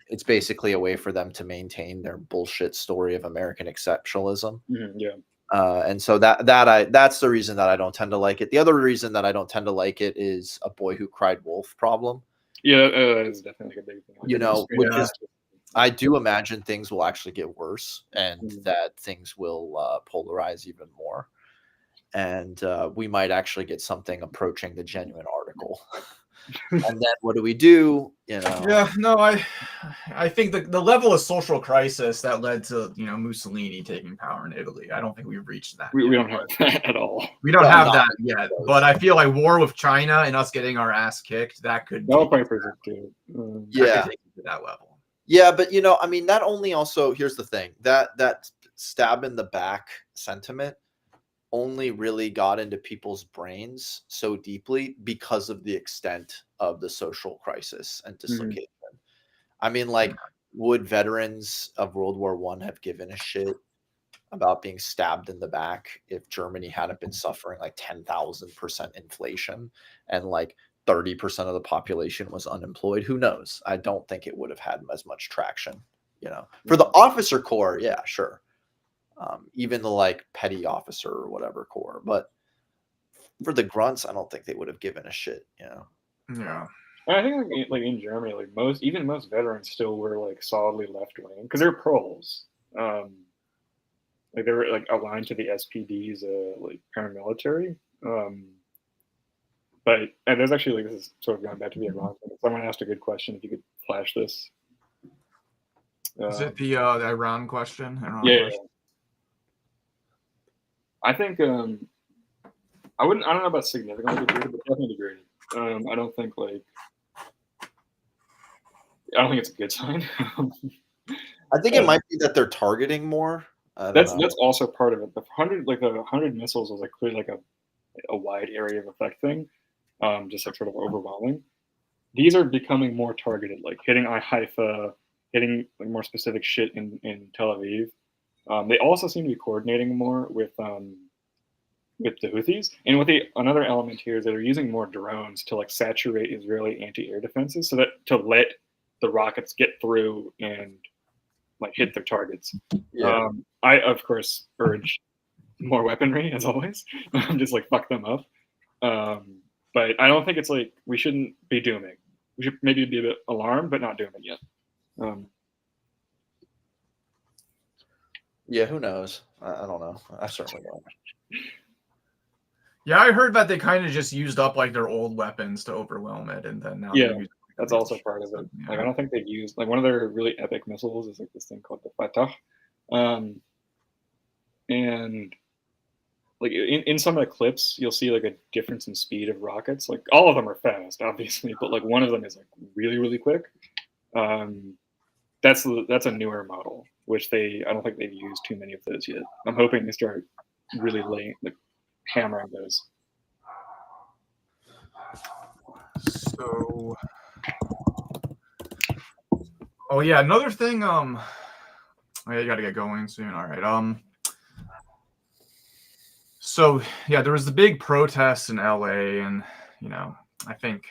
it's basically a way for them to maintain their bullshit story of American exceptionalism. And so that's the reason that I don't tend to like it. The other reason that I don't tend to like it is a boy who cried wolf problem. That is definitely a big thing. Which is, I do imagine things will actually get worse, and that things will polarize even more, and we might actually get something approaching the genuine article. And then what do we do? I think the level of social crisis that led to Mussolini taking power in Italy, I don't think we've reached that. We don't have that at all. We don't have that yet. But I feel like war with China and us getting our ass kicked, that could take it to that level. Yeah, but that only also, here's the thing, that stab in the back sentiment only really got into people's brains so deeply because of the extent of the social crisis and dislocation. I mean, like, would veterans of World War I have given a shit about being stabbed in the back if Germany hadn't been suffering like 10,000% inflation and like 30% of the population was unemployed? Who knows? I don't think it would have had as much traction, For the officer corps, yeah, sure. Even the like petty officer or whatever corps, but for the grunts, I don't think they would have given a shit, Yeah. I think like in Germany, like most veterans still were like solidly left wing because they're proles. Like they were like aligned to the SPD's like paramilitary. But and there's actually like, this is sort of going back to the Iran thing. Someone asked a good question. If you could flash this. Is it the Iran question? Yeah. I think I don't know about significantly degraded, but definitely degraded. I don't think it's a good sign. I think it might be that they're targeting more. I don't That's know. that's also part of it. The 100 missiles was clearly like a wide area of effect thing, just like sort of overwhelming. These are becoming more targeted, like hitting Haifa, hitting like more specific shit in Tel Aviv. They also seem to be coordinating more with the Houthis. And another element here is that they're using more drones to like saturate Israeli anti-air defenses, so that to let the rockets get through and like hit their targets. Yeah. I of course urge more weaponry as always. Just like fuck them up. But I don't think it's like we shouldn't be dooming. We should maybe be a bit alarmed, but not dooming yet. Yeah, who knows? I don't know. I certainly don't. Yeah, I heard that they kind of just used up like their old weapons to overwhelm it, and then now Yeah, they're using that's also part of it. Yeah. Like I don't think they've used like one of their really epic missiles is like this thing called the Fatah, and like in some of the clips you'll see like a difference in speed of rockets. Like all of them are fast, obviously, but like one of them is like really quick. That's a newer model, which I don't think they've used too many of those yet. I'm hoping they start really hammering those. So, oh yeah, another thing. Oh, yeah, you got to get going soon. All right. So yeah, there was the big protest in LA, and I think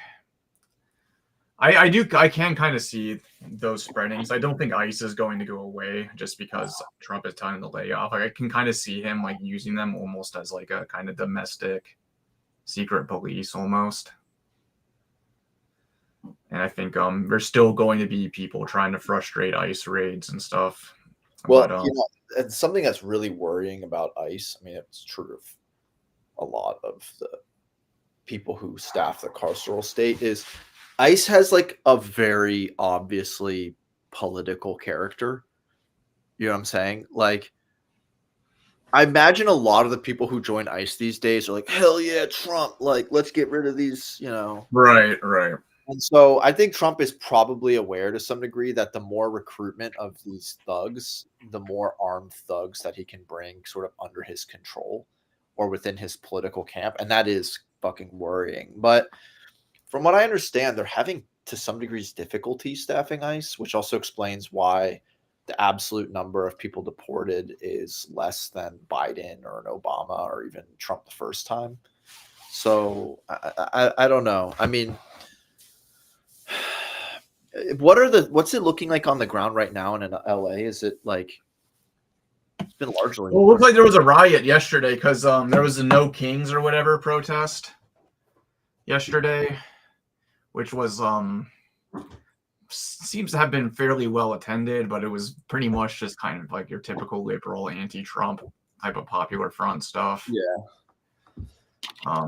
I can kind of see those spreading. I don't think ICE is going to go away just because Trump is telling the layoff. Like I can kind of see him like using them almost as like a kind of domestic secret police almost. And I think there's still going to be people trying to frustrate ICE raids and stuff. Well, it's something that's really worrying about ICE. I mean, it's true of a lot of the people who staff the carceral state is ICE has like a very obviously political character. You know what I'm saying? Like, I imagine a lot of the people who join ICE these days are like, hell yeah, Trump, like, let's get rid of these, Right. And so I think Trump is probably aware to some degree that the more recruitment of these thugs, the more armed thugs that he can bring sort of under his control or within his political camp. And that is fucking worrying. But from what I understand, they're having to some degrees difficulty staffing ICE, which also explains why the absolute number of people deported is less than Biden or an Obama or even Trump the first time. So I don't know. I mean, what's it looking like on the ground right now in LA? Is it like it's been largely? Well, it looked like there was a riot yesterday because there was a No Kings or whatever protest yesterday, which was seems to have been fairly well attended, but it was pretty much just kind of like your typical liberal anti-Trump type of popular front stuff. Yeah.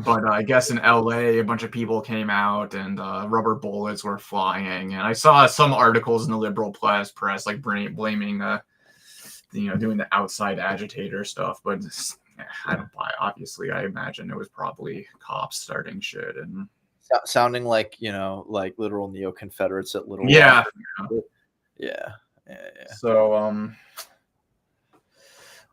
But I guess in LA, a bunch of people came out and rubber bullets were flying. And I saw some articles in the liberal press like blaming, doing the outside agitator stuff. But I don't buy. Obviously, I imagine it was probably cops starting shit and sounding like like literal neo-Confederates at Little yeah. Rock. Yeah. So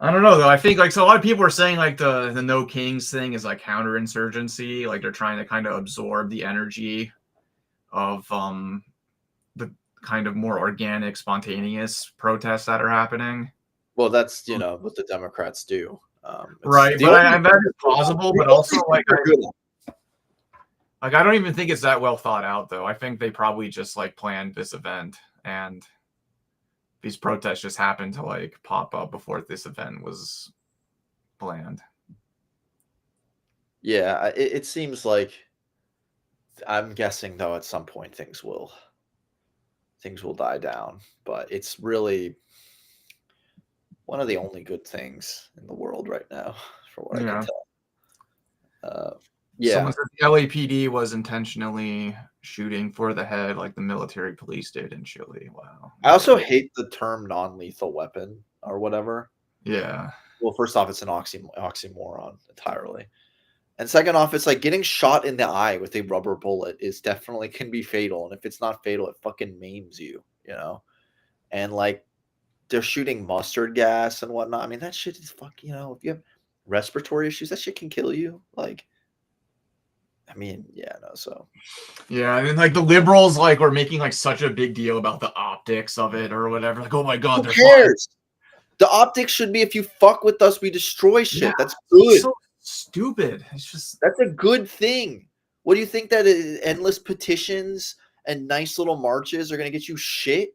I don't know though. I think like so a lot of people are saying like the No Kings thing is like counterinsurgency, like they're trying to kind of absorb the energy of the kind of more organic, spontaneous protests that are happening. Well, that's what the Democrats do. Right, but that is plausible, but also like I don't even think it's that well thought out though. I think they probably just like planned this event and these protests just happened to like pop up before this event was planned. Yeah, it seems like I'm guessing though at some point things will die down, but it's really one of the only good things in the world right now, for what I can tell. Yeah. Someone said the LAPD was intentionally shooting for the head like the military police did in Chile. Wow. I also hate the term non-lethal weapon or whatever. Yeah. Well, first off, it's an oxymoron entirely. And second off, it's like getting shot in the eye with a rubber bullet is definitely can be fatal. And if it's not fatal, it fucking maims you, you know? And like they're shooting mustard gas and whatnot. I mean, that shit is fucking, if you have respiratory issues, that shit can kill you. Like, I mean, yeah, no, so. Yeah, I mean, like the liberals, like, were making like such a big deal about the optics of it or whatever. Like, oh my god, Who cares? The optics should be if you fuck with us, we destroy shit. Yeah, that's good. So stupid. It's just that's a good thing. What do you think that endless petitions and nice little marches are going to get you shit?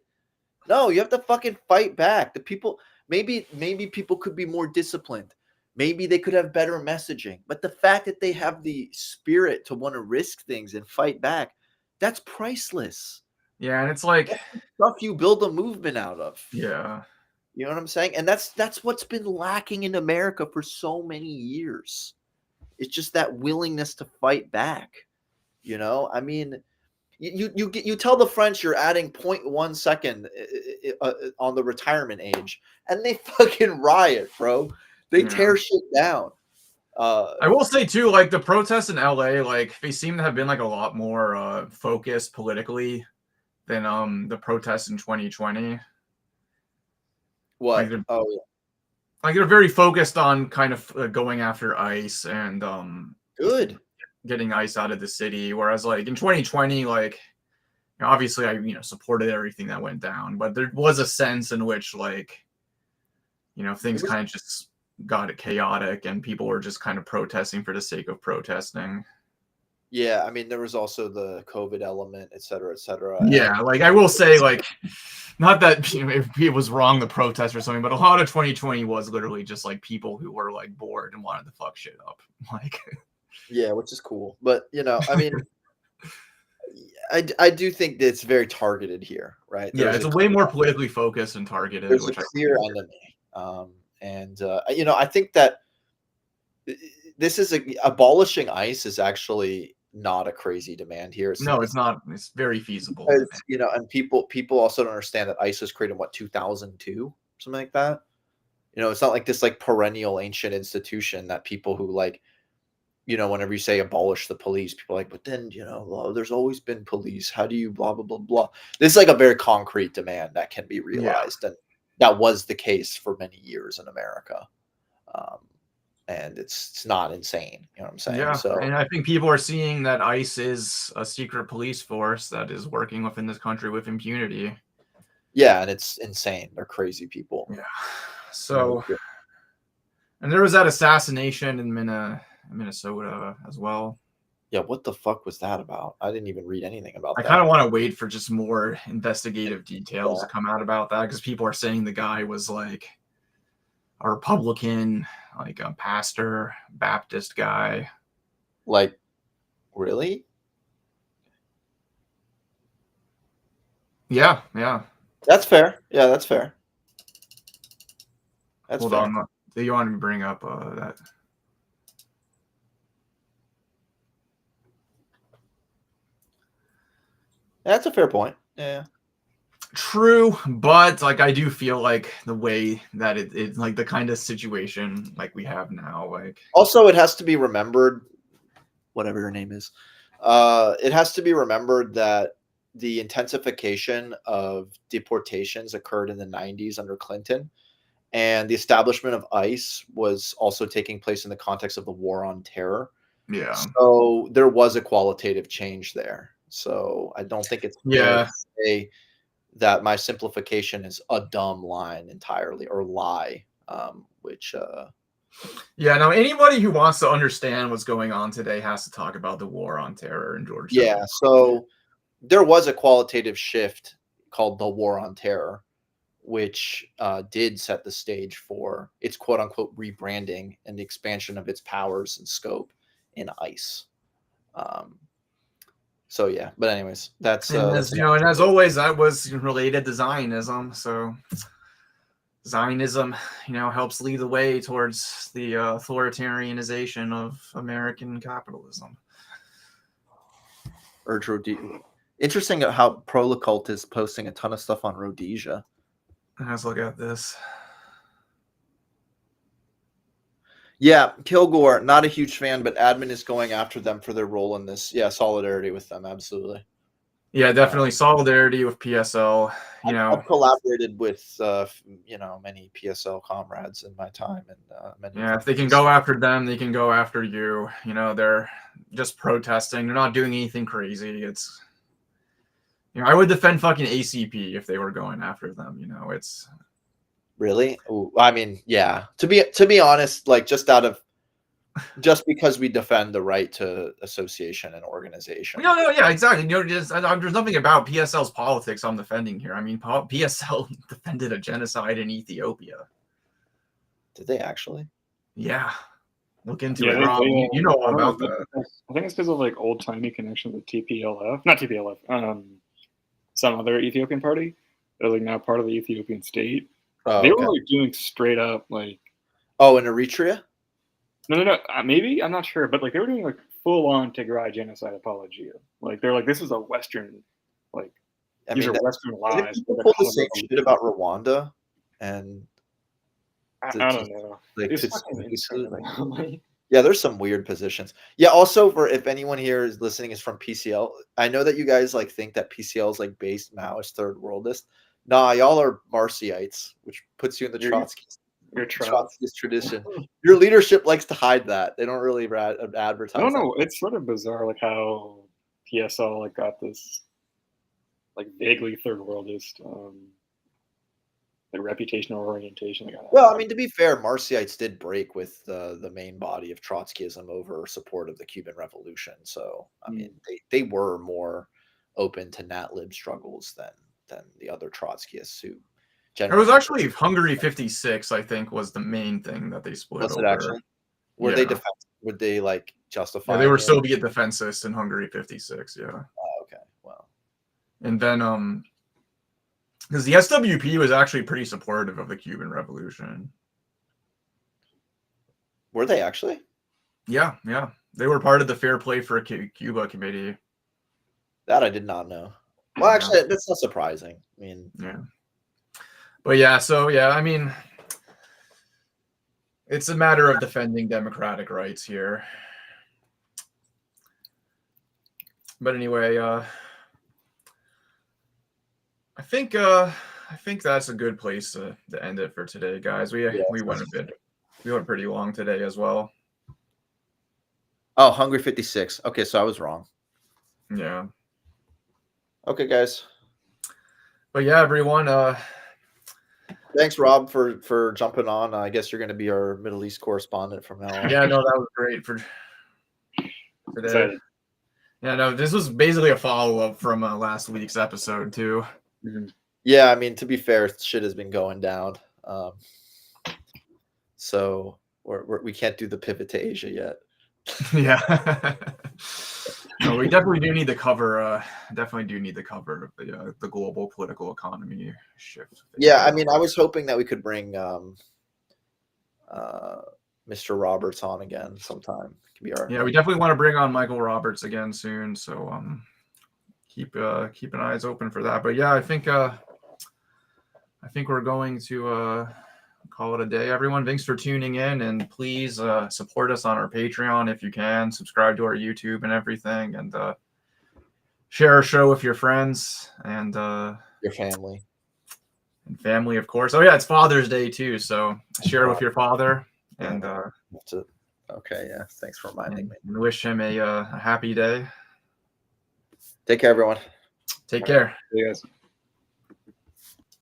No, you have to fucking fight back. The people, maybe people could be more disciplined. Maybe they could have better messaging. But the fact that they have the spirit to want to risk things and fight back, that's priceless. Yeah, and it's like stuff you build a movement out of. Yeah. You know what I'm saying? And that's what's been lacking in America for so many years. It's just that willingness to fight back. You know, I mean, you tell the French you're adding 0.1 second on the retirement age, and they fucking riot, bro. They tear shit down. I will say too, like the protests in LA, like they seem to have been like a lot more focused politically than the protests in 2020. What? Like oh yeah. Like they're very focused on kind of going after ICE and good getting ICE out of the city. Whereas like in 2020, like obviously I supported everything that went down, but there was a sense in which like things kind of just got chaotic and people were just kind of protesting for the sake of protesting. Yeah, I mean there was also the COVID element, et cetera, et cetera. Yeah, like I will say, like, not that if it was wrong the protest or something, but a lot of 2020 was literally just like people who were like bored and wanted to fuck shit up. Like, yeah, which is cool, but I mean, I do think that it's very targeted here, right? Yeah, it's a way more politically focused and targeted. There's a clear enemy, and I think that this is abolishing ICE is actually not a crazy demand here. No, it's not. It's very feasible. And people also don't understand that ICE was created in 2002, something like that. It's not like this like perennial ancient institution that people who like, whenever you say abolish the police, people are like, but then there's always been police. How do you blah blah blah blah? This is like a very concrete demand that can be realized, and that was the case for many years in America. And it's not insane. You know what I'm saying? Yeah. So, and I think people are seeing that ICE is a secret police force that is working within this country with impunity. Yeah, and it's insane. They're crazy people. Yeah. So, and there was that assassination in Minnesota as well. Yeah, what the fuck was that about? I didn't even read anything about that. I kind of want to wait for just more investigative details to come out about that, because people are saying the guy was like a Republican, like a pastor, Baptist guy. Like, really? Yeah. That's fair. Yeah, that's fair. Hold fair. on. Do you want to bring up that? That's a fair point. Yeah. True, but like I do feel like the way that it's like the kind of situation like we have now, like also it has to be remembered, whatever your name is, it has to be remembered that the intensification of deportations occurred in the 90s under Clinton, and the establishment of ICE was also taking place in the context of the war on terror. Yeah. So there was a qualitative change there. So I don't think it's fair to say that my simplification is a dumb line entirely or lie, which yeah, no, anybody who wants to understand what's going on today has to talk about the war on terror in Georgia. Yeah, so there was a qualitative shift called the war on terror, which did set the stage for its quote unquote rebranding and the expansion of its powers and scope in ICE. So yeah, but anyways, that's and as always, that was related to Zionism. So Zionism, helps lead the way towards the authoritarianization of American capitalism. Urge Rhodesia. Interesting how Prolocult is posting a ton of stuff on Rhodesia. Let's look at this. Yeah, Kilgore, not a huge fan, but admin is going after them for their role in this. Yeah, solidarity with them, absolutely. Yeah, definitely solidarity with PSL. I've collaborated with many PSL comrades in my time, and many. Yeah, if they can go after them, they can go after you. They're just protesting. They're not doing anything crazy. It's I would defend fucking ACP if they were going after them. It's really. Ooh, I mean, yeah. To be honest, like just because we defend the right to association and organization. No, yeah, exactly. There's nothing about PSL's politics I'm defending here. I mean, PSL defended a genocide in Ethiopia. Did they actually? Yeah. Look into it, Rob. You know all about that. I think it's because of like old timey connection with TPLF, not TPLF, some other Ethiopian party. They're like now part of the Ethiopian state. They were like doing straight up like. Oh, in Eritrea? No. Maybe I'm not sure, but like they were doing like full on Tigray genocide apologia. Like they're like, this is a Western, like these are Western lies. People pull the same shit about Rwanda, and I don't know. Like, insane. Yeah, there's some weird positions. Yeah, also for if anyone here is listening is from PCL, I know that you guys like think that PCL is like based Maoist third worldist. Nah, y'all are Marcyites, which puts you in the Trotskyist tradition. Your leadership likes to hide that. They don't really advertise. I don't know. It's sort of bizarre, like how PSL like got this like vaguely third worldist like reputational orientation. Well, I mean, to be fair, Marcyites did break with the main body of Trotskyism over support of the Cuban Revolution. So, I mean, they were more open to Nat Lib struggles than the other Trotskyists who. It was actually Hungary 56, I think, was the main thing that they split over. Was it actually? Were they defensive? Would they like justify? Yeah, they were Soviet defensists in Hungary 56. Yeah. Oh, okay. Wow. And then because the SWP was actually pretty supportive of the Cuban Revolution. Were they actually? Yeah. They were part of the Fair Play for Cuba committee. That I did not know. Well, actually, that's not surprising. I mean, yeah. But yeah, so yeah, I mean, it's a matter of defending democratic rights here. But anyway, I think that's a good place to end it for today, guys. We went pretty long today as well. Oh, Hungry 56. Okay, so I was wrong. Yeah. Okay, guys. But yeah, everyone. Thanks, Rob, for jumping on. I guess you're going to be our Middle East correspondent from now on. Yeah, no, that was great for today. Yeah, no, this was basically a follow-up from last week's episode, too. Mm-hmm. Yeah, I mean, to be fair, shit has been going down. So we can't do the pivot to Asia yet. Yeah. No, we definitely do need to cover. Definitely do need to cover the global political economy shift. Yeah, I mean, I was hoping that we could bring Mr. Roberts on again sometime. Yeah, we definitely want to bring on Michael Roberts again soon. So keep an eyes open for that. But yeah, I think we're going to call it a day, everyone. Thanks for tuning in, and please support us on our Patreon if you can. Subscribe to our YouTube and everything, and share our show with your friends and your family. And family, of course. Oh yeah, it's Father's Day too, so share with your father. And okay, yeah. Thanks for reminding me. And wish him a happy day. Take care, everyone. Take care. See you guys.